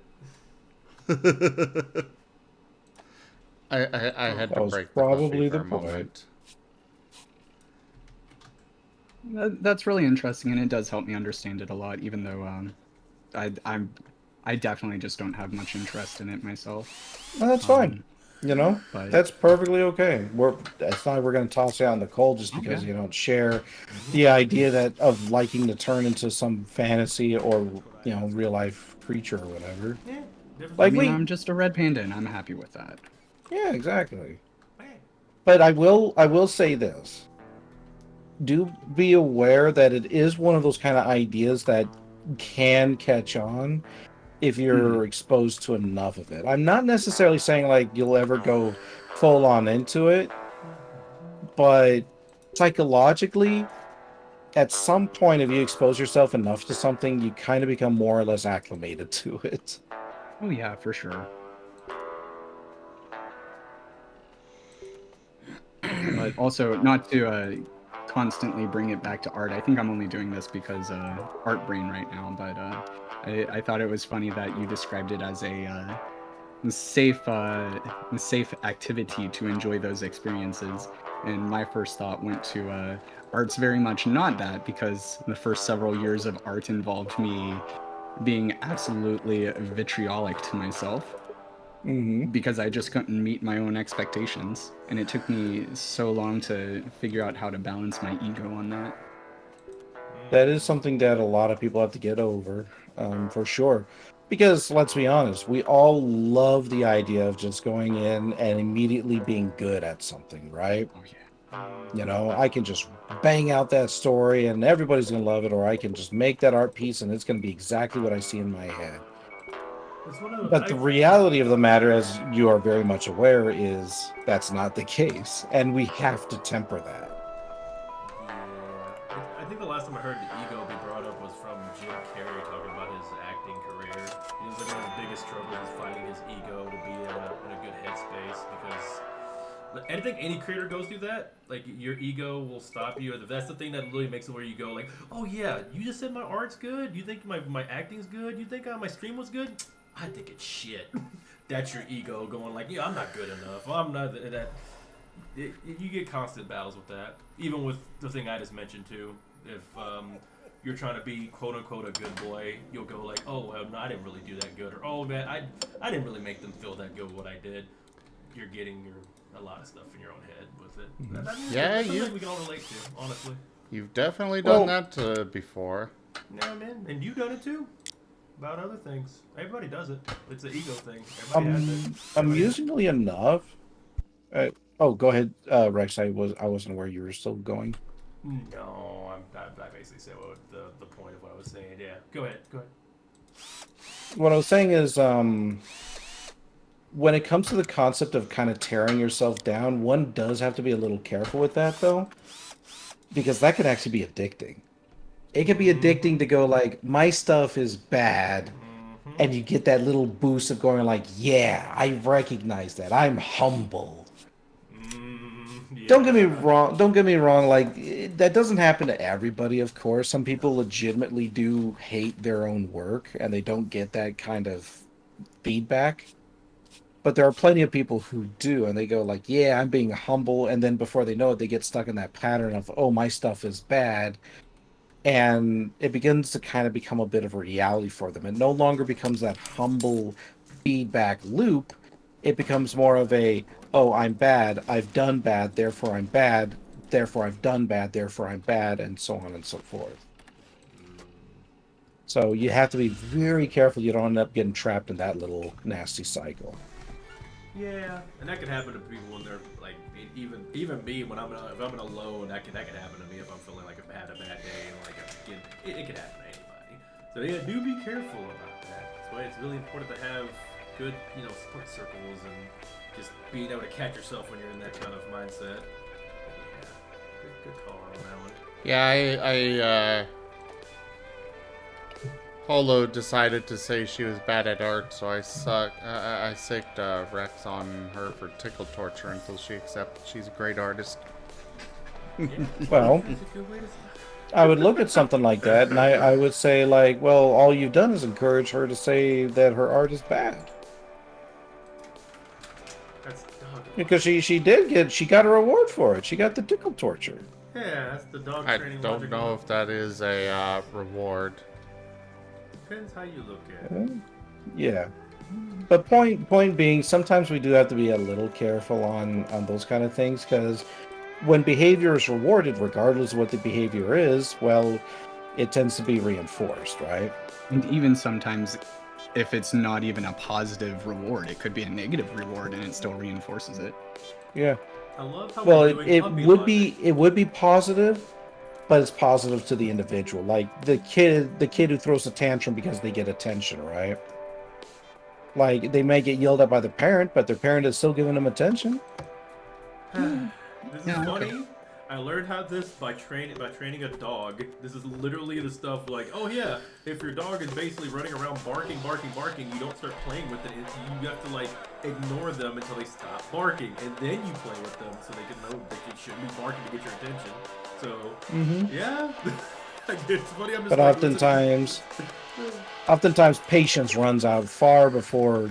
I had to was break probably the the for a point. moment. That's really interesting, and it does help me understand it a lot. Even though I definitely just don't have much interest in it myself. Well, that's fine. But That's perfectly okay. It's not like we're going to toss you out in the cold just because you don't share the idea that of liking to turn into some fantasy or real life creature or whatever. Yeah. I mean, I'm just a red panda, and I'm happy with that. Yeah, exactly. But I will say this. Do be aware that it is one of those kind of ideas that can catch on if you're exposed to enough of it. I'm not necessarily saying like you'll ever go full on into it, but psychologically, at some point, if you expose yourself enough to something, you kind of become more or less acclimated to it. Oh yeah, for sure. But also, not to constantly bring it back to art. I think I'm only doing this because art brain right now. But I thought it was funny that you described it as a safe activity to enjoy those experiences. And my first thought went to art's very much not that, because the first several years of art involved me being absolutely vitriolic to myself. because I just couldn't meet my own expectations, and it took me so long to figure out how to balance my ego on that. That is something that a lot of people have to get over, for sure. Because let's be honest, we all love the idea of just going in and immediately being good at something, right? Oh yeah. You know, I can just bang out that story and everybody's gonna love it, or I can just make that art piece and it's gonna be exactly what I see in my head. It's one of But the reality of the matter, as you are very much aware, is that's not the case, and we have to temper that. Yeah. I think the last time I heard the ego be brought up was from Jim Carrey talking about his acting career. He was like one of his biggest struggles was finding his ego to be in a good headspace because I think any creator goes through that. Like your ego will stop you. That's the thing that really makes it where you go like, oh yeah, you just said my art's good. You think my acting's good. You think my stream was good. I think it's shit. That's your ego going like, yeah, I'm not good enough. I'm not that. You get constant battles with that. Even with the thing I just mentioned too. If you're trying to be quote unquote a good boy, you'll go like, oh well, no, I didn't really do that good, or oh man, I didn't really make them feel that good with what I did. You're getting a lot of stuff in your own head with it. Yeah, we can all relate to, honestly. You've definitely done that before. Yeah, man, and you've done it too. About other things, everybody does it. It's an ego thing. Everybody has it. Amusingly enough, oh, go ahead, Rex. I wasn't aware you were still going. No, I basically said what the point of what I was saying. Yeah, go ahead. What I was saying is, when it comes to the concept of kind of tearing yourself down, one does have to be a little careful with that, though, because that can actually be addicting. It can be addicting to go like, my stuff is bad, and you get that little boost of going like, yeah, I recognize that. I'm humble. Yeah. Don't get me wrong, like, that doesn't happen to everybody, of course. Some people legitimately do hate their own work, and they don't get that kind of feedback. But there are plenty of people who do, and they go like, yeah, I'm being humble, and then before they know it, they get stuck in that pattern of, oh, my stuff is bad. And it begins to kind of become a bit of a reality for them. It no longer becomes that humble feedback loop. It becomes more of a, oh, I'm bad, I've done bad, therefore I'm bad, therefore I've done bad, therefore I'm bad, and so on and so forth. So you have to be very careful you don't end up getting trapped in that little nasty cycle. Yeah, and that can happen to people when they're like, even me when if I'm in a low, and that can happen to me if I'm feeling like I've had a bad day, and like it can happen to anybody. So yeah, do be careful about that. That's why it's really important to have good, support circles and just being able to catch yourself when you're in that kind of mindset. Yeah, good call on that one. Yeah, Polo decided to say she was bad at art, so I sicked Rex on her for tickle torture until she accepts she's a great artist. Well, I would look at something like that, and I would say, like, well, all you've done is encourage her to say that her art is bad. That's dog. Because she got a reward for it. She got the tickle torture. Yeah, that's the dog I training. don't know if that is a reward. Depends how you look at it. Yeah. But point being, sometimes we do have to be a little careful on those kind of things, because when behavior is rewarded, regardless of what the behavior is, well, it tends to be reinforced, right? And even sometimes, if it's not even a positive reward, it could be a negative reward, and it still reinforces it. Yeah. I love how well, it would be positive, but it's positive to the individual. Like the kid who throws a tantrum because they get attention, right? Like they may get yelled at by the parent, but their parent is still giving them attention. This is funny. I learned how this by training a dog. This is literally the stuff like, oh yeah, if your dog is basically running around barking, you don't start playing with it. You have to like ignore them until they stop barking, and then you play with them so they can know that they shouldn't be barking to get your attention. So yeah, it's funny. I'm just. But oftentimes patience runs out far before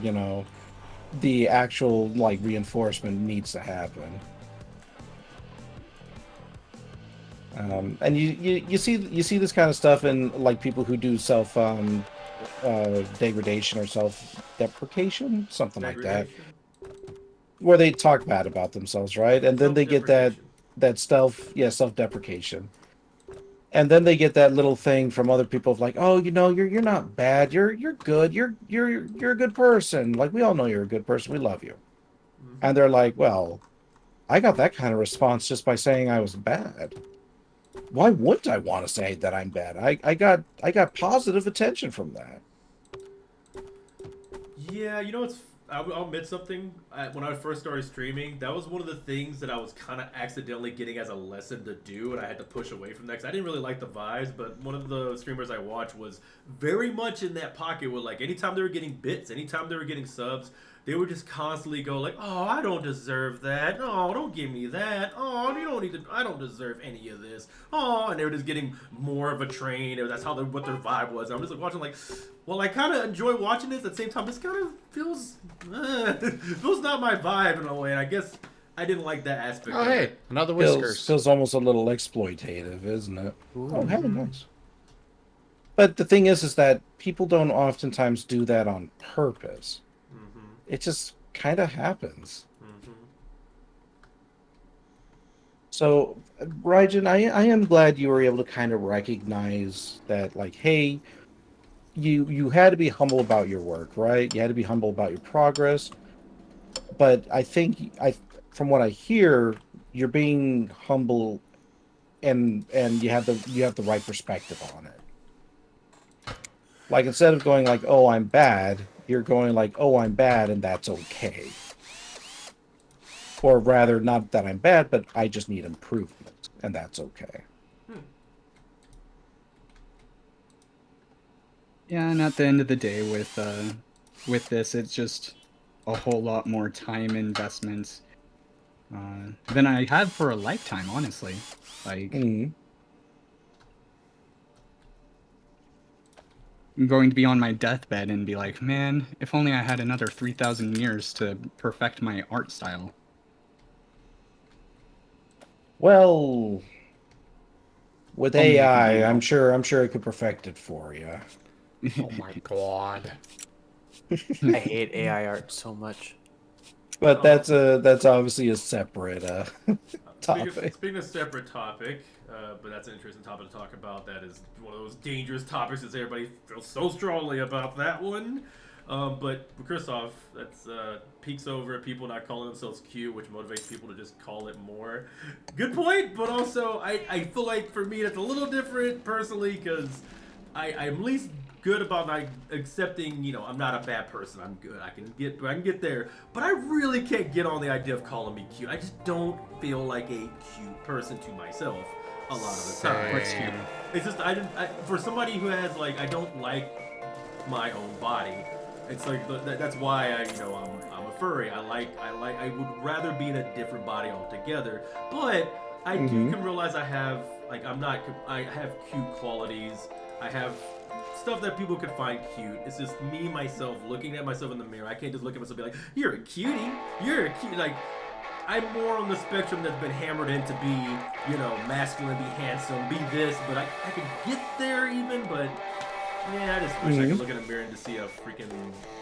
the actual like reinforcement needs to happen. And you see this kind of stuff in like people who do self degradation or self self-deprecation, something like that, Degradation. where they talk bad about themselves, right? And then they get that Self-deprecation. self-deprecation. And then they get that little thing from other people of like, oh, you're not bad, you're good, you're a good person. Like, we all know you're a good person, we love you. And they're like, well, I got that kind of response just by saying I was bad. Why wouldn't I want to say that I'm bad? I got positive attention from that. Yeah, you know what's? I'll admit something. When I first started streaming, that was one of the things that I was kind of accidentally getting as a lesson to do, and I had to push away from that because I didn't really like the vibes. But one of the streamers I watched was very much in that pocket where, like, anytime they were getting bits, anytime they were getting subs, they would just constantly go like, "Oh, I don't deserve that. Oh, don't give me that. Oh, you don't need to. I don't deserve any of this. Oh," and they were just getting more of a train. That's how what their vibe was. And I'm just like watching like, well, I kind of enjoy watching this. At the same time, this kind of feels feels not my vibe in a way. And I guess I didn't like that aspect. Oh, of hey, it. another whiskers. Feels almost a little exploitative, isn't it? Oh, hey, nice. But the thing is that people don't oftentimes do that on purpose. It just kind of happens. So, Raijin, I am glad you were able to kind of recognize that, like, hey, you had to be humble about your work, right? You had to be humble about your progress. But I think from what I hear, you're being humble, and you have the right perspective on it. Like, instead of going like, "Oh, I'm bad," you're going like, "Oh, I'm bad, and that's okay." Or rather, not that I'm bad, but I just need improvement, and that's okay. Yeah, and at the end of the day, with this, it's just a whole lot more time investment than I had for a lifetime, honestly. Like, I'm going to be on my deathbed and be like, man, if only I had another 3,000 years to perfect my art style. Well, with Only I could AI, be I'm sure it could perfect it for you. Oh my god. I hate AI art so much. But that's obviously a separate topic. Speaking of separate topic, but that's an interesting topic to talk about. That is one of those dangerous topics since everybody feels so strongly about that one. But Christoph, that's peaks over at people not calling themselves cute, which motivates people to just call it more. Good point, but also I feel like for me that's a little different personally because I'm at least good about not accepting, I'm not a bad person. I'm good. I can get there. But I really can't get on the idea of calling me cute. I just don't feel like a cute person to myself a lot of the time. What's cute? It's just for somebody who has I don't like my own body. It's like that's why I'm a furry. I would rather be in a different body altogether. But I can realize I have I have cute qualities. I have stuff that people could find cute. It's just me, myself, looking at myself in the mirror. I can't just look at myself and be like, you're a cutie. You're a cute. Like, I'm more on the spectrum that's been hammered in to be, masculine, be handsome, be this. But I can get there even, but yeah, I just wish I could look in a mirror and just see a freaking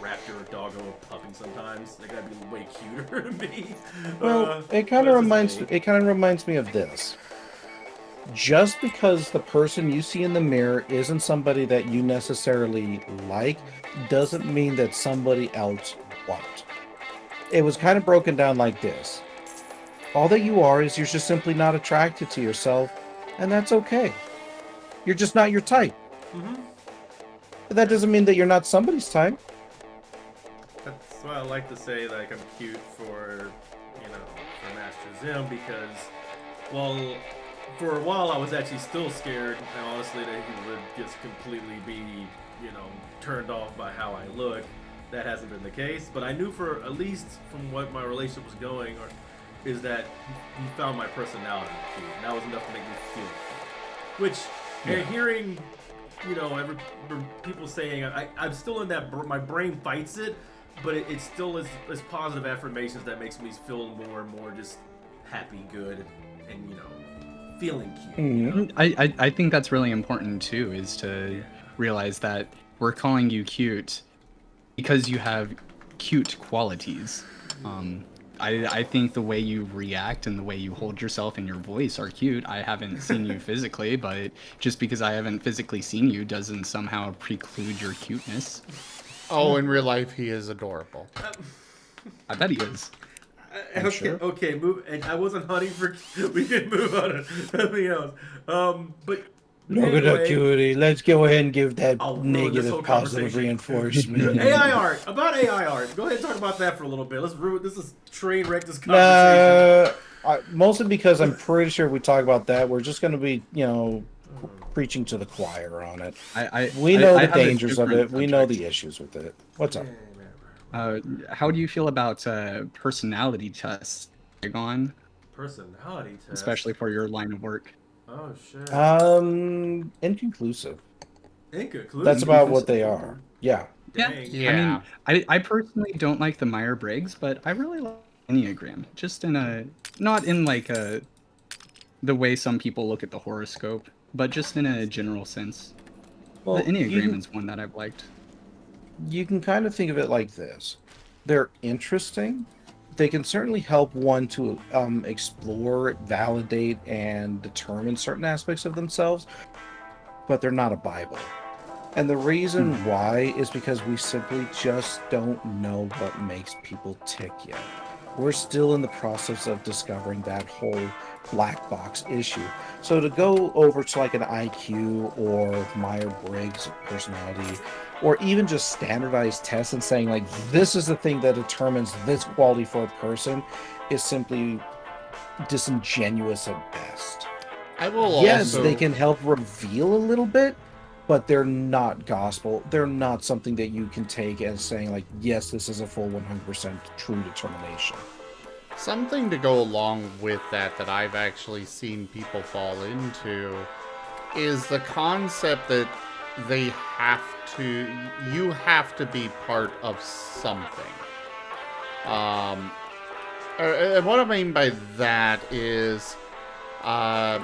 raptor or doggo pupping sometimes. Like, that'd be way cuter to me. Well, it kind of reminds me of this. Just because the person you see in the mirror isn't somebody that you necessarily like, doesn't mean that somebody else won't. It was kind of broken down like this. All that you are is you're just simply not attracted to yourself, and that's okay. You're just not your type. But that doesn't mean that you're not somebody's type. That's why I like to say like I'm cute for Master Zim because, well, for a while I was actually still scared, honestly, that he would just completely be, turned off by how I look. That hasn't been the case, but I knew for at least from what my relationship was going, is that he found my personality cute, and that was enough to make me feel it. Which, and hearing, people saying, I'm still in that, my brain fights it, but it still is positive affirmations that makes me feel more and more just happy, good, and feeling cute. I think that's really important too, is to realize that we're calling you cute because you have cute qualities. I think the way you react and the way you hold yourself and your voice are cute. I haven't seen you physically, but just because I haven't physically seen you doesn't somehow preclude your cuteness. Oh, in real life, he is adorable. I bet he is. Okay, sure. okay, move. And I wasn't hunting for. We can move on to something else. But Look at that cutie. Let's go ahead and give that I'll ruin this negative whole positive conversation. reinforcement. AI art. About AI art. Go ahead and talk about that for a little bit. Let's ruin this. Is train wreck this conversation. Mostly because I'm pretty sure if we talk about that, we're just going to be, preaching to the choir on it. We know the dangers of it. We know the issues with it. What's up? How do you feel about personality tests, Egon? Personality tests? Especially for your line of work. Oh, shit. Inconclusive. Inconclusive? That's about what they are. Yeah. Yeah. I mean, I personally don't like the Myers-Briggs, but I really like Enneagram. Just not in like the way some people look at the horoscope, but just in a general sense. Well, the Enneagram is one that I've liked. You can kind of think of it like this. They're interesting. They can certainly help one to explore, validate, and determine certain aspects of themselves, but they're not a Bible. And the reason why is because we simply just don't know what makes people tick yet. We're still in the process of discovering that whole black box issue. So to go over to like an IQ or Myers-Briggs personality, or even just standardized tests and saying like, this is the thing that determines this quality for a person, is simply disingenuous at best. I will Yes, also... they can help reveal a little bit, but they're not gospel. They're not something that you can take as saying like, yes, this is a full 100% true determination. Something to go along with that I've actually seen people fall into is the concept that you have to be part of something. And what I mean by that is, I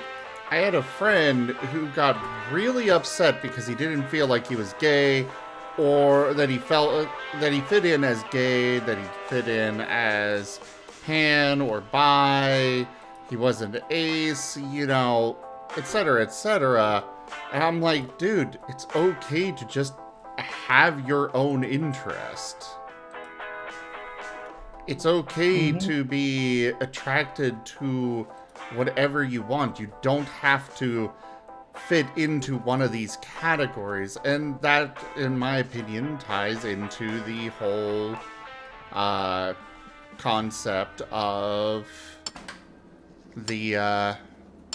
had a friend who got really upset because he didn't feel like he was gay, or that he felt that he fit in as gay, that he fit in as pan or bi, he wasn't ace, etc., etc. And I'm like, dude, it's okay to just have your own interest. It's okay to be attracted to whatever you want. You don't have to fit into one of these categories. And that, in my opinion, ties into the whole concept of the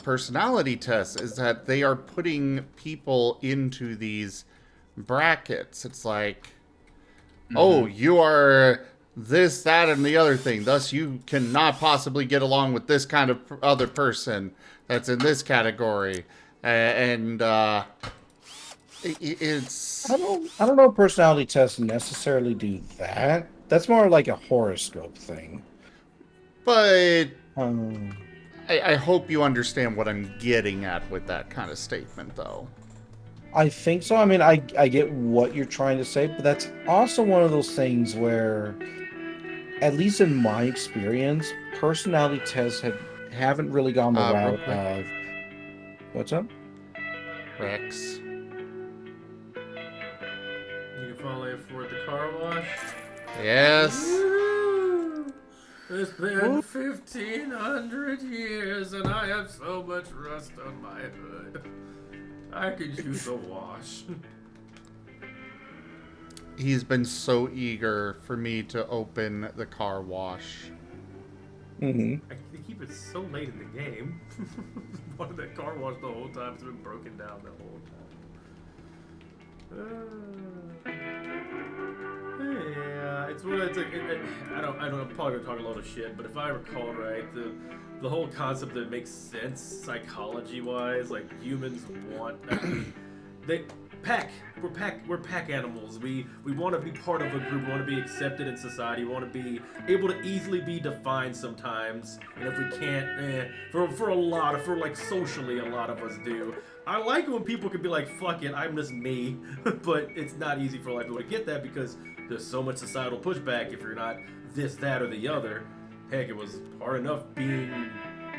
personality tests, is that they are putting people into these brackets. It's like, oh, you are this, that, and the other thing. Thus, you cannot possibly get along with this kind of other person that's in this category. And it's... I don't know if personality tests necessarily do that. That's more like a horoscope thing. But I hope you understand what I'm getting at with that kind of statement, though. I think so. I mean, I get what you're trying to say, but that's also one of those things where, at least in my experience, personality tests haven't really gone the route of... What's up? Rex. You can finally afford the car wash? Yes. Woo! It's been 1,500 years and I have so much rust on my hood. I could use a wash. He's been so eager for me to open the car wash. Mm-hmm. I keep it so late in the game. Wanted that car wash the whole time. It's been broken down the whole time. Yeah, it's like I'm probably gonna talk a lot of shit, but if I recall right, the whole concept that makes sense psychology-wise, like humans want, we're pack animals. We want to be part of a group. We want to be accepted in society. We want to be able to easily be defined sometimes. And if we can't, socially, a lot of us do. I like it when people can be like, fuck it, I'm just me. But it's not easy for a lot of people to get that because there's so much societal pushback if you're not this, that, or the other. Heck, it was hard enough being,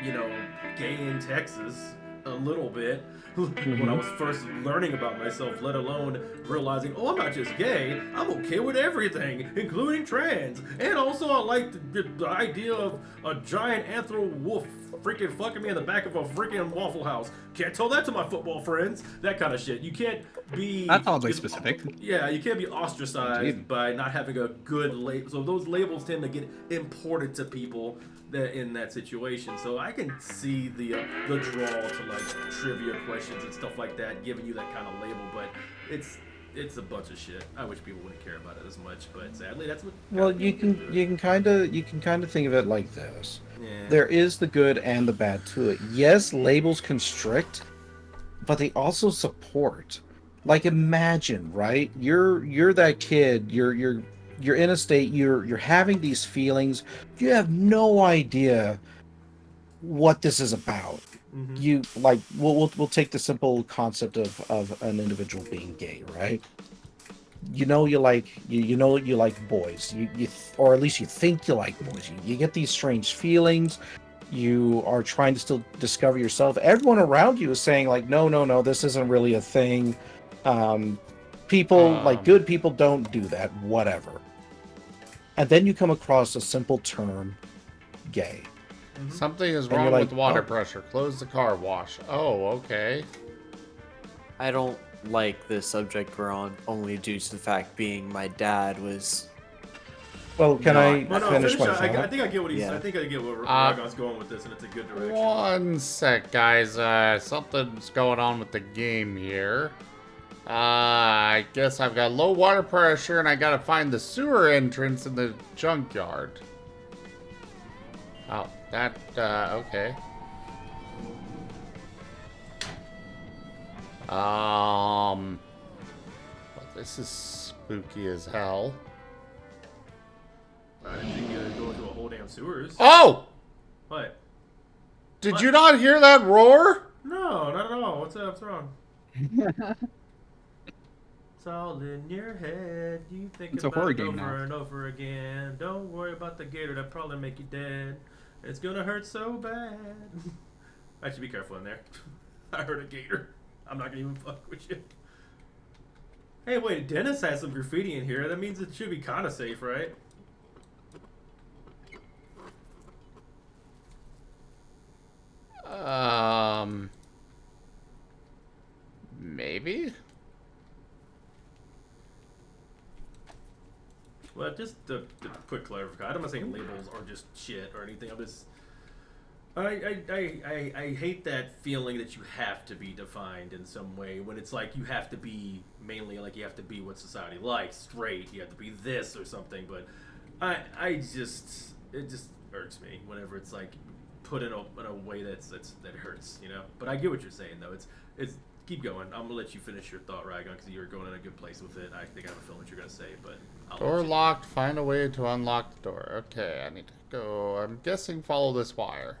you know, gay in Texas a little bit when I was first learning about myself, let alone realizing, oh, I'm not just gay, I'm okay with everything, including trans. And also I like the idea of a giant anthro wolf freaking fucking me in the back of a freaking Waffle House. Can't tell that to my football friends. That kind of shit. You can't be... That's oddly specific. Yeah, you can't be ostracized by not having a good label. So those labels tend to get imported to people that in that situation. So I can see the draw to like trivia questions and stuff like that, giving you that kind of label. But it's a bunch of shit. I wish people wouldn't care about it as much, but sadly, that's what. Well, you can kind of think of it like this. Yeah. There is the good and the bad to it. Yes, labels constrict, but they also support. Like, imagine, right? You're that kid. You're in a state. You're having these feelings. You have no idea what this is about. Mm-hmm. You like we'll take the simple concept of an individual being gay, right? You know you like boys, or at least you think you like boys. You get these strange feelings. You are trying to still discover yourself. Everyone around you is saying like, no, this isn't really a thing. People like good people don't do that. Whatever. And then you come across a simple term, gay. Something is wrong with water pressure. Close the car wash. Oh, okay. I don't like this subject we're on only due to the fact being my dad was. Well, can I finish my thought? thought? I think I get what he's. Yeah. I think I get where Ragon's going with this, and it's a good direction. One sec, guys. Something's going on with the game here. I guess I've got low water pressure, and I gotta find the sewer entrance in the junkyard. Oh, that, okay. Well, this is spooky as hell. I didn't think you were going to a whole damn sewers. Oh! What? Did you not hear that roar? No, not at all. What's up? What's wrong? It's all in your head. You think It's a about horror it game over now. and over again. Don't worry about the gator. That'll probably make you dead. It's gonna hurt so bad. I should be careful in there. I heard a gator. I'm not gonna even fuck with you. Hey, wait. Dennis has some graffiti in here. That means it should be kind of safe, right? Maybe? Well, just the quick clarification. I'm not saying labels are just shit or anything. I'm just... I hate that feeling that you have to be defined in some way when it's like you have to be mainly like you have to be what society likes, straight, you have to be this or something, but it just irks me whenever it's like put in a way that hurts, you know. But I get what you're saying though. It's keep going. I'm gonna let you finish your thought, Ragon, because you're going in a good place with it. I think I have a feeling what you're gonna say, but Door locked. Find a way to unlock the door. Okay, I need to go. I'm guessing follow this wire.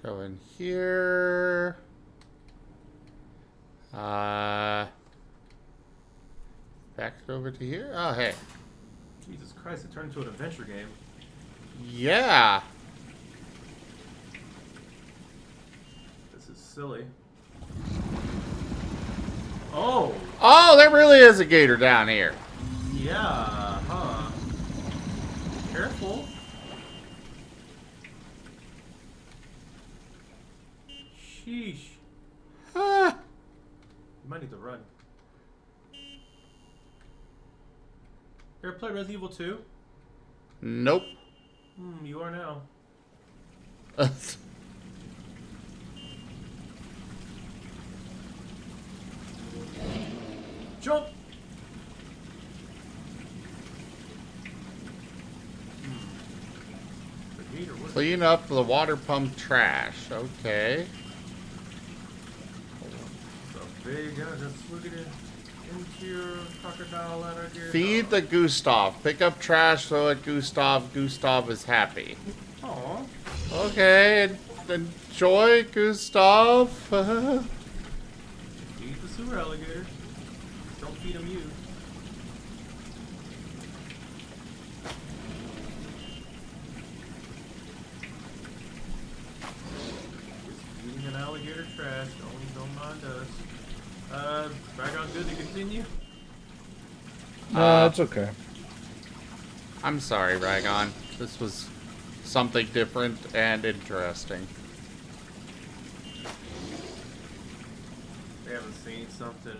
Go in here. Back over to here. Oh, hey. Jesus Christ, it turned into an adventure game. Yeah. This is silly. Oh! Oh, there really is a gator down here. Yeah, huh. Careful. Sheesh. Ah. You might need to run. You ever play Resident Evil 2? Nope. You are now. Jump! Clean up the water pump trash. Okay. So big, just look at it. Into your crocodile energy. Feed the Gustav. Pick up trash, throw at Gustav. Gustav is happy. Aww. Okay, then Enjoy, Gustav. Feed the sewer alligator. Don't feed him you. Just feeding an alligator trash. Don't mind us. Background good to continue? It's okay. I'm sorry, Ragon. This was something different and interesting. They haven't seen something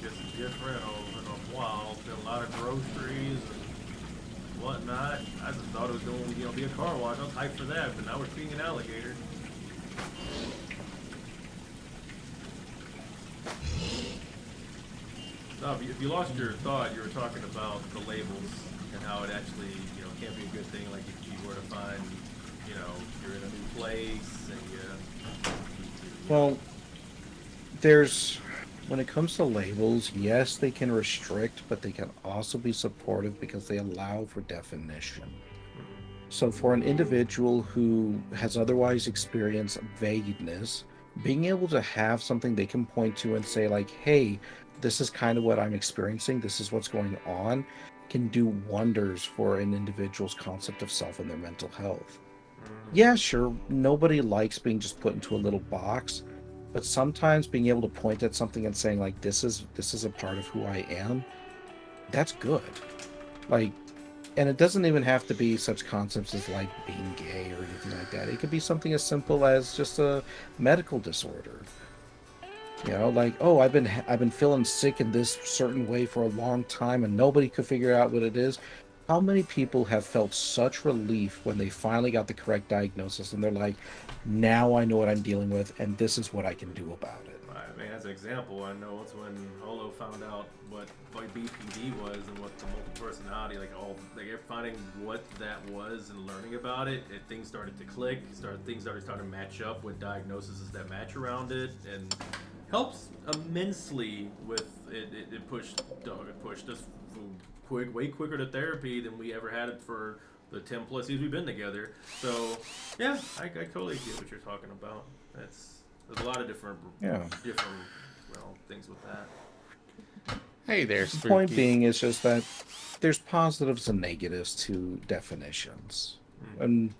just different in a while. Been a lot of groceries and whatnot. I just thought it was going to be a car wash. I was hyped for that, but now we're feeding an alligator. No, if you lost your thought, you were talking about the labels and how it actually, can't be a good thing. Like if you were to find, you're in a new place and you. Well, when it comes to labels, yes, they can restrict, but they can also be supportive because they allow for definition. So for an individual who has otherwise experienced vagueness, being able to have something they can point to and say like, hey, this is kind of what I'm experiencing, this is what's going on, can do wonders for an individual's concept of self and their mental health. Yeah, sure, nobody likes being just put into a little box, but sometimes being able to point at something and saying like, this is a part of who I am, that's good. Like, and it doesn't even have to be such concepts as like being gay or anything like that. It could be something as simple as just a medical disorder. Like, oh, I've been feeling sick in this certain way for a long time and nobody could figure out what it is. How many people have felt such relief when they finally got the correct diagnosis and they're like, now I know what I'm dealing with and this is what I can do about it. I mean, as an example, I know it's when Holo found out what BPD was and what the multiple personality, finding what that was and learning about it, things started to click. Things started to match up with diagnoses that match around it, and helps immensely with it. It pushed us way quicker to therapy than we ever had it for the 10 plus years we've been together. So yeah, I totally get what you're talking about. There's a lot of different things with that. Hey there, The point being is just that there's positives and negatives to definitions. And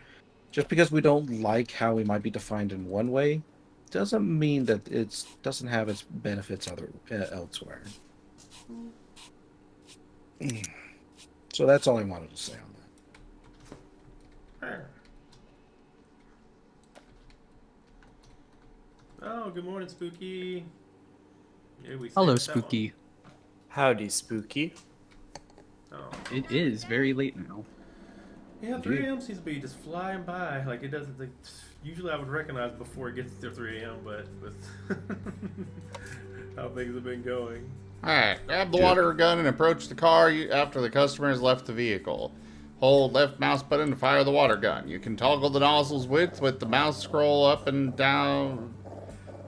just because we don't like how we might be defined in one way, doesn't mean that it doesn't have its benefits elsewhere. So that's all I wanted to say on that. Oh, good morning, Spooky. Yeah, Hello, Spooky. Howdy, Spooky. Oh. It is very late now. Yeah, 3 a.m. seems to be just flying by. Like, it doesn't. Usually I would recognize before it gets to 3 a.m., but with how things have been going. Alright, grab the water gun and approach the car after the customer has left the vehicle. Hold left mouse button to fire the water gun. You can toggle the nozzle's width with the mouse scroll up and down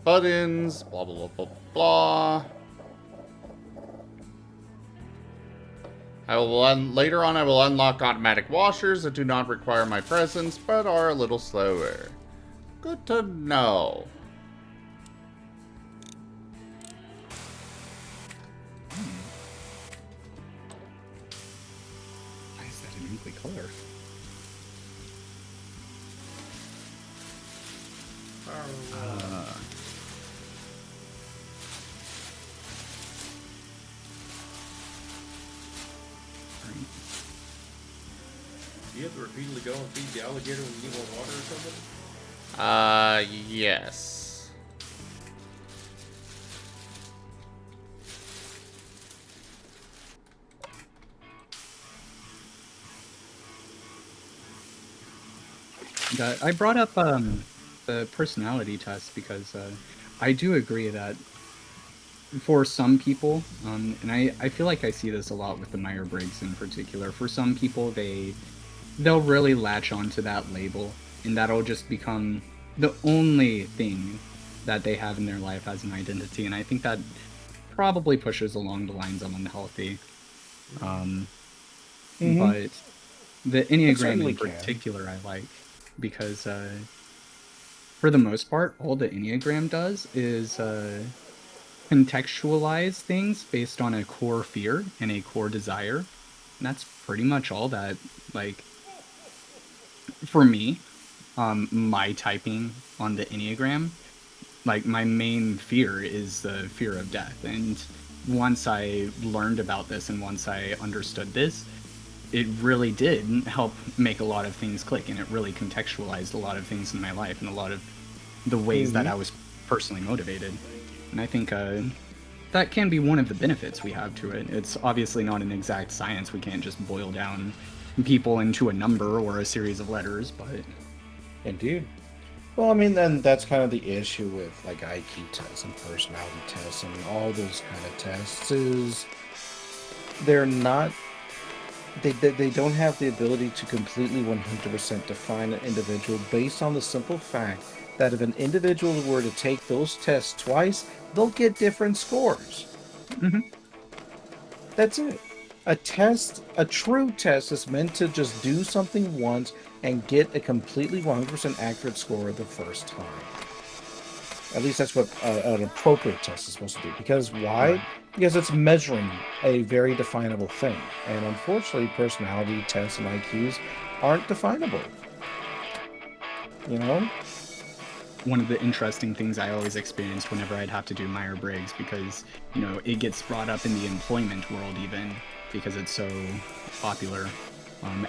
buttons, blah, blah, blah, blah, blah. Later on, I will unlock automatic washers that do not require my presence, but are a little slower. Good to know. Why is that an ugly color? Do you have to repeatedly go and feed the alligator when you need more water or something? Yes. I brought up the personality test because I do agree that for some people, and I feel like I see this a lot with the Myers-Briggs in particular, for some people they'll really latch onto that label, and that'll just become the only thing that they have in their life as an identity, and I think that probably pushes along the lines of unhealthy. But the Enneagram in particular I like, because for the most part, all the Enneagram does is contextualize things based on a core fear and a core desire. And that's pretty much all that, like, for me, my typing on the Enneagram, like, my main fear is the fear of death. And once I learned about this and once I understood this, it really did help make a lot of things click, and it really contextualized a lot of things in my life and a lot of the ways that I was personally motivated. And I think that can be one of the benefits we have to it. It's obviously not an exact science. We can't just boil down people into a number or a series of letters, but... Indeed. Well, I mean, then that's kind of the issue with like IQ tests and personality tests and all those kind of tests is they're not, they don't have the ability to completely 100% define an individual based on the simple fact that if an individual were to take those tests twice, they'll get different scores. That's it. A test, a true test, is meant to just do something once and get a completely 100% accurate score the first time. At least that's what an appropriate test is supposed to do. Because why? Right. Because it's measuring a very definable thing. And unfortunately, personality tests and IQs aren't definable. You know? One of the interesting things I always experienced whenever I'd have to do Myers-Briggs, because, you know, it gets brought up in the employment world even, because it's so popular.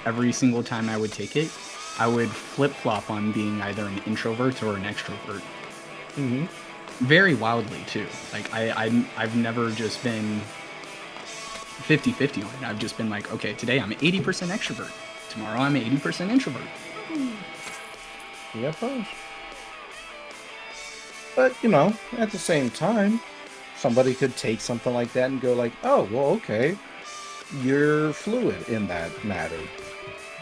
Every single time I would take it, I would flip-flop on being either an introvert or an extrovert. Very wildly, too. Like, I've never just been 50-50 on it. I've just been like, okay, today I'm 80% extrovert. Tomorrow I'm 80% introvert. Yep. But, you know, at the same time, somebody could take something like that and go like, oh, well, okay, you're fluid in that matter.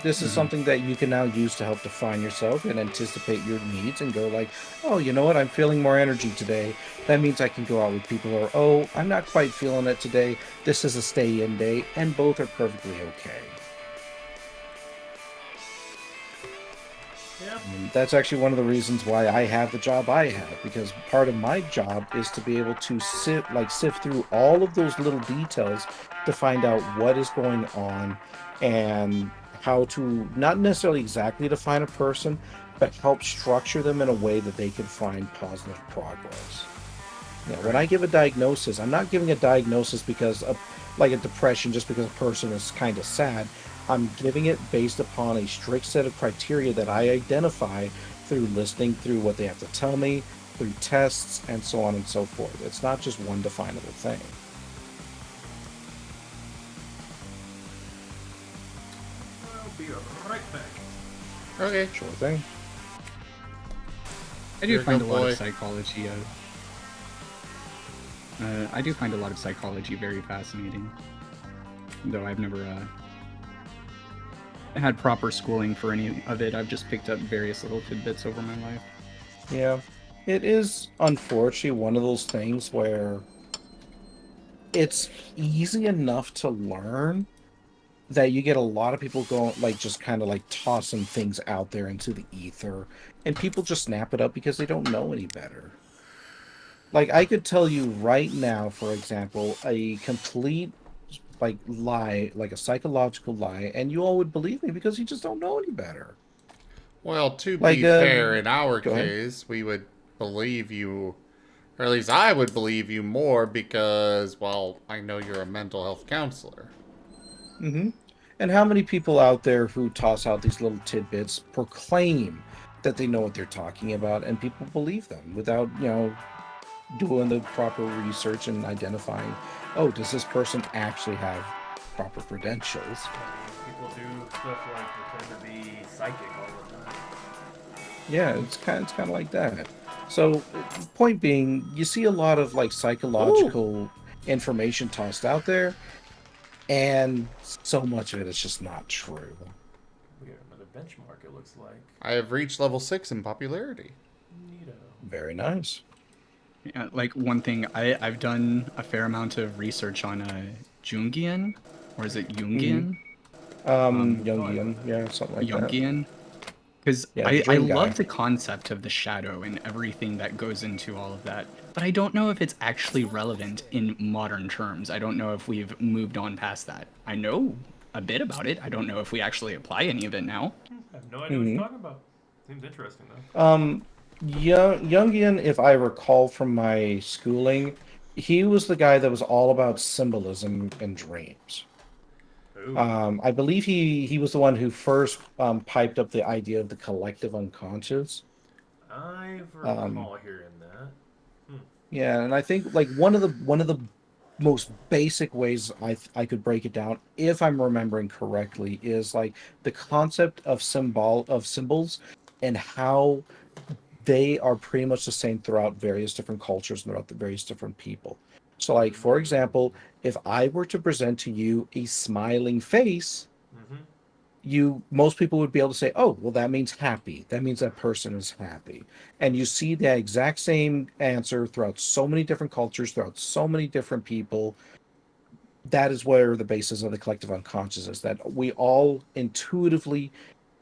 This is something that you can now use to help define yourself and anticipate your needs and go like, oh, you know what, I'm feeling more energy today. That means I can go out with people, or, oh, I'm not quite feeling it today. This is a stay-in day, and both are perfectly okay. Yeah. That's actually one of the reasons why I have the job I have, because part of my job is to be able to sift through all of those little details to find out what is going on and how to not necessarily exactly define a person, but help structure them in a way that they can find positive progress. You know, when I give a diagnosis, I'm not giving a diagnosis because of like a depression just because a person is kind of sad. I'm giving it based upon a strict set of criteria that I identify through listening through what they have to tell me, through tests, and so on and so forth. It's not just one definable thing. I'll be right back. Okay. Sure thing. I do You're a find a good lot boy. of psychology. I do find a lot of psychology very fascinating, though I've never had proper schooling for any of it. I've just picked up various little tidbits over my life. Yeah, it is unfortunately one of those things where it's easy enough to learn that you get a lot of people going like just kind of like tossing things out there into the ether, and people just snap it up because they don't know any better. Like I could tell you right now, for example, a complete like lie, like a psychological lie, and you all would believe me because you just don't know any better. Well, to Like, be fair, in our go ahead. case, we would believe you, or at least I would believe you more because, well, I know you're a mental health counselor. And how many people out there who toss out these little tidbits proclaim that they know what they're talking about, and people believe them without, you know, doing the proper research and identifying, oh, does this person actually have proper credentials? People do stuff like pretend to be psychic all the time. Yeah, it's kind of like that. So, point being, you see a lot of like psychological information tossed out there, and so much of it is just not true. We got another benchmark, it looks like. I have reached level 6 in popularity. Neato. Very nice. Yeah, like one thing, I've done a fair amount of research on Jungian, or is it Jungian? Jungian, yeah, something like that. Jungian. Because Yeah, the I dream guy. love the concept of the shadow and everything that goes into all of that, but I don't know if it's actually relevant in modern terms. I don't know if we've moved on past that. I know a bit about it. I don't know if we actually apply any of it now. I have no idea what you're talking about. Seems interesting though. Jungian, if I recall from my schooling, he was the guy that was all about symbolism and dreams. Ooh. I believe he was the one who first piped up the idea of the collective unconscious. I Um, recall hearing that. yeah, and I think like one of the most basic ways I could break it down, if I'm remembering correctly, is like the concept of symbols and how they are pretty much the same throughout various different cultures and throughout the various different people. So, like for example, if I were to present to you a smiling face, Mm-hmm. most people would be able to say, oh, well, that means happy, that means that person is happy. And you see that exact same answer throughout so many different cultures, throughout so many different people. That is where the basis of the collective unconscious is, that we all intuitively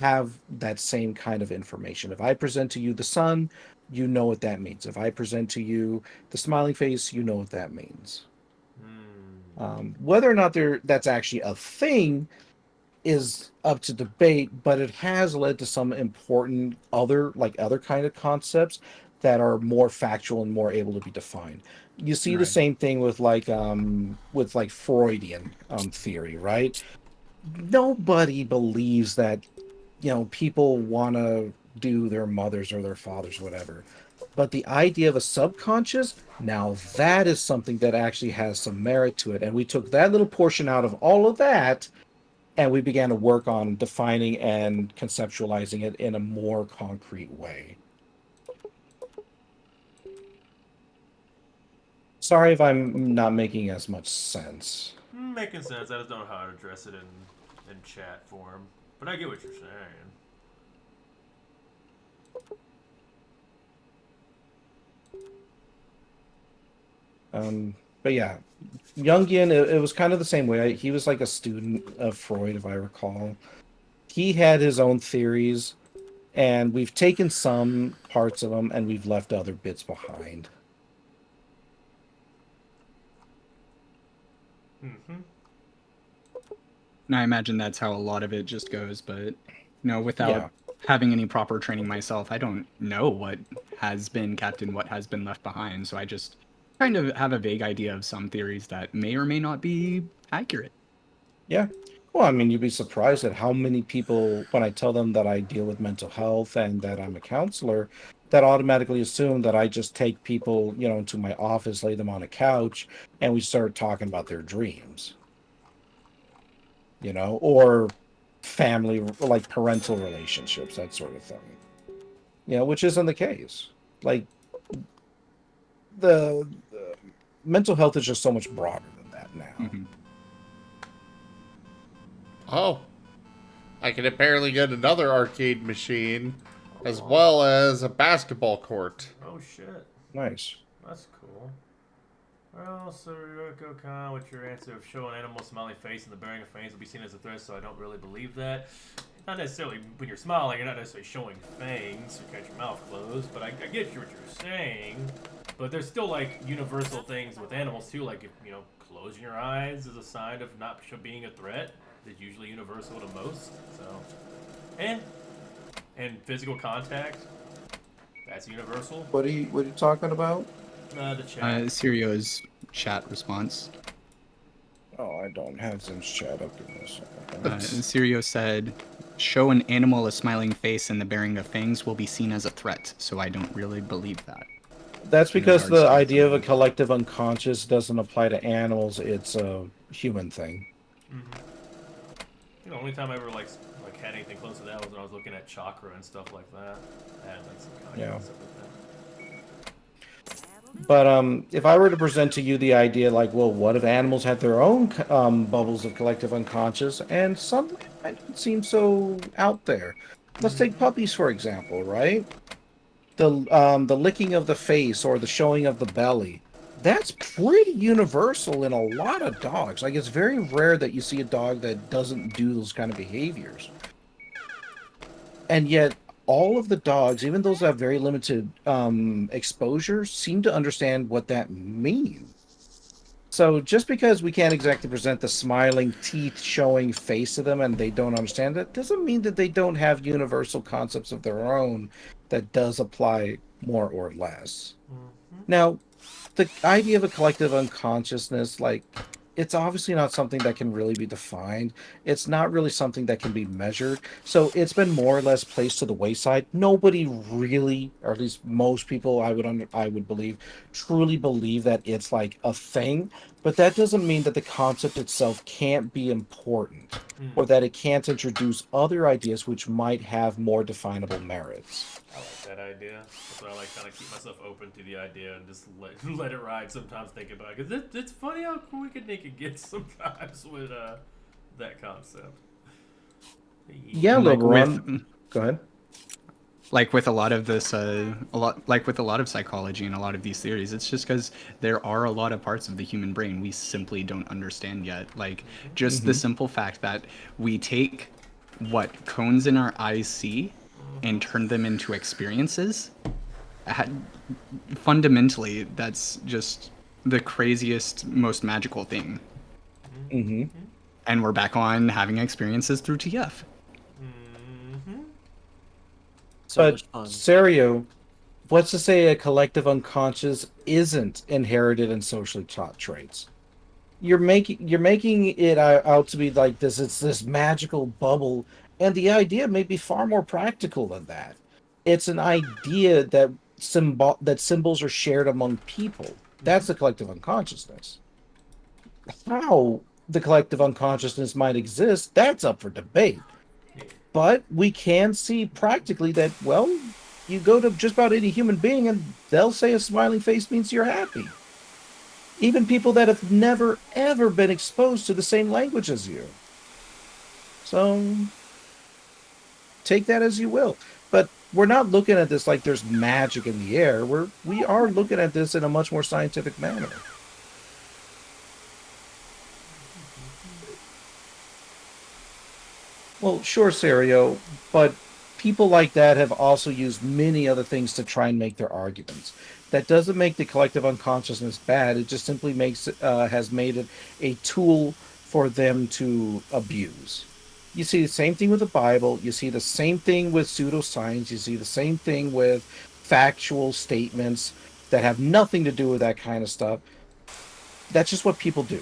have that same kind of information. If I present to you the sun, you know what that means. If I present to you the smiling face, you know what that means. Whether or not that's actually a thing is up to debate, but it has led to some important other kind of concepts that are more factual and more able to be defined. You see the Right. same thing with like Freudian theory, right? Nobody believes that people want to do their mothers or their fathers, whatever. But the idea of a subconscious, now that is something that actually has some merit to it. And we took that little portion out of all of that and we began to work on defining and conceptualizing it in a more concrete way. Sorry if I'm not making as much sense. Making sense. I just don't know how to address it in chat form. But I get what you're saying. But yeah, Jungian, it was kind of the same way. He was like a student of Freud, if I recall. He had his own theories, and we've taken some parts of them and we've left other bits behind. Mm-hmm. And I imagine that's how a lot of it just goes, but without Yeah. having any proper training myself, I don't know what has been kept and what has been left behind. So I just kind of have a vague idea of some theories that may or may not be accurate. Yeah. Well, I mean, you'd be surprised at how many people, when I tell them that I deal with mental health and that I'm a counselor, that automatically assume that I just take people, into my office, lay them on a couch, and we start talking about their dreams, or family, like parental relationships, that sort of thing, which isn't the case. Like, the mental health is just so much broader than that now. Mm-hmm. Oh, I can apparently get another arcade machine, as well as a basketball court. Oh shit. Nice. That's cool. Well, so Ryoko Khan, with your answer of show an animal smiling face and the bearing of fangs will be seen as a threat, so I don't really believe that. Not necessarily when you're smiling, you're not necessarily showing fangs, you got your mouth closed, but I get what you're saying. But there's still like universal things with animals too, like if closing your eyes is a sign of not being a threat. Is usually universal to most. So, and physical contact, that's universal. What are you talking about? The chat. Sirio's chat response. Oh, I don't have Zim's chat up in this. Sirio said, show an animal a smiling face and the bearing of fangs will be seen as a threat, so I don't really believe that. That's because the idea of a collective unconscious doesn't apply to animals, it's a human thing. Mm-hmm. The only time I ever like had anything close to that was when I was looking at chakra and stuff like that. I had like some kind of concept with that. But if I were to present to you the idea, like, well, what if animals had their own bubbles of collective unconscious, and some don't seem so out there. Let's take puppies for example, right? The licking of the face or the showing of the belly. That's pretty universal in a lot of dogs. Like, it's very rare that you see a dog that doesn't do those kind of behaviors. And yet, all of the dogs, even those that have very limited exposure, seem to understand what that means. So just because we can't exactly present the smiling teeth showing face to them and they don't understand it, doesn't mean that they don't have universal concepts of their own that does apply more or less. Now, the idea of a collective unconsciousness, like, it's obviously not something that can really be defined. It's not really something that can be measured. So it's been more or less placed to the wayside. Nobody really, or at least most people, I would believe, truly believe that it's like a thing. But that doesn't mean that the concept itself can't be important, or that it can't introduce other ideas which might have more definable merits. I like that idea. That's why I like kind of keep myself open to the idea and just let it ride. Sometimes think about it because it's funny how quick they can get sometimes with that concept. Yeah, Like LeBron. Go ahead. Like with a lot of this, with a lot of psychology and a lot of these theories, it's just because there are a lot of parts of the human brain we simply don't understand yet. Like just the simple fact that we take what cones in our eyes see and turn them into experiences. Fundamentally, that's just the craziest, most magical thing. Mm-hmm. And we're back on having experiences through TF. So But Serio, what's to say a collective unconscious isn't inherited and socially taught traits? You're making it out to be like this. It's this magical bubble, and the idea may be far more practical than that. It's an idea that symbols are shared among people. That's the collective unconsciousness. How the collective unconsciousness might exist, that's up for debate. But we can see practically that, well, you go to just about any human being and they'll say a smiling face means you're happy. Even people that have never, ever been exposed to the same language as you. So, take that as you will. But we're not looking at this like there's magic in the air. We are looking at this in a much more scientific manner. Well, sure, Serio, but people like that have also used many other things to try and make their arguments. That doesn't make the collective unconsciousness bad. It just simply has made it a tool for them to abuse. You see the same thing with the Bible. You see the same thing with pseudoscience. You see the same thing with factual statements that have nothing to do with that kind of stuff. That's just what people do.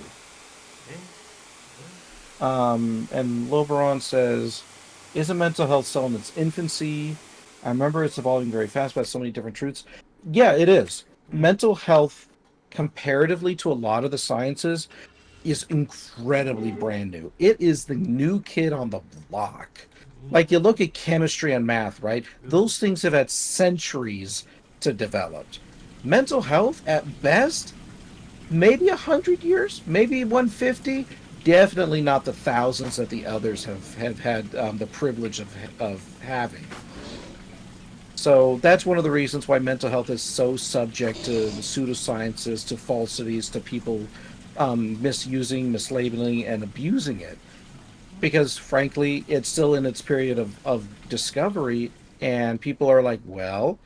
And Loberon says, isn't mental health still in its infancy? I remember it's evolving very fast, but so many different truths. Yeah, it is. Mental health, comparatively to a lot of the sciences, is incredibly brand new. It is the new kid on the block. Like, you look at chemistry and math, right? Those things have had centuries to develop. Mental health, at best, maybe 100 years, maybe 150. Definitely not the thousands that the others have had the privilege of having. So that's one of the reasons why mental health is so subject to the pseudosciences, to falsities, to people misusing, mislabeling, and abusing it. Because frankly, it's still in its period of discovery, and people are like, well,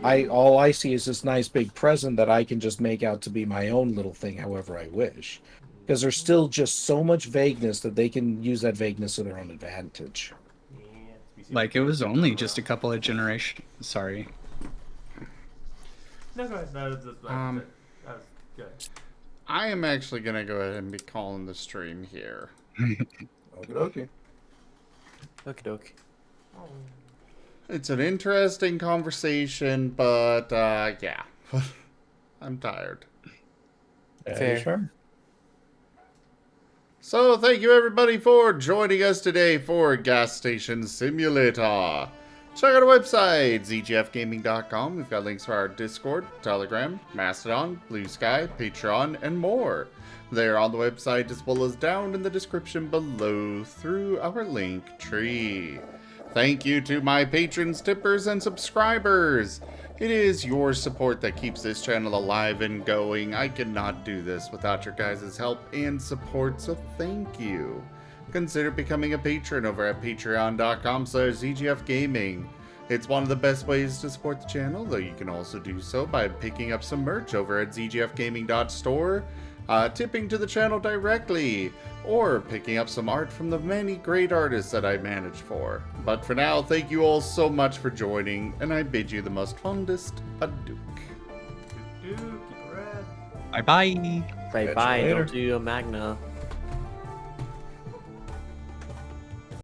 all I see is this nice big present that I can just make out to be my own little thing however I wish. Because there's still just so much vagueness that they can use that vagueness to their own advantage. Like, it was only just a couple of generations. Sorry. No, go ahead. That was good. I am actually going to go ahead and be calling the stream here. Okay. Okie It's an interesting conversation, but yeah. I'm tired. Fair. So thank you everybody for joining us today for Gas Station Simulator. Check out our website, zgfgaming.com. We've got links for our Discord, Telegram, Mastodon, Blue Sky, Patreon, and more. They're on the website as well as down in the description below through our link tree. Thank you to my patrons, tippers, and subscribers. It is your support that keeps this channel alive and going. I cannot do this without your guys' help and support, so thank you. Consider becoming a patron over at patreon.com/ZGFgaming. It's one of the best ways to support the channel, though you can also do so by picking up some merch over at zgfgaming.store, tipping to the channel directly, or picking up some art from the many great artists that I manage for. But for now, thank you all so much for joining, and I bid you the most fondest adieu. Keep it rad. Bye bye. Bye Catch bye. you later. Don't do a Magna.